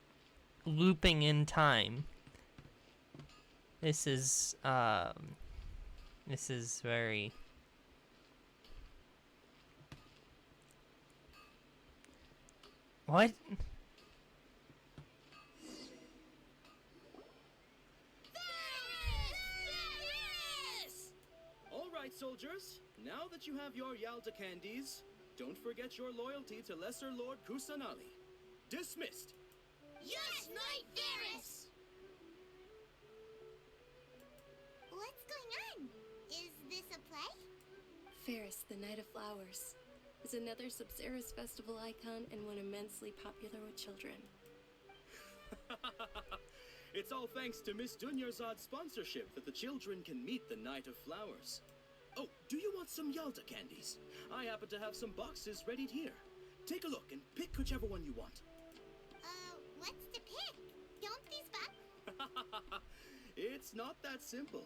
looping in time. This is very... What? All right, soldiers. Now that you have your Yalda candies, don't forget your loyalty to Lesser Lord Kusanali. Dismissed. Yes, Knight Varys! What's going on? Is this a play? Ferris, the Night of Flowers, is another Sub-Zerus festival icon and one immensely popular with children. It's all thanks to Miss Dunyarzad's sponsorship that the children can meet the Night of Flowers. Oh, do you want some Yalda candies? I happen to have some boxes ready here. Take a look and pick whichever one you want. What's to pick? Don't these box... It's not that simple.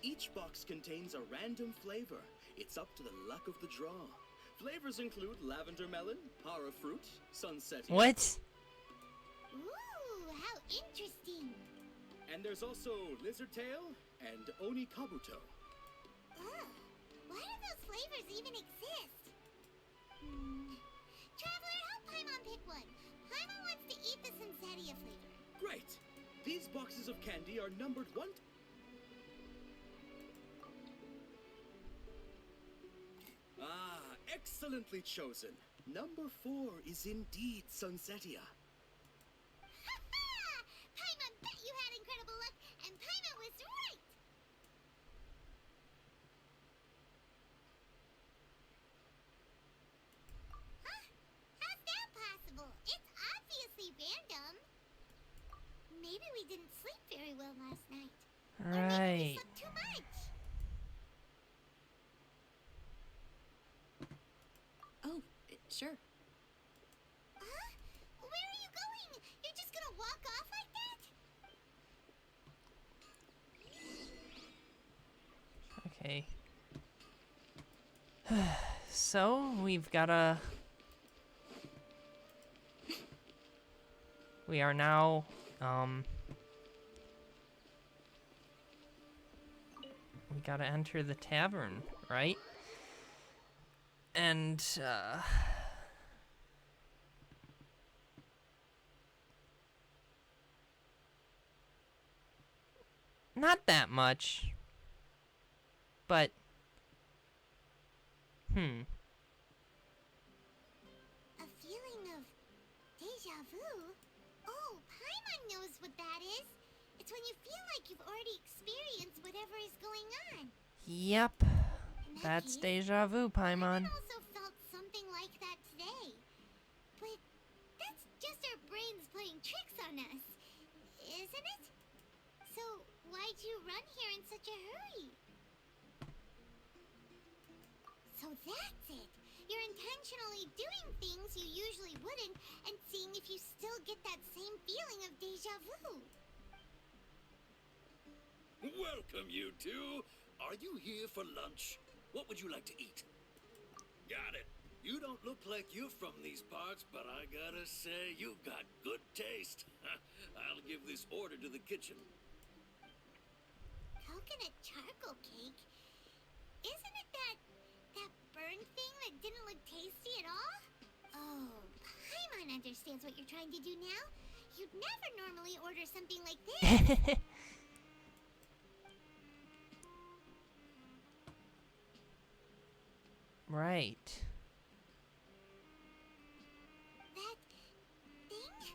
Each box contains a random flavor. It's up to the luck of the draw. Flavors include lavender melon, para fruit, sunset. What? Ooh, how interesting. And there's also lizard tail and oni kabuto. Ugh, why do those flavors even exist? Traveler, help Paimon pick one. Paimon wants to eat the Sunsetia flavor. Great. These boxes of candy are numbered 1. Ah, excellently chosen. Number 4 is indeed Sunsetia. Ha-ha! Paimon bet you had incredible luck, and Paimon was right! Huh? How's that possible? It's obviously random. Maybe we didn't sleep very well last night. Or maybe we Right. slept too much. Oh, sure. Huh? Where are you going? You're just gonna walk off like that? Okay. So, we've gotta... We are now, we gotta enter the tavern, right? And, not that much. But, A feeling of deja vu? Oh, Paimon knows what that is. It's when you feel like you've already experienced whatever is going on. Yep. That's deja vu, Paimon. I also felt something like that today. But that's just our brains playing tricks on us, isn't it? So why'd you run here in such a hurry? So that's it. You're intentionally doing things you usually wouldn't and seeing if you still get that same feeling of deja vu. Welcome, you two. Are you here for lunch? What would you like to eat? Got it. You don't look like you're from these parts, but I gotta say, you got good taste. I'll give this order to the kitchen. Coconut charcoal cake? Isn't it that burned thing that didn't look tasty at all? Oh, Paimon understands what you're trying to do now. You'd never normally order something like this. Right. That thing?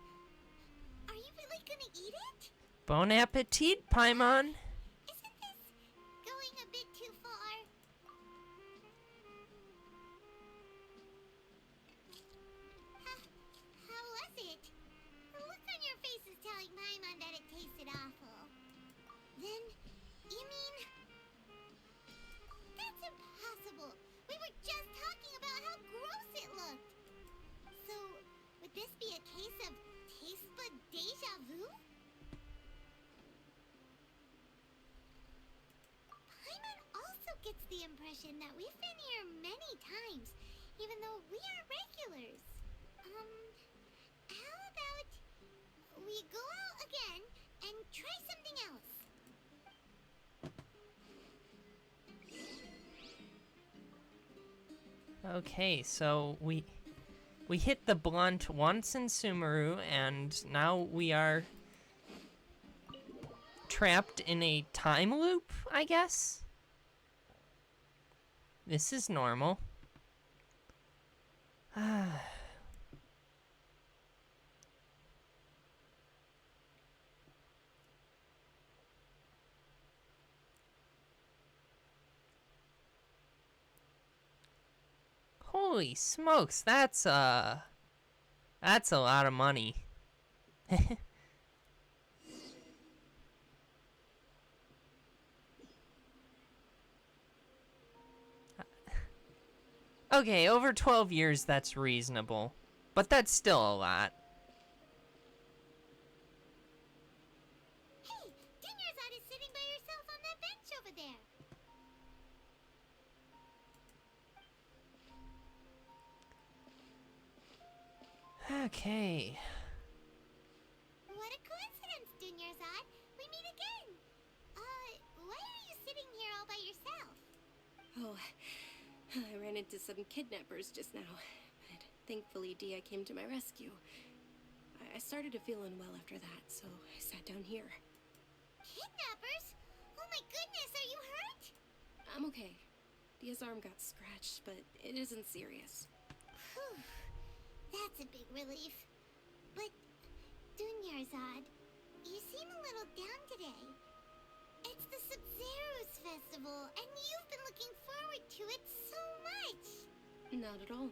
Are you really gonna eat it? Bon appetit, Paimon. Isn't this going a bit too far? How was it? The look on your face is telling Paimon that it tasted awful. Then, you mean... That's impossible! We were just talking about how gross it looked! So, would this be a case of taste bud deja vu? Paimon also gets the impression that we've been here many times, even though we are regulars. How about we go out again and try something else? Okay, so we hit the blunt once in Sumeru, and now we are trapped in a time loop, I guess? This is normal. Holy smokes, that's a lot of money. Okay, over 12 years, that's reasonable. But that's still a lot. Hey, Dinyarzad is sitting by herself on that bench over there. Okay. What a coincidence, Dinyarzad. We meet again. Why are you sitting here all by yourself? Oh, I ran into some kidnappers just now, but thankfully Dia came to my rescue. I started to feel unwell after that, so I sat down here. Kidnappers? Oh my goodness, are you hurt? I'm okay. Dia's arm got scratched, but it isn't serious. Whew. That's a big relief. But, Dunyarzad, you seem a little down today. It's the Sub-Zero's festival, and you've been looking forward to it so much. Not at all.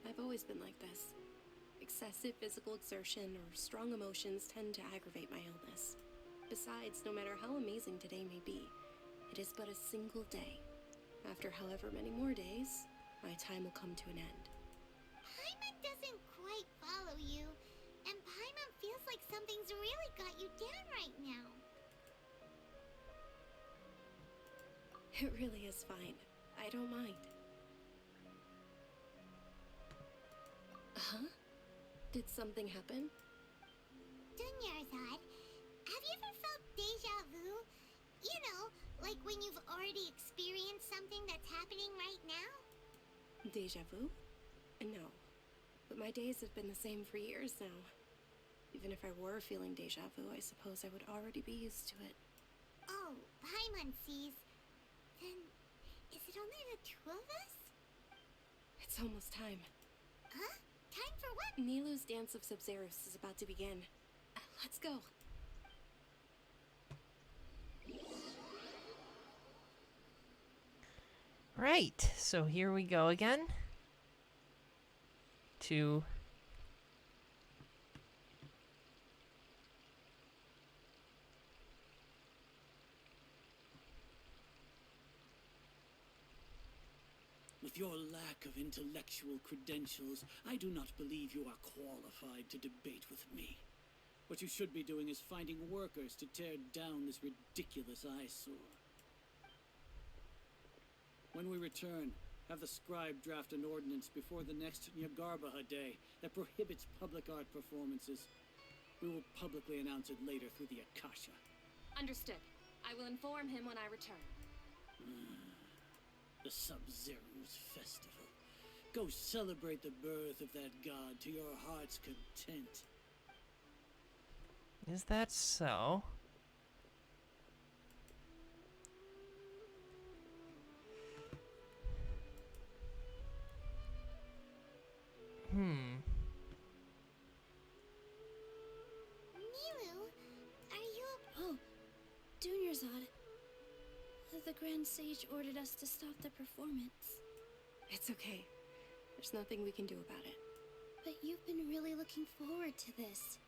I've always been like this. Excessive physical exertion or strong emotions tend to aggravate my illness. Besides, no matter how amazing today may be, it is but a single day. After however many more days, my time will come to an end. Paimon doesn't quite follow you, and Paimon feels like something's really got you down right now. It really is fine. I don't mind. Huh? Did something happen? Dunyarzad, have you ever felt deja vu? You know, like when you've already experienced something that's happening right now? Deja vu? No. But my days have been the same for years now. Even if I were feeling deja vu, I suppose I would already be used to it. Oh, Paimon sees. Then, is it only the two of us? It's almost time. Huh? Time for what? Nilou's Dance of Sub-Zeros is about to begin. Let's go. Right, so here we go again. To... With your lack of intellectual credentials, I do not believe you are qualified to debate with me. What you should be doing is finding workers to tear down this ridiculous eyesore. When we return, have the scribe draft an ordinance before the next Nyagarbaha Day that prohibits public art performances. We will publicly announce it later through the Akasha. Understood. I will inform him when I return. The Sub-Zero's festival. Go celebrate the birth of that god to your heart's content. Is that so? The Grand Sage ordered us to stop the performance. It's okay. There's nothing we can do about it. But you've been really looking forward to this.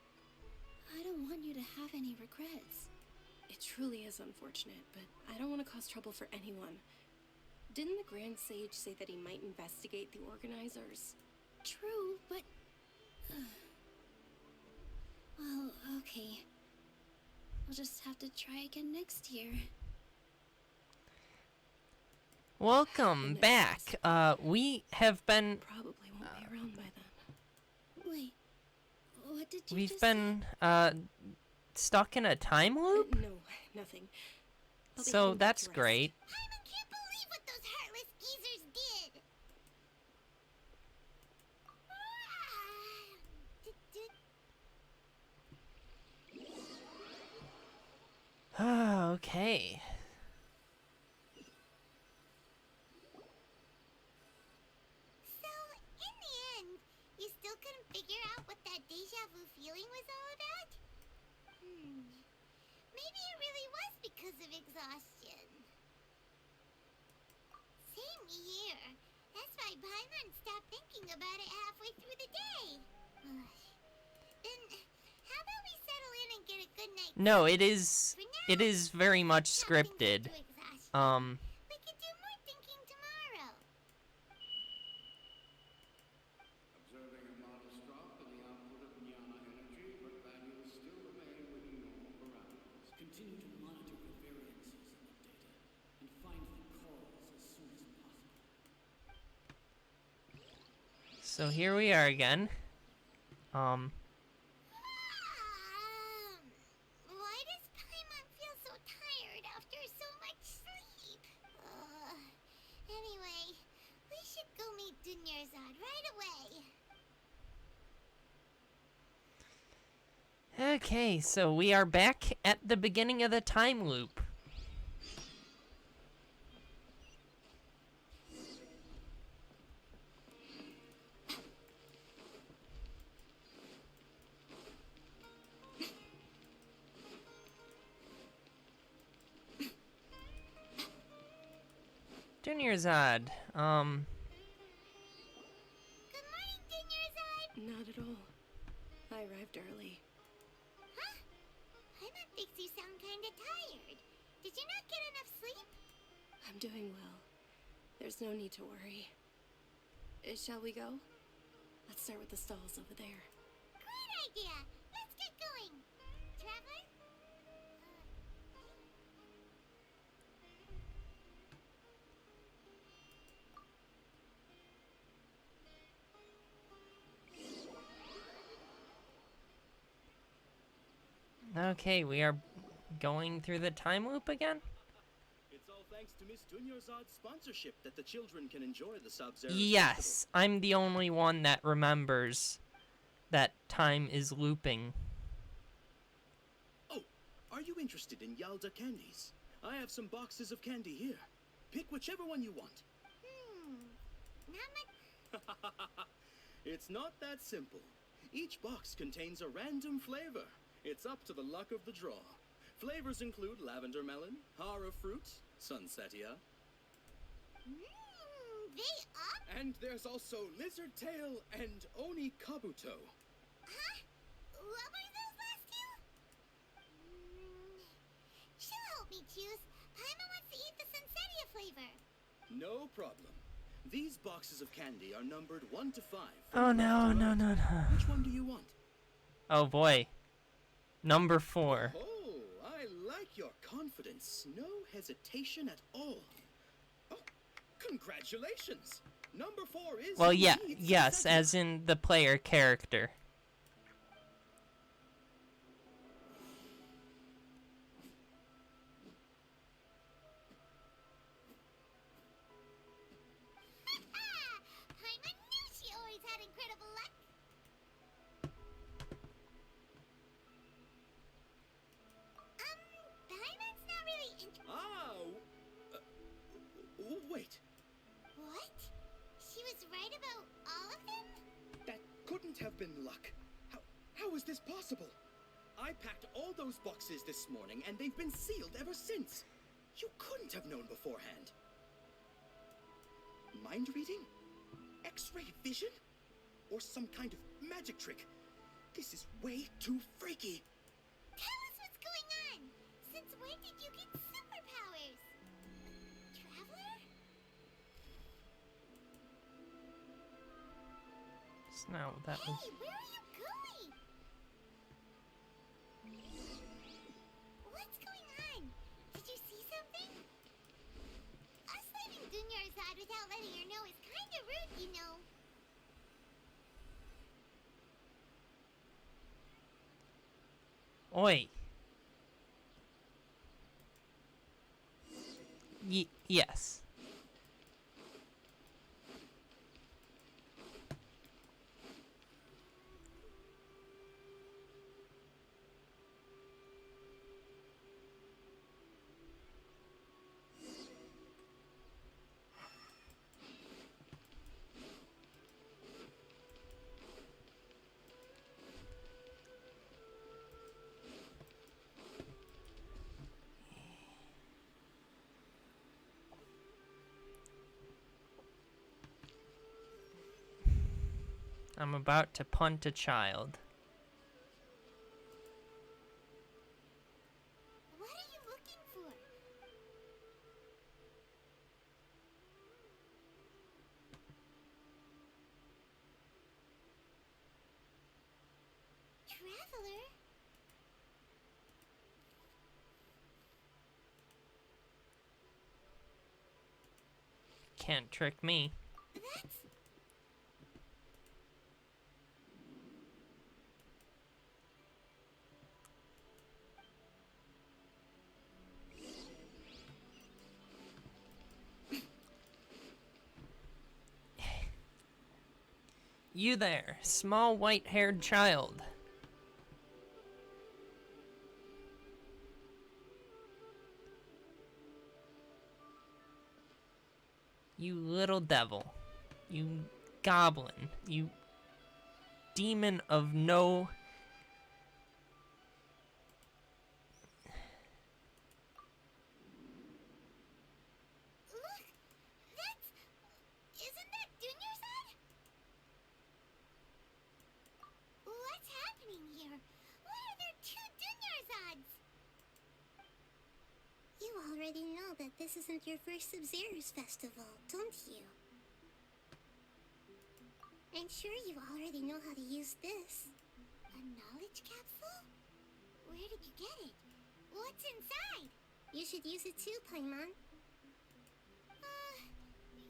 I don't want you to have any regrets. It truly is unfortunate, but I don't want to cause trouble for anyone. Didn't the Grand Sage say that he might investigate the organizers? True, but... well, okay. We'll just have to try again next year. Welcome back. We have been... Probably won't be around by then. Wait, what did you We've just been, stuck in a time loop? No, nothing. I'll be So heading back that's to rest. great. Paimon can't believe what those heartless geezers did! Ah, okay. So, in the end, you still couldn't figure out what that deja vu feeling was all about? Maybe it really was because of exhaustion. Same here. That's why Paimon stopped thinking about it halfway through the day. Then, how about we settle in and get a good night? No, it is very much scripted. We could do more thinking tomorrow. Observing a modest drop in the output of Jnana energy, but values still remain within normal parameters. Continue to monitor for variances in the data and find the cause as soon as possible. So here we are again. Why does Paimon feel so tired after so much sleep? Anyway, we should go meet Dunyarzad right away. Okay, so we are back at the beginning of the time loop. Dunyarzad, Good morning, Dunyarzad. Not at all. I arrived early. Huh? Paimon thinks you sound kinda tired. Did you not get enough sleep? I'm doing well. There's no need to worry. Shall we go? Let's start with the stalls over there. Great idea. Let's get going. Traveler? okay, we are going through the time loop again? It's all thanks to Miss Dunyarzad's sponsorship that the children can enjoy the Sub-Zero Yes, I'm the only one that remembers that time is looping. Oh, are you interested in Yalda candies? I have some boxes of candy here. Pick whichever one you want. Not much. It's not that simple. Each box contains a random flavor. It's up to the luck of the draw. Flavors include lavender melon, hara fruit, sunsetia. They up? And there's also lizard tail and oni kabuto. Huh? What were those last two? She'll help me choose. Paimon wants to eat the sunsetia flavor. No problem. These boxes of candy are numbered 1 to 5. Oh no, no, no, no. Which one do you want? Oh boy. Number 4. Oh, I like your confidence. No hesitation at all. Oh, congratulations. Number 4 is Well, yeah, indeed yes, sunsetia. as in the player character. Paimon knew she always had incredible luck. Paimon's not really Wait. What? She was right about all of them? That couldn't have been luck. How is this possible? I packed all those boxes this morning, and they've been sealed ever since. You couldn't have known beforehand. Mind reading? X-ray vision? Or some kind of magic trick? This is way too freaky. Tell us what's going on! Since when did you get superpowers? Traveler? No, that was... Hey, where are you going? What's going on? Did you see something? Us leaving Dunyarzad without letting her know is kinda rude, you know. Oi. Yes. I'm about to punt a child. What are you looking for? Traveler? Can't trick me. That's... You there, small white-haired child. You little devil. You goblin. You demon of no... Look! That's... Isn't that Dunyarzad? What's happening here? Why are there two Dunyarzads? You already know that this isn't your first Sub-Zero's festival, don't you? I'm sure you already know how to use this. A knowledge capsule? Where did you get it? What's inside? You should use it too, Paimon.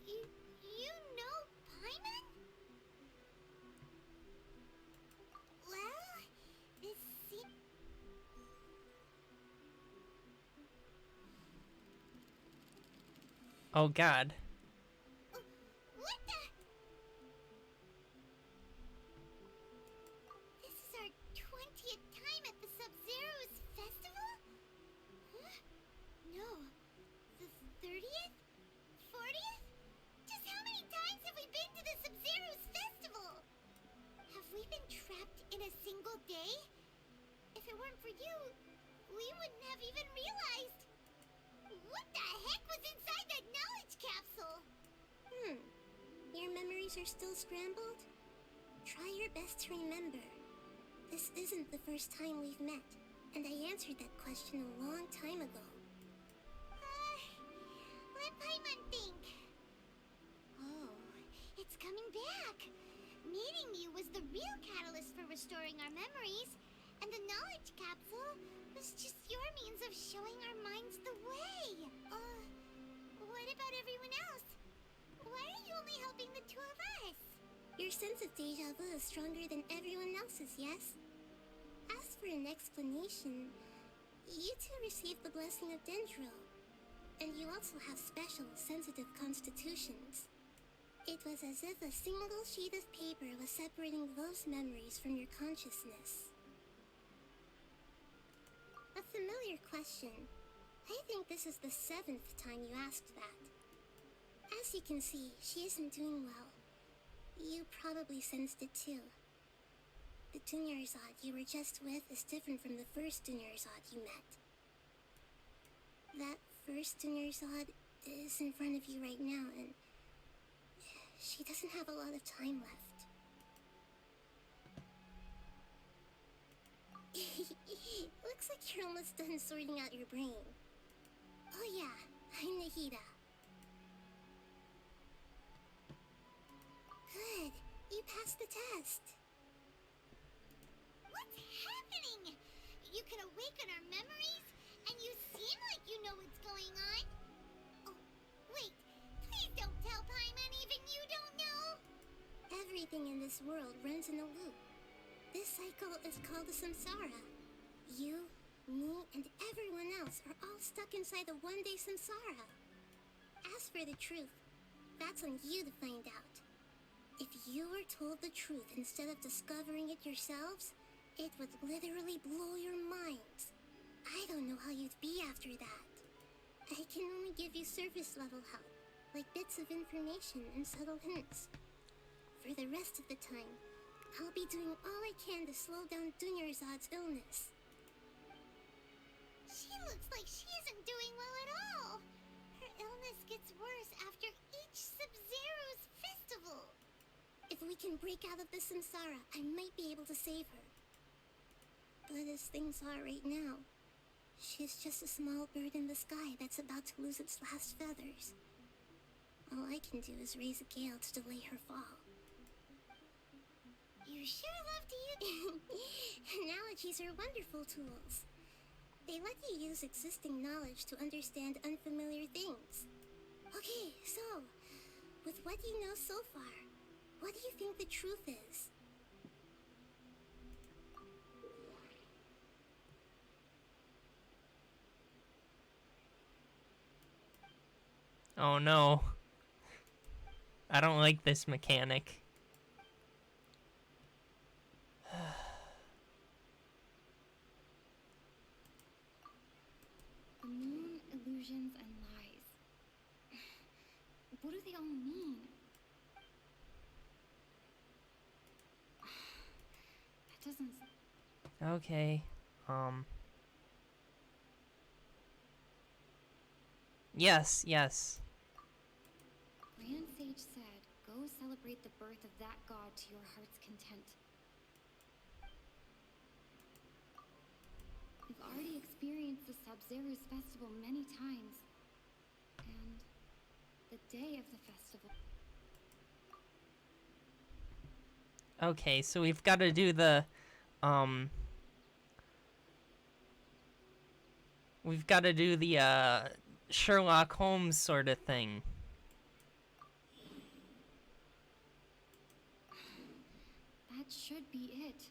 You know Paimon? Well, this seems... Oh god. What the... This is our 20th time at the Sub-Zero's festival? Huh? No. The 30th? 40th? Just how many times have we been to the Sub-Zero's festival? Have we been trapped in a single day? If it weren't for you, we wouldn't have even realized. What the heck was inside that knowledge capsule? Your memories are still scrambled? Try your best to remember. This isn't the first time we've met, and I answered that question a long time ago. Let Paimon think. Oh, it's coming back. Meeting you was the real catalyst for restoring our memories, and the knowledge capsule was just your means of showing our minds the way. What about everyone else? Why are you only helping the two of us? Your sense of deja vu is stronger than everyone else's, yes? As for an explanation, you two received the blessing of Dendro, and you also have special, sensitive constitutions. It was as if a single sheet of paper was separating those memories from your consciousness. A familiar question. I think this is the 7th time you asked that. As you can see, she isn't doing well. You probably sensed it too. The Dunyarzad you were just with is different from the first Dunyarzad you met. That First, Dunyarzad is in front of you right now, and she doesn't have a lot of time left. Looks like you're almost done sorting out your brain. Oh yeah, I'm Nahida. Good, you passed the test. What's happening? You can awaken our memories, and you seem like you know what's going on. Oh, wait, please don't tell Paimon even you don't know. Everything in this world runs in a loop. This cycle is called the samsara. You, me, and everyone else are all stuck inside the one-day samsara. As for the truth, that's on you to find out. If you were told the truth instead of discovering it yourselves, it would literally blow your minds. I don't know how you'd be after that. I can only give you surface-level help, like bits of information and subtle hints. For the rest of the time, I'll be doing all I can to slow down Dunyarzad's illness. She looks like she isn't doing well at all. Her illness gets worse after each Sub-Zero's festival. If we can break out of the samsara, I might be able to save her. But as things are right now, she's just a small bird in the sky that's about to lose its last feathers. All I can do is raise a gale to delay her fall. You sure love to use... Analogies are wonderful tools. They let you use existing knowledge to understand unfamiliar things. Okay, so, with what you know so far, what do you think the truth is? Oh no. I don't like this mechanic. The moon, illusions, and lies. What do they all mean? That doesn't... Okay. Yes, yes. Grand Sage said, go celebrate the birth of that god to your heart's content. We've already experienced the Sub-Zero's festival many times. And the day of the festival. Okay, so we've got to do the, we've got to do the, Sherlock Holmes sort of thing. That should be it.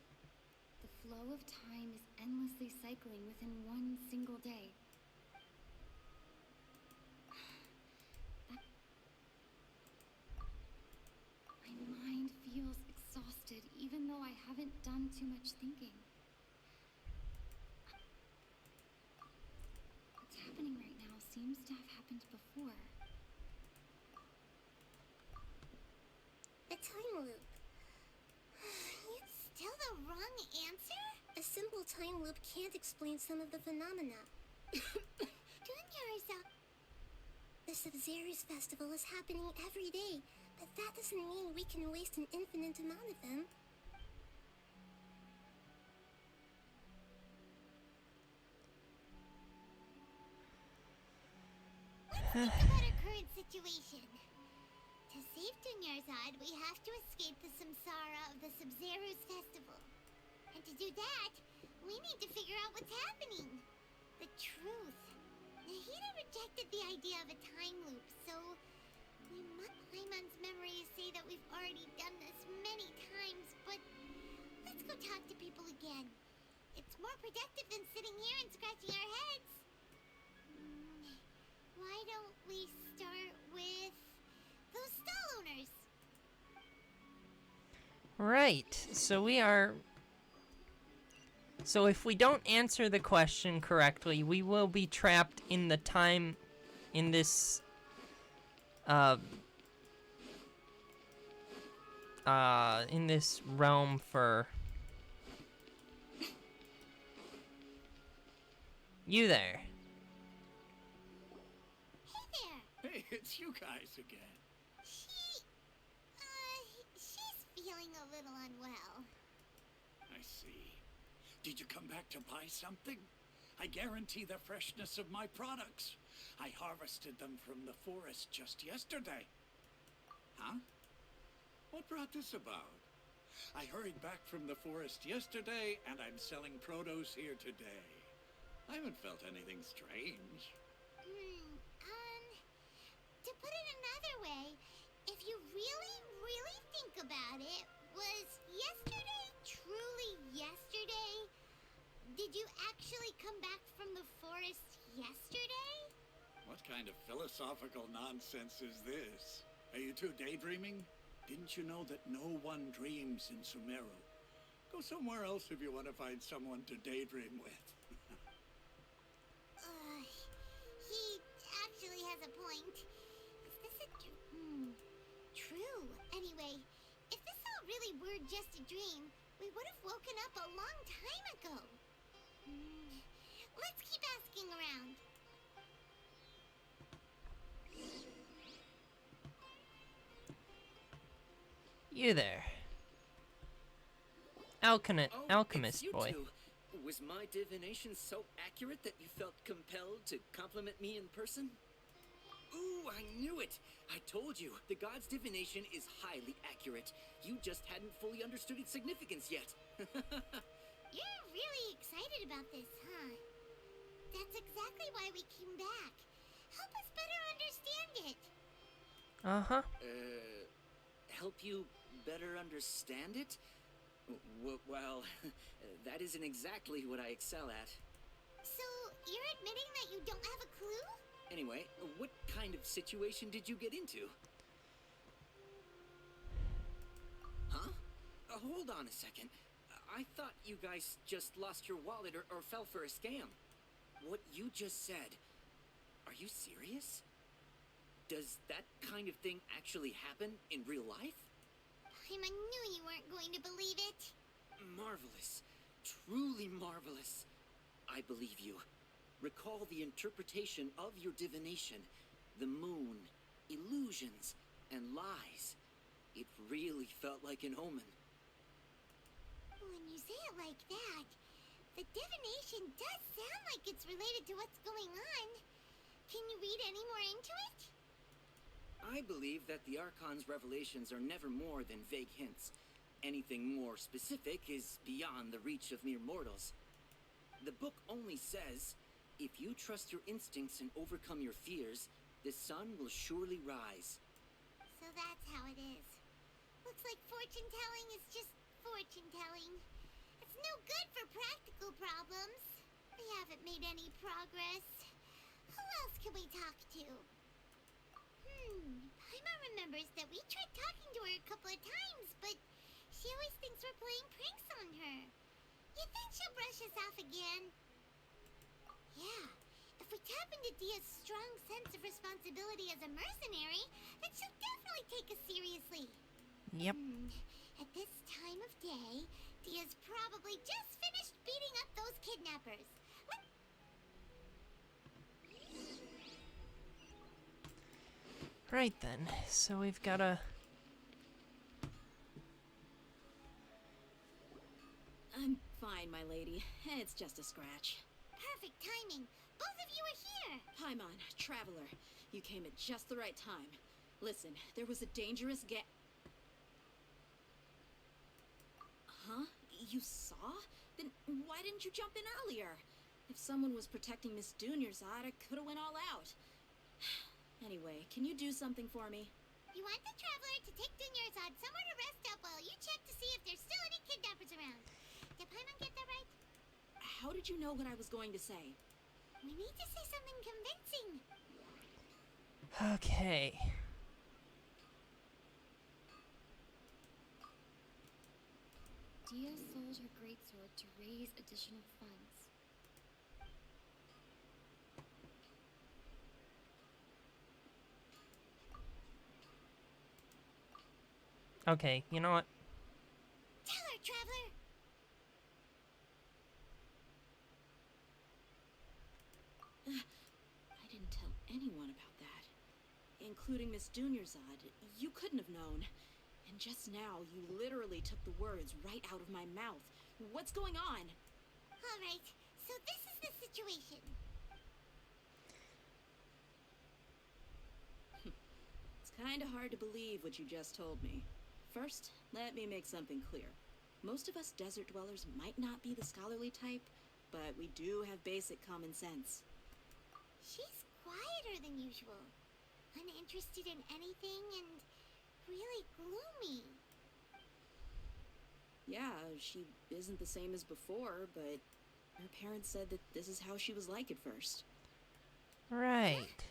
The flow of time is endlessly cycling within one single day. My mind feels exhausted, even though I haven't done too much thinking. What's happening right now seems to have happened before. A time loop. It's still the wrong answer? A simple time loop can't explain some of the phenomena. Dunyarzad. The Sub-Zero's festival is happening every day, but that doesn't mean we can waste an infinite amount of them. Let's think about our current situation. To save Dunyarzad, we have to escape the samsara of the Sub-Zero's festival. And to do that, we need to figure out what's happening. The truth. Nahida rejected the idea of a time loop, so we must... Paimon's memories say that we've already done this many times, but let's go talk to people again. It's more productive than sitting here and scratching our heads. Why don't we start with those stall owners? Right, so we are... So if we don't answer the question correctly, we will be trapped in the time... in this... in this realm for... You there. It's you guys again. She's feeling a little unwell. I see. Did you come back to buy something? I guarantee the freshness of my products. I harvested them from the forest just yesterday. Huh? What brought this about? I hurried back from the forest yesterday, and I'm selling produce here today. I haven't felt anything strange. To put it another way, if you really, really think about it, was yesterday truly yesterday? Did you actually come back from the forest yesterday? What kind of philosophical nonsense is this? Are you two daydreaming? Didn't you know that no one dreams in Sumeru? Go somewhere else if you want to find someone to daydream with. He actually has a point. Is this a true? Anyway, if this all really were just a dream, we would have woken up a long time ago. Let's keep asking around. You there. Alchemist it's you boy. two. Was my divination so accurate that you felt compelled to compliment me in person? Ooh, I knew it! I told you, the god's divination is highly accurate. You just hadn't fully understood its significance yet. You're really excited about this, huh? That's exactly why we came back. Help us better understand it. Uh-huh. Help you better understand it? Well, that isn't exactly what I excel at. So, you're admitting that you don't have a clue? Anyway, what kind of situation did you get into? Huh? Hold on a second. I thought you guys just lost your wallet or fell for a scam. What you just said, are you serious? Does that kind of thing actually happen in real life? I knew you weren't going to believe it. Marvelous. Truly marvelous. I believe you. Recall the interpretation of your divination. The moon, illusions, and lies. It really felt like an omen. When you say it like that, the divination does sound like it's related to what's going on. Can you read any more into it? I believe that the Archon's revelations are never more than vague hints. Anything more specific is beyond the reach of mere mortals. The book only says, if you trust your instincts and overcome your fears, the sun will surely rise. So that's how it is. Looks like fortune-telling is just fortune-telling. It's no good for practical problems. We haven't made any progress. Who else can we talk to? Paima remembers that we tried talking to her a couple of times, but she always thinks we're playing pranks on her. You think she'll brush us off again? Yeah, if we tap into Dia's strong sense of responsibility as a mercenary, then she'll definitely take us seriously. Yep. At this time of day, Dia's probably just finished beating up those kidnappers. Right then, so we've got a... I'm fine, my lady. It's just a scratch. Perfect timing. Both of you are here. Paimon, Traveler. You came at just the right time. Listen, there was a dangerous Huh? You saw? Then why didn't you jump in earlier? If someone was protecting Miss Dunyarzad, I could have went all out. Anyway, can you do something for me? You want the Traveler to take Dunyarzad somewhere to rest up while you check to see if there's still any kidnappers around. Did Paimon get that right? How did you know what I was going to say? We need to say something convincing. Okay. Dia sold her greatsword to raise additional funds. Okay, you know what? Tell her, Traveler! I didn't tell anyone about that. including Miss Dunyarzad. You couldn't have known. And just now, you literally took the words right out of my mouth. What's going on? Alright, so this is the situation. It's kind of hard to believe what you just told me. First, let me make something clear. Most of us desert dwellers might not be the scholarly type, but we do have basic common sense. She's quieter than usual. Uninterested in anything and really gloomy. Yeah, she isn't the same as before, but her parents said that this is how she was like at first. Right.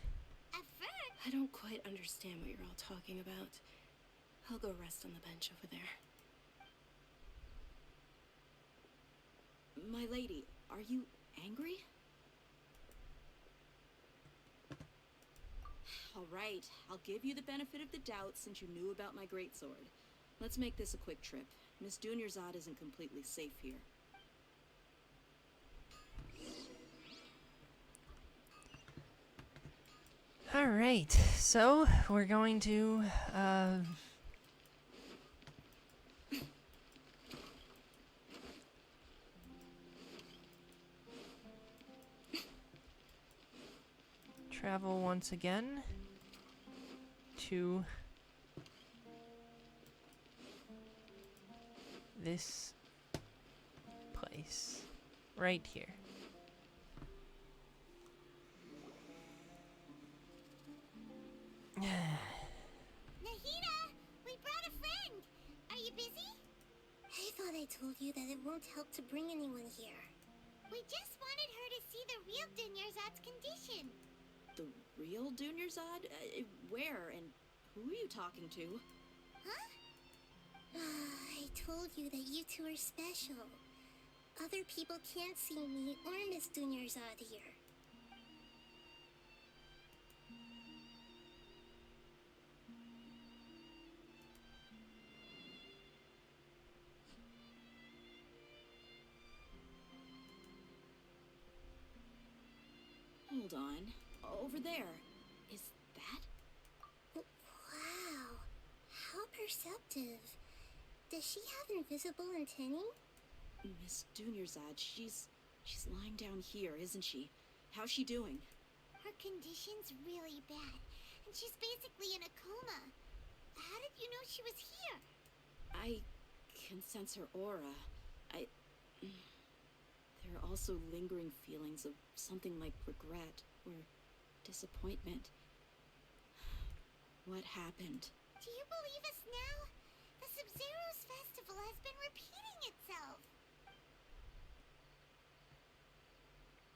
At first? I don't quite understand what you're all talking about. I'll go rest on the bench over there. My lady, are you angry? All right, I'll give you the benefit of the doubt since you knew about my greatsword. Let's make this a quick trip. Miss Dunyarzad isn't completely safe here. All right, so we're going to travel once again to this place right here. Nahida, we brought a friend. Are you busy? I thought I told you that it won't help to bring anyone here. We just wanted her to see the real Dunyarzad's condition. The real Dunyarzad? Where and who are you talking to? Huh? I told you that you two are special. Other people can't see me or Miss Dunyarzad here. Hold on. Over there. Is that? Wow. How perceptive. Does she have invisible antennae? Miss Dunyarzad, she's lying down here, isn't she? How's she doing? Her condition's really bad, and she's basically in a coma. How did you know she was here? I can sense her aura. There are also lingering feelings of something like regret or disappointment. What happened? Do you believe us now? The Sub-Zero's festival has been repeating itself.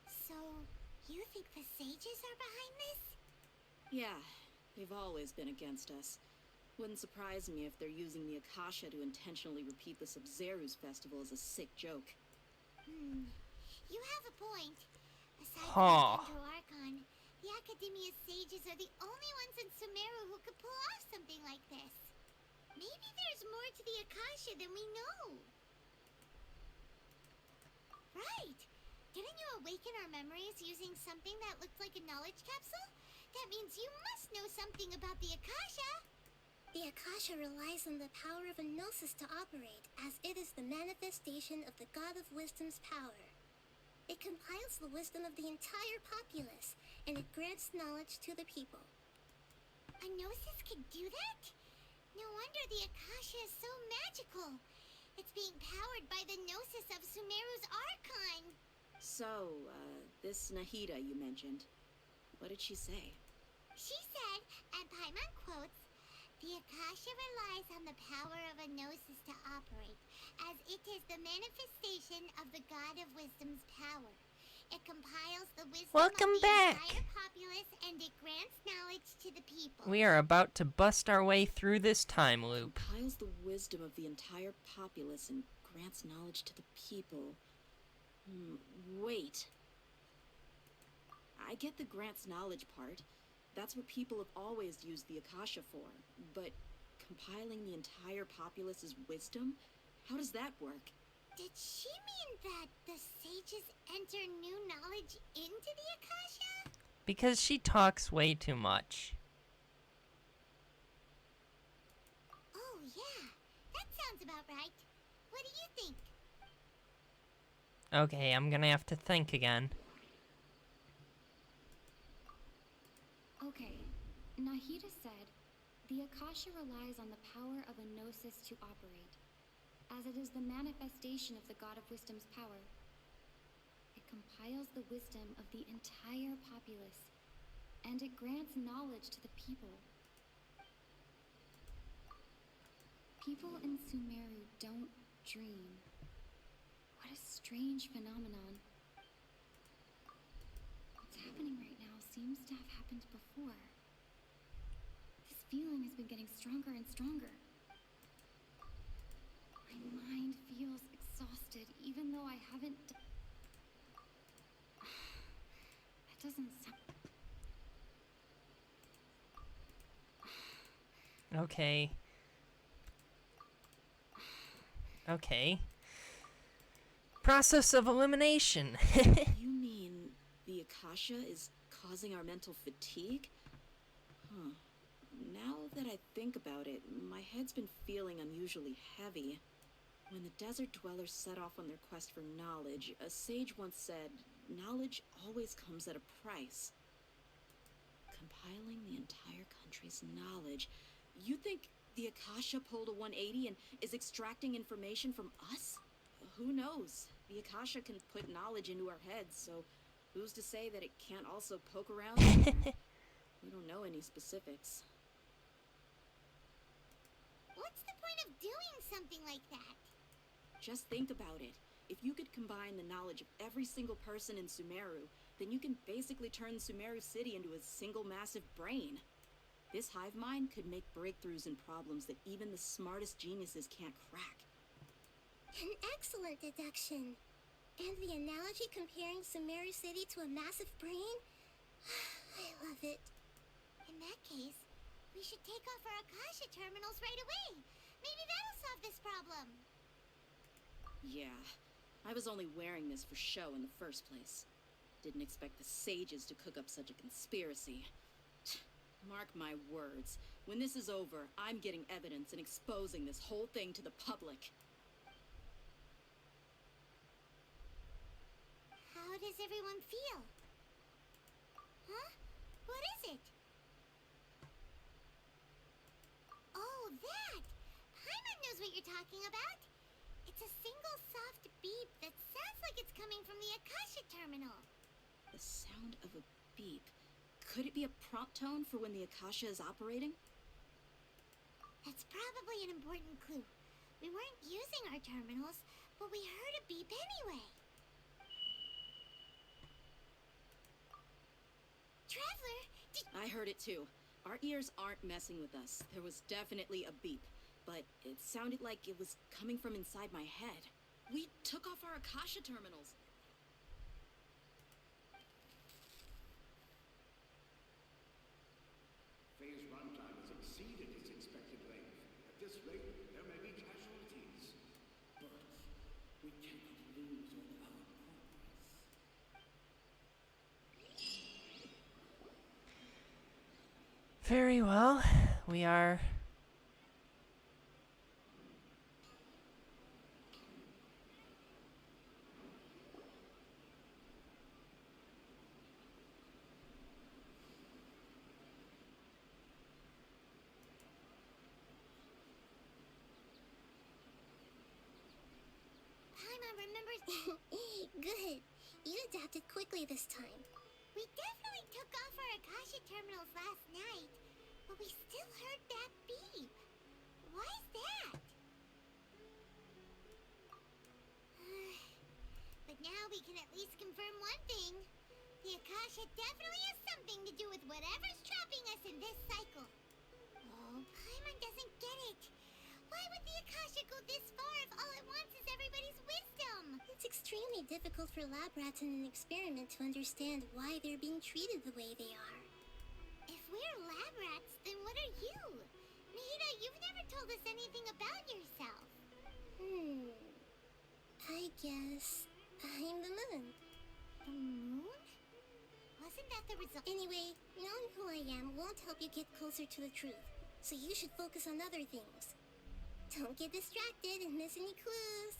So, you think the sages are behind this? Yeah, they've always been against us. Wouldn't surprise me if they're using the Akasha to intentionally repeat the Sub-Zero's festival as a sick joke. You have a point. Aside Huh. from the Archon, the Academia's sages are the only ones in Sumeru who could pull off something like this. Maybe there's more to the Akasha than we know. Right. Didn't you awaken our memories using something that looked like a knowledge capsule? That means you must know something about the Akasha. The Akasha relies on the power of a gnosis to operate, as it is the manifestation of the God of Wisdom's power. It compiles the wisdom of the entire populace, and it grants knowledge to the people. A gnosis can do that? No wonder the Akasha is so magical. It's being powered by the gnosis of Sumeru's Archon. So, this Nahida you mentioned, what did she say? She said, and Paimon quotes, "The Akasha relies on the power of a gnosis to operate, as it is the manifestation of the God of Wisdom's power. It compiles the wisdom Welcome of the back. entire populace, and it grants knowledge to the people." We are about to bust our way through this time loop. Compiles the wisdom of the entire populace and grants knowledge to the people. Wait. I get the grants knowledge part. That's what people have always used the Akasha for. But compiling the entire populace's wisdom? How does that work? Did she mean that the sages enter new knowledge into the Akasha? Because she talks way too much. What do you think? Okay, I'm gonna have to think again. Okay, Nahida said, the Akasha relies on the power of a gnosis to operate, as it is the manifestation of the God of Wisdom's power. It compiles the wisdom of the entire populace, and it grants knowledge to the people. People in Sumeru don't dream. What a strange phenomenon. What's happening right now seems to have happened before. This feeling has been getting stronger and stronger. My mind feels exhausted, even though I haven't. That doesn't sound. Okay. Okay. Process of elimination. You mean the Akasha is causing our mental fatigue? Huh. Now that I think about it, my head's been feeling unusually heavy. When the desert dwellers set off on their quest for knowledge, a sage once said, knowledge always comes at a price. Compiling the entire country's knowledge. You think the Akasha pulled a 180 and is extracting information from us? Who knows? The Akasha can put knowledge into our heads, so who's to say that it can't also poke around? We don't know any specifics. What's the point of doing something like that? Just think about it. If you could combine the knowledge of every single person in Sumeru, then you can basically turn Sumeru City into a single massive brain. This hive mind could make breakthroughs in problems that even the smartest geniuses can't crack. An excellent deduction. And the analogy comparing Sumeru City to a massive brain? I love it. In that case, we should take off our Akasha terminals right away. Maybe that'll solve this problem. Yeah, I was only wearing this for show in the first place. Didn't expect the sages to cook up such a conspiracy. Mark my words, when this is over, I'm getting evidence and exposing this whole thing to the public. How does everyone feel? Huh? What is it? Oh, that! Paimon knows what you're talking about. It's a single soft beep that sounds like it's coming from the Akasha terminal. The sound of a beep. Could it be a prompt tone for when the Akasha is operating? That's probably an important clue. We weren't using our terminals, but we heard a beep anyway. Traveler, I heard it too. Our ears aren't messing with us. There was definitely a beep, but it sounded like it was coming from inside my head. We took off our Akasha terminals. Phase runtime has exceeded its expected length. At this rate, there may be casualties. But we cannot lose all our progress. Very well. We are... Paimon remembers. Good. You adapted quickly this time. We definitely took off our Akasha terminals last night, but we still heard that beep. Why is that? But now we can at least confirm one thing. The Akasha definitely has something to do with whatever's trapping us in this cycle. Oh, Paimon doesn't get it. Why would the Akasha go this far if all it wants is everybody's wisdom? It's extremely difficult for lab rats in an experiment to understand why they're being treated the way they are. If we're lab rats, then what are you? Nahida, you've never told us anything about yourself. I guess I'm the moon. The moon? Wasn't that the result? Anyway, knowing who I am won't help you get closer to the truth, so you should focus on other things. Don't get distracted and miss any clues.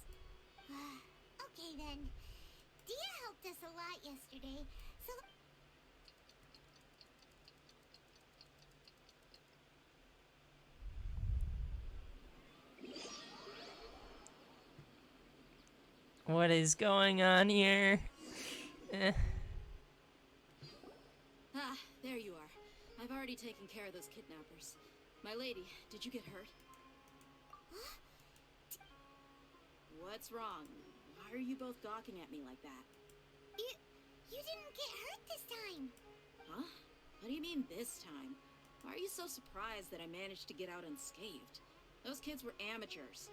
Okay then. Dia helped us a lot yesterday, so... What is going on here? Ah, there you are. I've already taken care of those kidnappers. My lady, did you get hurt? What's wrong? Why are you both gawking at me like that? You didn't get hurt this time. Huh? What do you mean this time? Why are you so surprised that I managed to get out unscathed? Those kids were amateurs.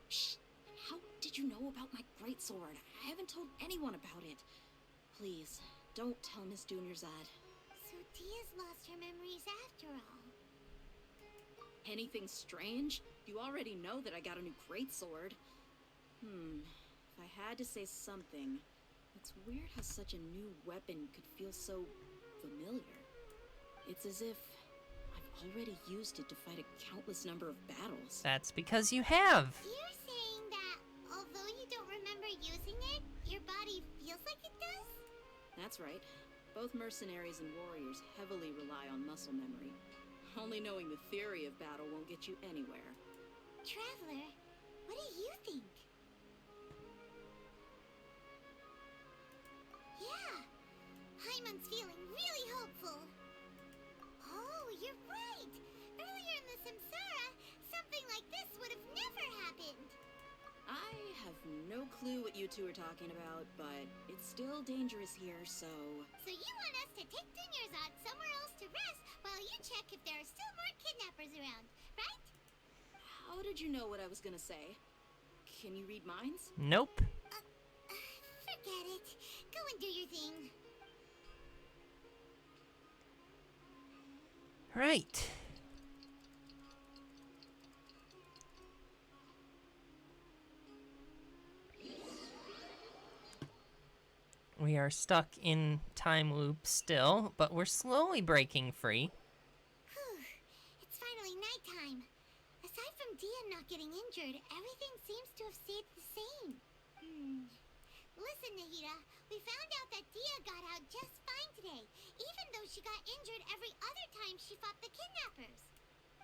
Shh! How did you know about my greatsword? I haven't told anyone about it. Please, don't tell Miss Dunyarzad. So Dia's lost her memories after all. Anything strange? You already know that I got a new greatsword. If I had to say something, it's weird how such a new weapon could feel so familiar. It's as if I've already used it to fight a countless number of battles. That's because you have. You're saying that although you don't remember using it, your body feels like it does? That's right. Both mercenaries and warriors heavily rely on muscle memory. Only knowing the theory of battle won't get you anywhere. Traveler, what do you think? Yeah, Hyman's feeling really hopeful. Oh, you're right. Earlier in the Samsara, something like this would have never happened. I have no clue what you two are talking about, but it's still dangerous here, so... So you want us to take Dunyarzad somewhere else to rest while you check if there are still more kidnappers around, right? How did you know what I was gonna say? Can you read minds? Nope. Forget it. Go and do your thing. Right. We are stuck in time loop still, but we're slowly breaking free. Whew. It's finally nighttime. Aside from Dia not getting injured, everything seems to have stayed the same. Listen, Nahida, we found out that Dia got out just fine today, even though she got injured every other time she fought the kidnappers.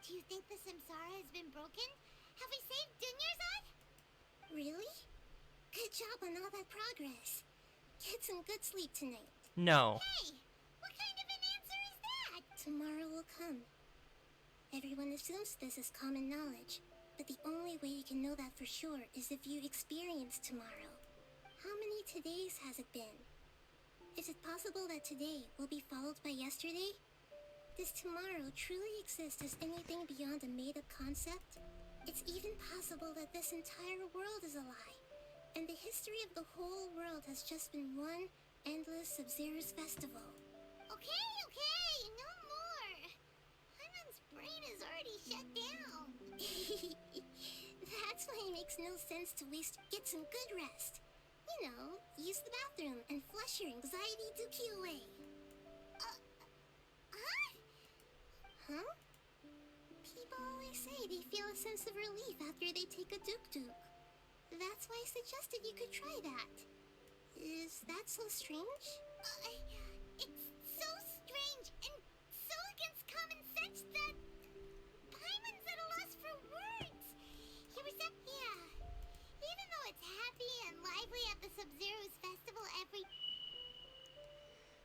Do you think the Samsara has been broken? Have we saved Dunyarzad? Really? Good job on all that progress. Get some good sleep tonight. No. Hey, what kind of an answer is that? Tomorrow will come. Everyone assumes this is common knowledge, but the only way you can know that for sure is if you experience tomorrow. How many todays has it been? Is it possible that today will be followed by yesterday? Does tomorrow truly exist as anything beyond a made-up concept? It's even possible that this entire world is a lie, and the history of the whole world has just been one endless Sub-Zero's festival. Okay, no more. Hyman's brain is already shut down. That's why it makes no sense to waste. Get some good rest. You know, use the bathroom and flush your anxiety dookie away. Huh? People always say they feel a sense of relief after they take a duk-duk. That's why I suggested you could try that. Is that so strange? It's so strange and so against common sense that Paimon's at a loss for words. He was up, even though it's happy and lively at the Sub-Zero's festival every...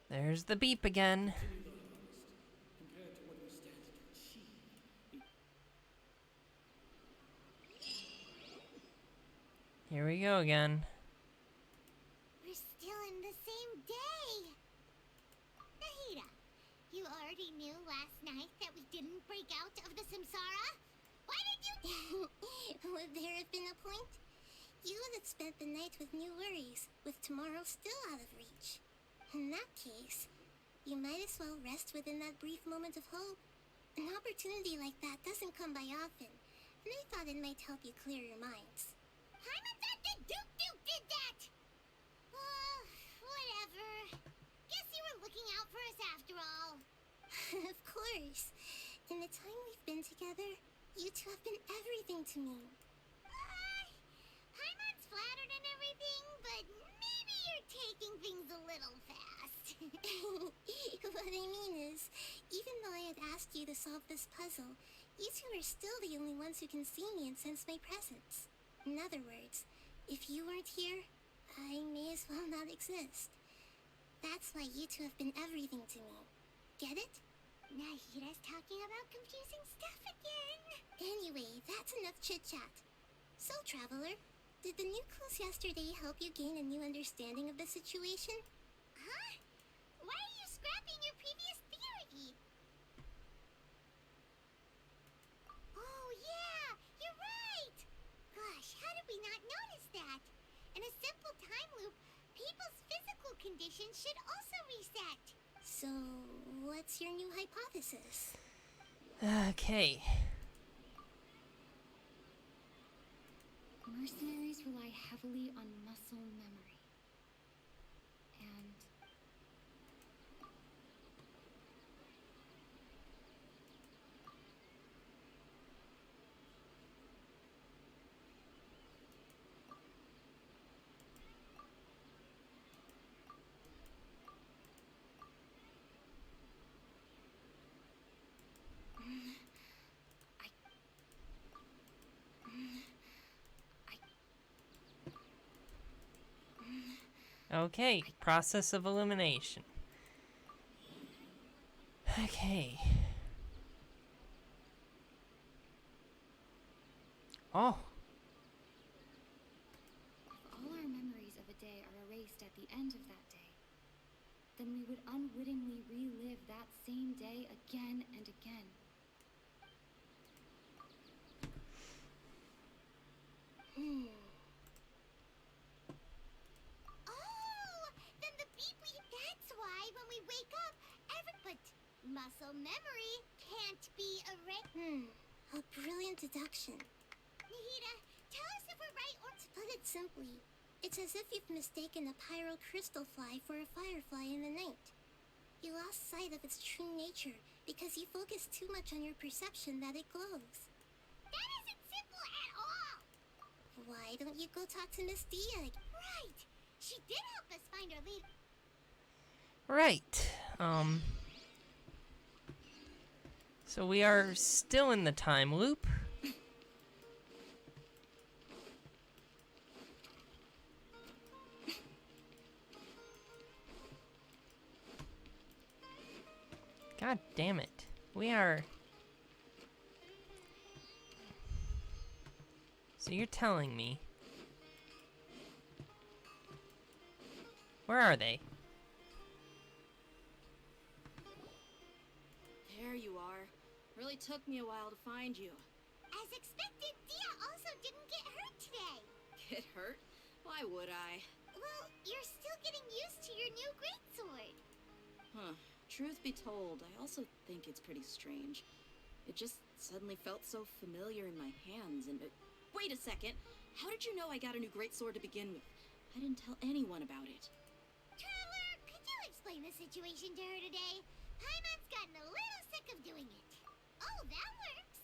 There's the beep again. Here we go again. We're still in the same day. Nahida, you already knew last night that we didn't break out of the Samsara? Why did you... Would there have been a point? You would have spent the night with new worries, with tomorrow still out of reach. In that case, you might as well rest within that brief moment of hope. An opportunity like that doesn't come by often, and I thought it might help you clear your minds. Hyman thought that Duke did that! Whatever. Guess you were looking out for us after all. Of course. In the time we've been together, you two have been everything to me. Paimon's flattered and everything, but maybe you're taking things a little fast. What I mean is, even though I had asked you to solve this puzzle, you two are still the only ones who can see me and sense my presence. In other words, if you weren't here, I may as well not exist. That's why you two have been everything to me. Get it? Nahira's talking about confusing stuff again. Anyway, that's enough chit-chat. So, Traveler, did the new clues yesterday help you gain a new understanding of the situation? Huh? Why are you scrapping your previous theory? Oh, yeah, you're right. Gosh, how did we not notice that? In a simple time loop, people's physical conditions should also reset. So, what's your new hypothesis? Okay. Mercenaries rely heavily on muscle memory. And Okay, process of elimination. Okay. Oh. if all our memories of a day are erased at the end of that day, then we would unwittingly relive that same day again and again. Then the beep we... That's why when we wake up, but muscle memory can't be erased. A brilliant deduction. Nahida, tell us if we're right or... To put it simply, it's as if you've mistaken a pyro crystal fly for a firefly in the night. You lost sight of its true nature because you focused too much on your perception that it glows. That isn't simple at all! Why don't you go talk to Miss Dia? Right! She did help us find our lead. Right. So we are still in the time loop. God damn it. We are... So you're telling me... Where are they? There you are. Really took me a while to find you. As expected, Dia also didn't get hurt today. Get hurt? Why would I? Well, you're still getting used to your new greatsword. Huh. Truth be told, I also think it's pretty strange. It just suddenly felt so familiar in my hands and... Wait a second! How did you know I got a new greatsword to begin with? I didn't tell anyone about it. Traveler, could you explain the situation to her today? Paimon's gotten a little sick of doing it. Oh, that works!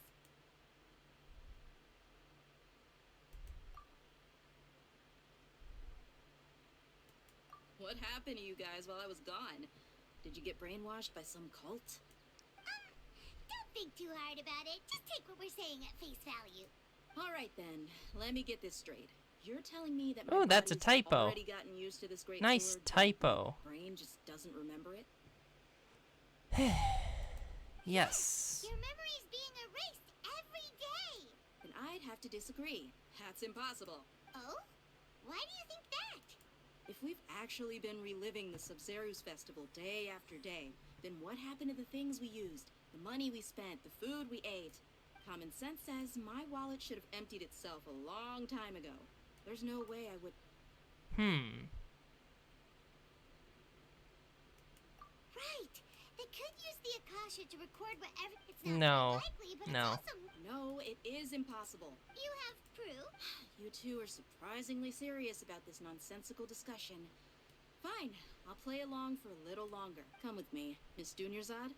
What happened to you guys while I was gone? Did you get brainwashed by some cult? Don't think too hard about it. Just take what we're saying at face value. Alright then, let me get this straight. You're telling me that Oh, that's a typo. already gotten used to this great Nice sword, typo. but my brain just doesn't remember it? Yes. Your memory's being erased every day. Then I'd have to disagree. That's impossible. Oh? Why do you think that? If we've actually been reliving the Sub-Zero's festival day after day, then what happened to the things we used, the money we spent, the food we ate? Common sense says my wallet should have emptied itself a long time ago. There's no way I would... Right. They could use the Akasha to record whatever... It's not No. likely, but No. it's also... No, it is impossible. You have proof? You two are surprisingly serious about this nonsensical discussion. Fine, I'll play along for a little longer. Come with me, Miss Dunyarzad.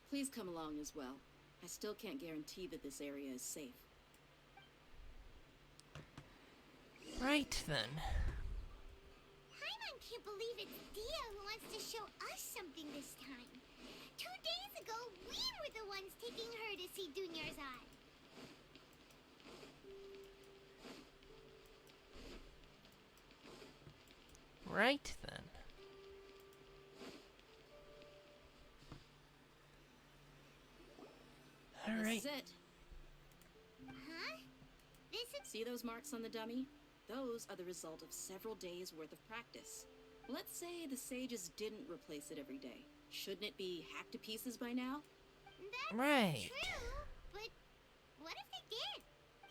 Please come along as well. I still can't guarantee that this area is safe. Right then. Paimon can't believe it's Dia who wants to show us something this time. 2 days ago, we were the ones taking her to see Dunya's eye. Right then. All right. This is it. Huh? See those marks on the dummy? Those are the result of several days' worth of practice. Let's say the sages didn't replace it every day. Shouldn't it be hacked to pieces by now? That's right. True, but what if they did?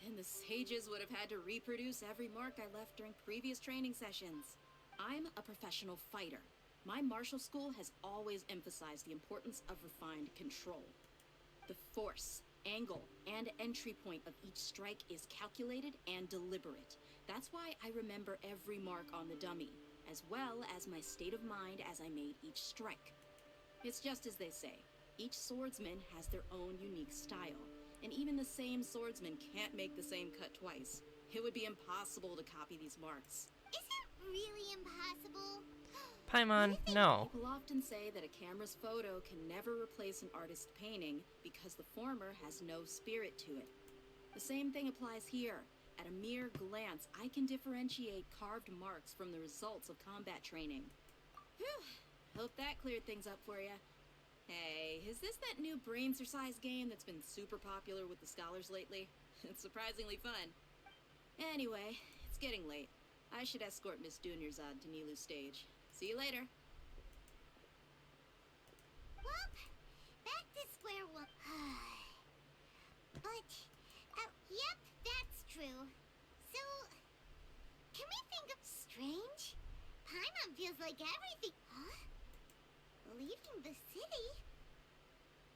Then the sages would have had to reproduce every mark I left during previous training sessions. I'm a professional fighter. My martial school has always emphasized the importance of refined control. The force, angle, and entry point of each strike is calculated and deliberate. That's why I remember every mark on the dummy, as well as my state of mind as I made each strike. It's just as they say, each swordsman has their own unique style, and even the same swordsman can't make the same cut twice. It would be impossible to copy these marks. Is it really impossible? Paimon, no. People often say that a camera's photo can never replace an artist's painting because the former has no spirit to it. The same thing applies here. At a mere glance, I can differentiate carved marks from the results of combat training. Whew. Hope that cleared things up for you. Hey, is this that new brain exercise game that's been super popular with the scholars lately? It's surprisingly fun. Anyway, it's getting late. I should escort Miss Dunyarzad to Nilu's stage. See you later. Well, back to square one. But, yep, that's true. So, can we think of strange? Paimon feels like everything. Huh? Leaving the city?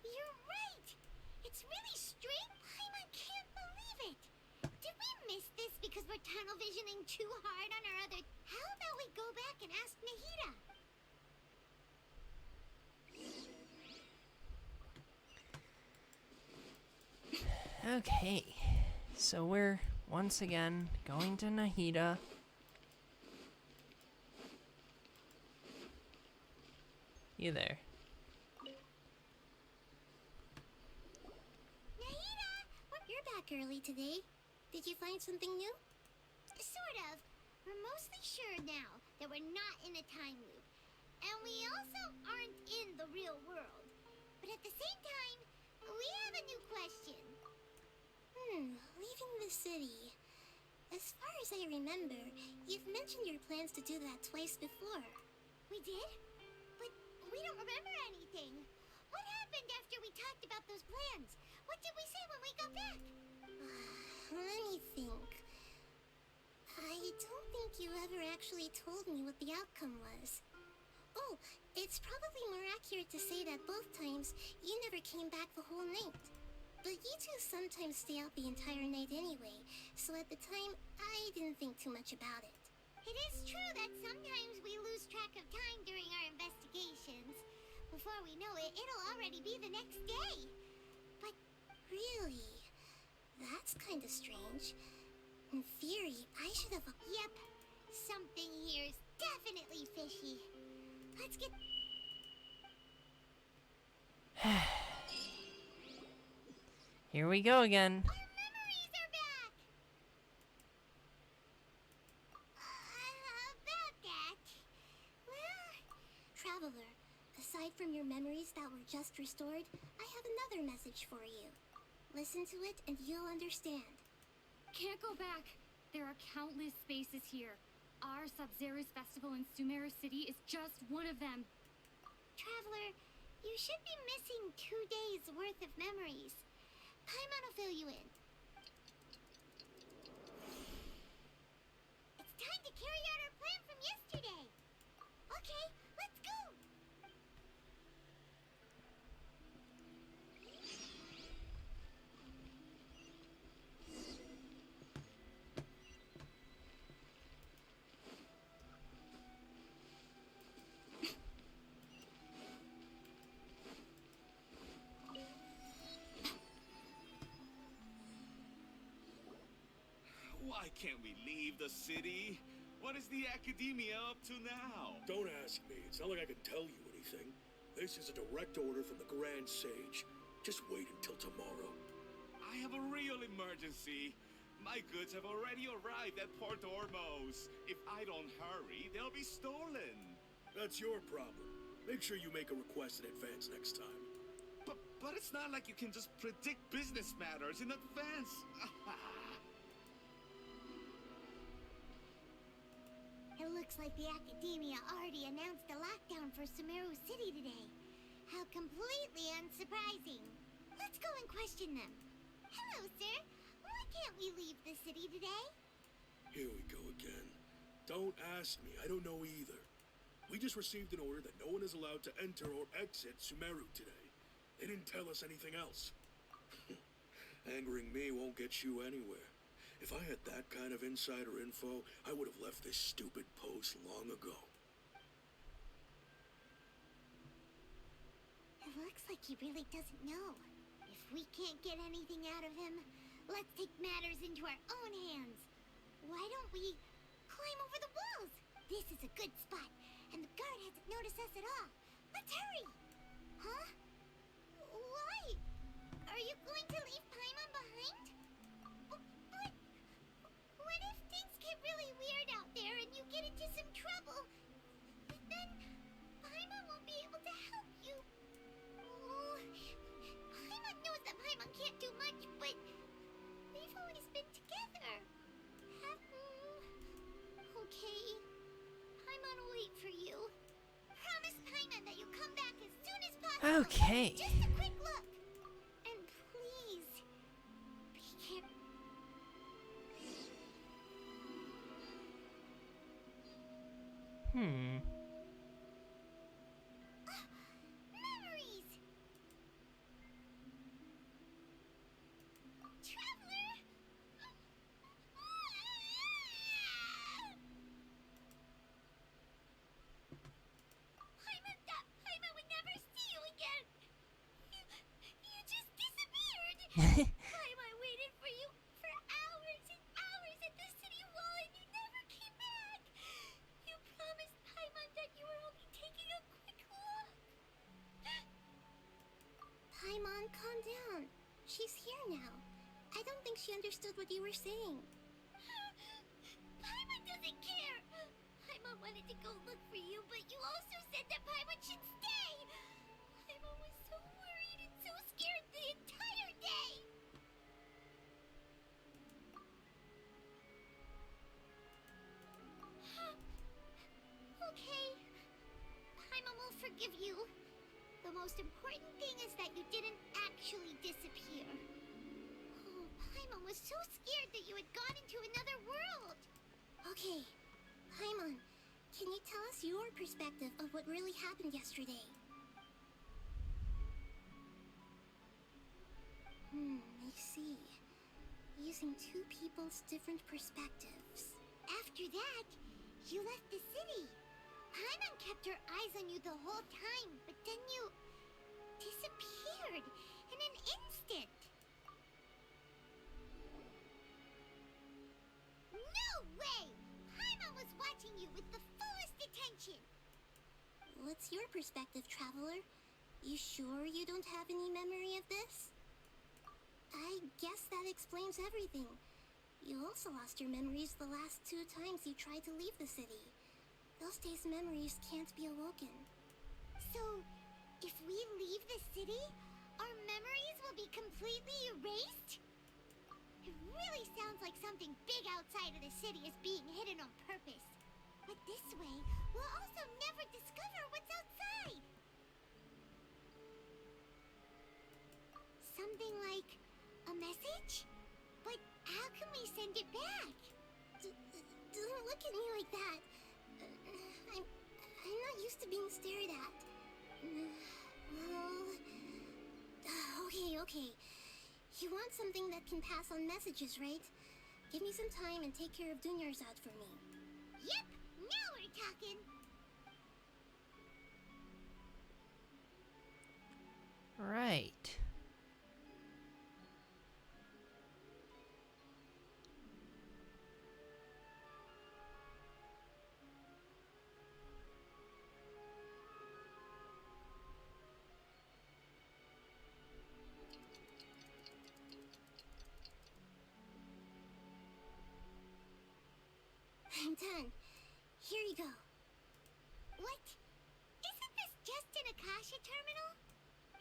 You're right. It's really strange. Paimon can't believe it. Did we miss this because we're tunnel visioning too hard on our other... How about we go back and ask Nahida? Okay. So we're once again going to Nahida. You there. Nahida! You're back early today. Did you find something new? Sort of. We're mostly sure now that we're not in a time loop. And we also aren't in the real world. But at the same time, we have a new question. Leaving the city. As far as I remember, you've mentioned your plans to do that twice before. We did? But we don't remember anything. What happened after we talked about those plans? What did we say when we got back? Let me think. I don't think you ever actually told me what the outcome was. Oh, it's probably more accurate to say that both times you never came back the whole night. But you two sometimes stay out the entire night anyway, so at the time, I didn't think too much about it. It is true that sometimes we lose track of time during our investigations. Before we know it, it'll already be the next day. But really, that's kind of strange. In theory, I should have... Yep, something here is definitely fishy. Let's get... Here we go again. Our memories are back! About that... Well... Traveler, aside from your memories that were just restored, I have another message for you. Listen to it and you'll understand. Can't go back. There are countless spaces here. Our Sub-Zero's festival in Sumeru City is just one of them. Traveler, you should be missing 2 days worth of memories. Paimon will fill you in. It's time to carry out our plan from yesterday. Okay, let's go. Why can't we leave the city? What is the Academia up to now? Don't ask me. It's not like I can tell you anything. This is a direct order from the Grand Sage. Just wait until tomorrow. I have a real emergency. My goods have already arrived at Port Ormos. If I don't hurry, they'll be stolen. That's your problem. Make sure you make a request in advance next time. But it's not like you can just predict business matters in advance. It looks like the Academia already announced a lockdown for Sumeru City today. How completely unsurprising. Let's go and question them. Hello, sir. Why can't we leave the city today? Here we go again. Don't ask me. I don't know either. We just received an order that no one is allowed to enter or exit Sumeru today. They didn't tell us anything else. Angering me won't get you anywhere. If I had that kind of insider info, I would have left this stupid post long ago. It looks like he really doesn't know. If we can't get anything out of him, let's take matters into our own hands. Why don't we climb over the walls? This is a good spot, and the guard hasn't noticed us at all. Let's hurry! Huh? Why? Are you going to leave Paimon behind? But what if things get really weird out there and you get into some trouble? Then Paimon won't be able to help you. Oh, Paimon knows that Paimon can't do much, but we've always been together. Okay. Paimon will wait for you. Promise Paimon that you'll come back as soon as possible. Okay. Just a quick look. And please, be careful. Hmm. Memories! Traveler! Paimon would never see you again! You just disappeared! Paimon waited for you for hours and hours at the city wall and you never came back! You promised Paimon that you were only taking a quick look! Paimon, calm down. She's here now. I don't think she understood what you were saying. Paimon doesn't care! Paimon wanted to go look for you, but you also said that Paimon should stay! Paimon was so worried and so scared the entire day! Okay. Paimon will forgive you. The most important thing is that you didn't actually disappear. Oh, Paimon was so scared that you had gone into another world! Okay, Paimon, can you tell us your perspective of what really happened yesterday? I see. Using two people's different perspectives. After that, you left the city. Paimon kept her eyes on you the whole time, but then you disappeared in an instant. No way! Paimon was watching you with the fullest attention. What's your perspective, Traveler? You sure you don't have any memory of this? I guess that explains everything. You also lost your memories the last 2 times you tried to leave the city. Those days' memories can't be awoken. So, if we leave the city, our memories will be completely erased? It really sounds like something big outside of the city is being hidden on purpose. But this way, we'll also never discover what's outside. Something like a message? But how can we send it back? Don't look at me like that. I'm not used to being stared at. Well... Okay. You want something that can pass on messages, right? Give me some time and take care of Dunyar's out for me. Yep, now we're talking. Right.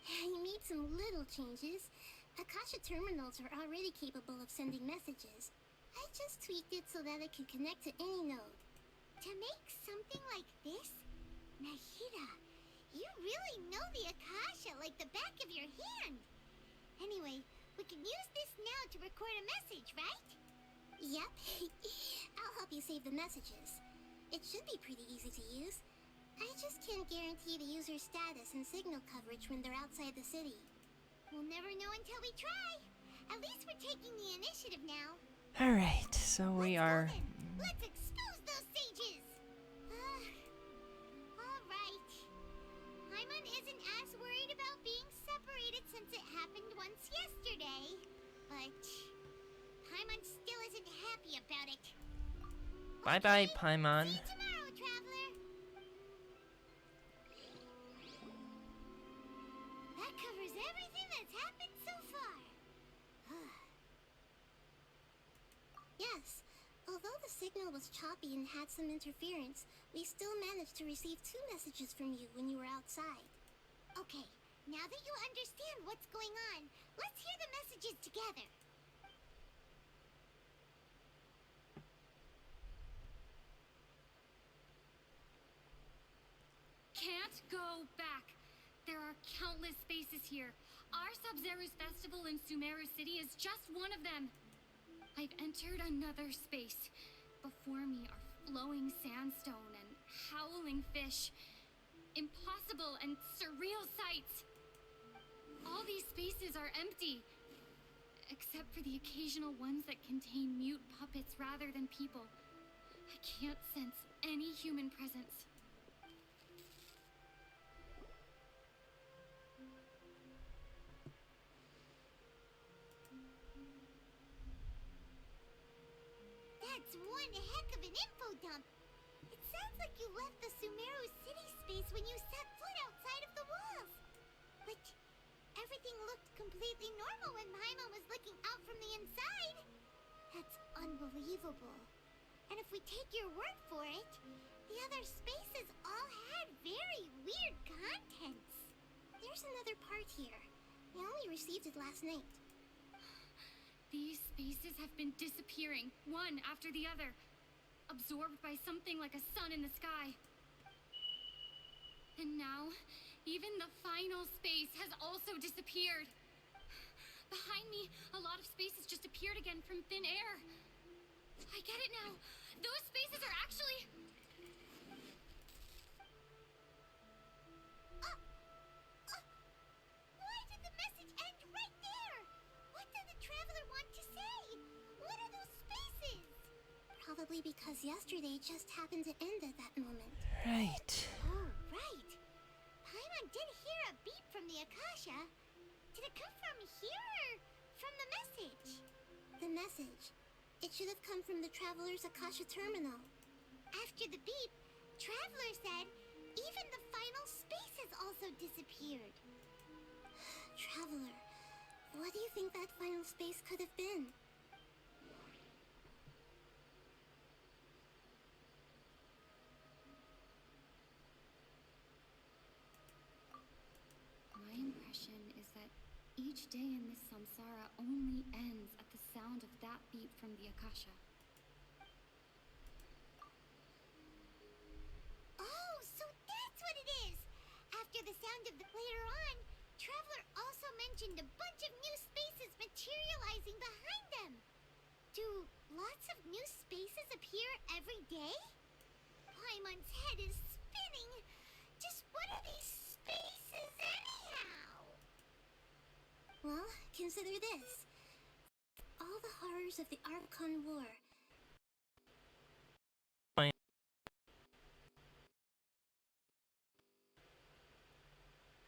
I made some little changes. Akasha terminals are already capable of sending messages. I just tweaked it so that it could connect to any node. To make something like this? Nahida, you really know the Akasha like the back of your hand. Anyway, we can use this now to record a message, right? Yep. I'll help you save the messages. It should be pretty easy to use. I just can't guarantee the user's status and signal coverage when they're outside the city. We'll never know until we try. At least we're taking the initiative now. Alright, so we are... Let's expose those sages! Alright. Paimon isn't as worried about being separated since it happened once yesterday. But Paimon still isn't happy about it. Bye-bye, Paimon. See you tomorrow, traveler. That covers everything that's happened so far. Yes, although the signal was choppy and had some interference, we still managed to receive 2 messages from you when you were outside. Okay, now that you understand what's going on, let's hear the messages together. Can't go back. There are countless spaces here. Our Sub-Zero's festival in Sumeru City is just one of them. I've entered another space. Before me are flowing sandstone and howling fish. Impossible and surreal sights. All these spaces are empty, except for the occasional ones that contain mute puppets rather than people. I can't sense any human presence. That's one heck of an info dump. It sounds like you left the Sumeru city space when you set foot outside of the walls. But everything looked completely normal when Paimon was looking out from the inside. That's unbelievable. And if we take your word for it, the other spaces all had very weird contents. There's another part here. I only received it last night. These spaces have been disappearing, one after the other, absorbed by something like a sun in the sky. And now, even the final space has also disappeared. Behind me, a lot of spaces just appeared again from thin air. I get it now. Those spaces are actually... Why did the message end right there? What did the traveler want to say? What are those spaces? Probably because yesterday just happened to end at that moment. Right. Oh, right. Paimon did hear a beep from the Akasha. Did it come from here or from the message? The message. It should have come from the Traveler's Akasha terminal. After the beep, Traveler said even the final space has also disappeared. Traveler, what do you think that final space could have been? My impression is that each day in this samsara only ends at the sound of that beep from the Akasha. Oh, so that's what it is! After the sound of the later on, Traveler also mentioned a bunch of new spaces materializing behind them. Do lots of new spaces appear every day? Paimon's head is spinning. Just what are these spaces anyhow? Well, consider this. All the horrors of the Archon War.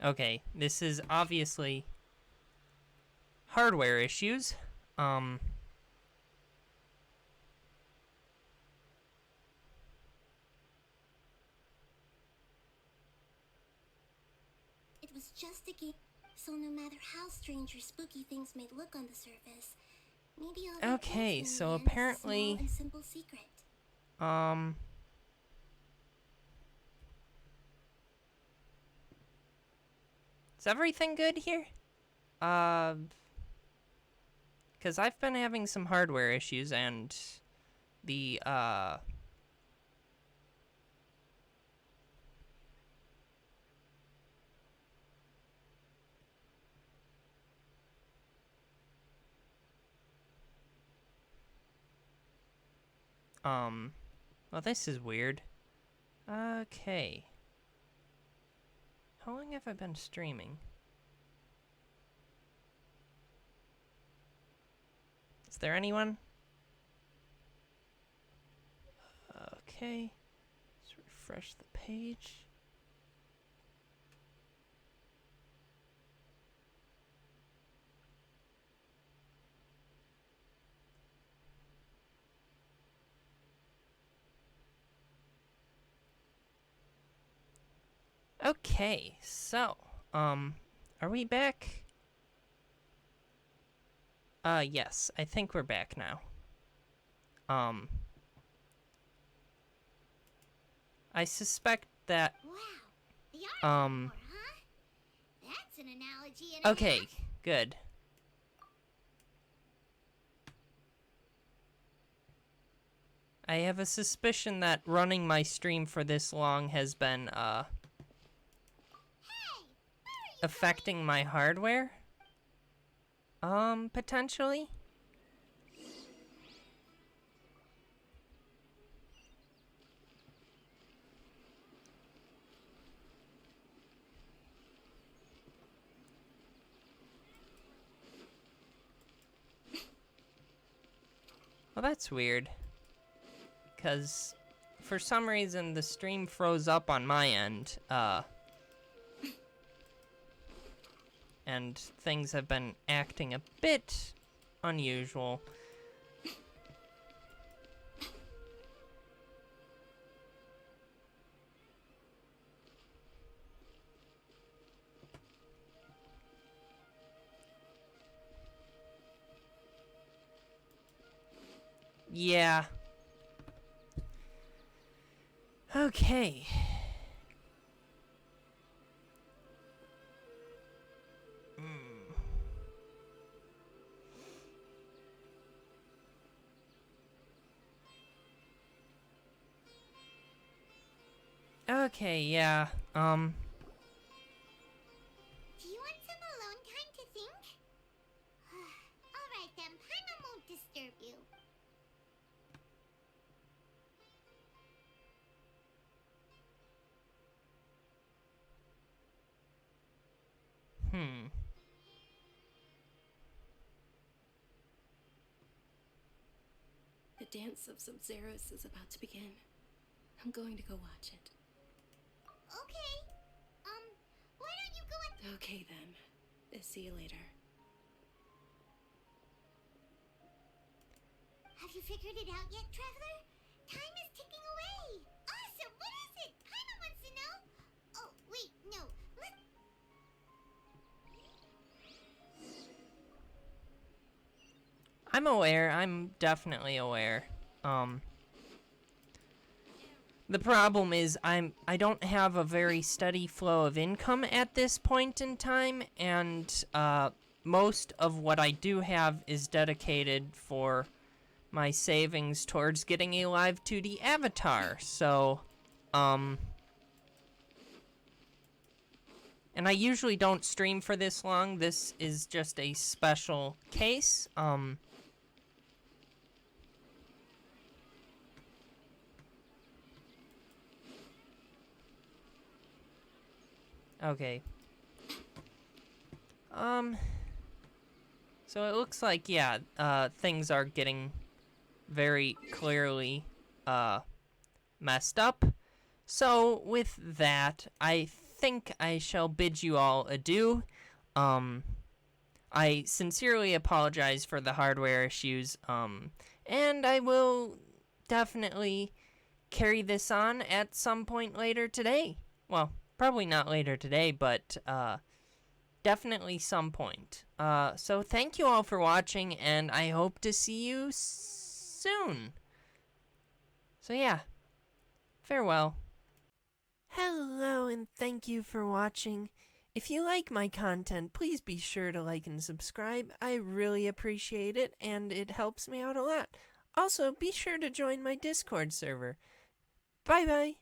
Okay, this is obviously hardware issues. It was just a game, so no matter how strange or spooky things may look on the surface, maybe all that Okay, was in so the end is a apparently, small and simple secret. Is everything good here? Because I've been having some hardware issues, and the, well, this is weird. Okay. How long have I been streaming? Is there anyone? Okay. Let's refresh the page. Okay, so, are we back? Yes, I think we're back now. I suspect that, Huh? That's an analogy and a okay, half. good. I have a suspicion that running my stream for this long has been, affecting my hardware? Potentially? Well, that's weird. 'Cause for some reason the stream froze up on my end, and things have been acting a bit unusual. Yeah. Okay. Okay, yeah, Do you want some alone time to think? Alright then, Paimon won't disturb you. The dance of Sub-Zeros is about to begin. I'm going to go watch it. Okay. Why don't you go and... Okay then. See you later. Have you figured it out yet, Traveler? Time is ticking away. Awesome, what is it? Paimon wants to know. Oh, wait, no. I'm aware. I'm definitely aware. The problem is I don't have a very steady flow of income at this point in time, and most of what I do have is dedicated for my savings towards getting a live 2D avatar. So, and I usually don't stream for this long. This is just a special case. Okay. So it looks like, yeah, things are getting very clearly, messed up. So with that, I think I shall bid you all adieu. I sincerely apologize for the hardware issues, and I will definitely carry this on at some point later today. Well, probably not later today, but definitely some point. So thank you all for watching, and I hope to see you soon. So yeah, farewell. Hello, and thank you for watching. If you like my content, please be sure to like and subscribe. I really appreciate it, and it helps me out a lot. Also, be sure to join my Discord server. Bye-bye.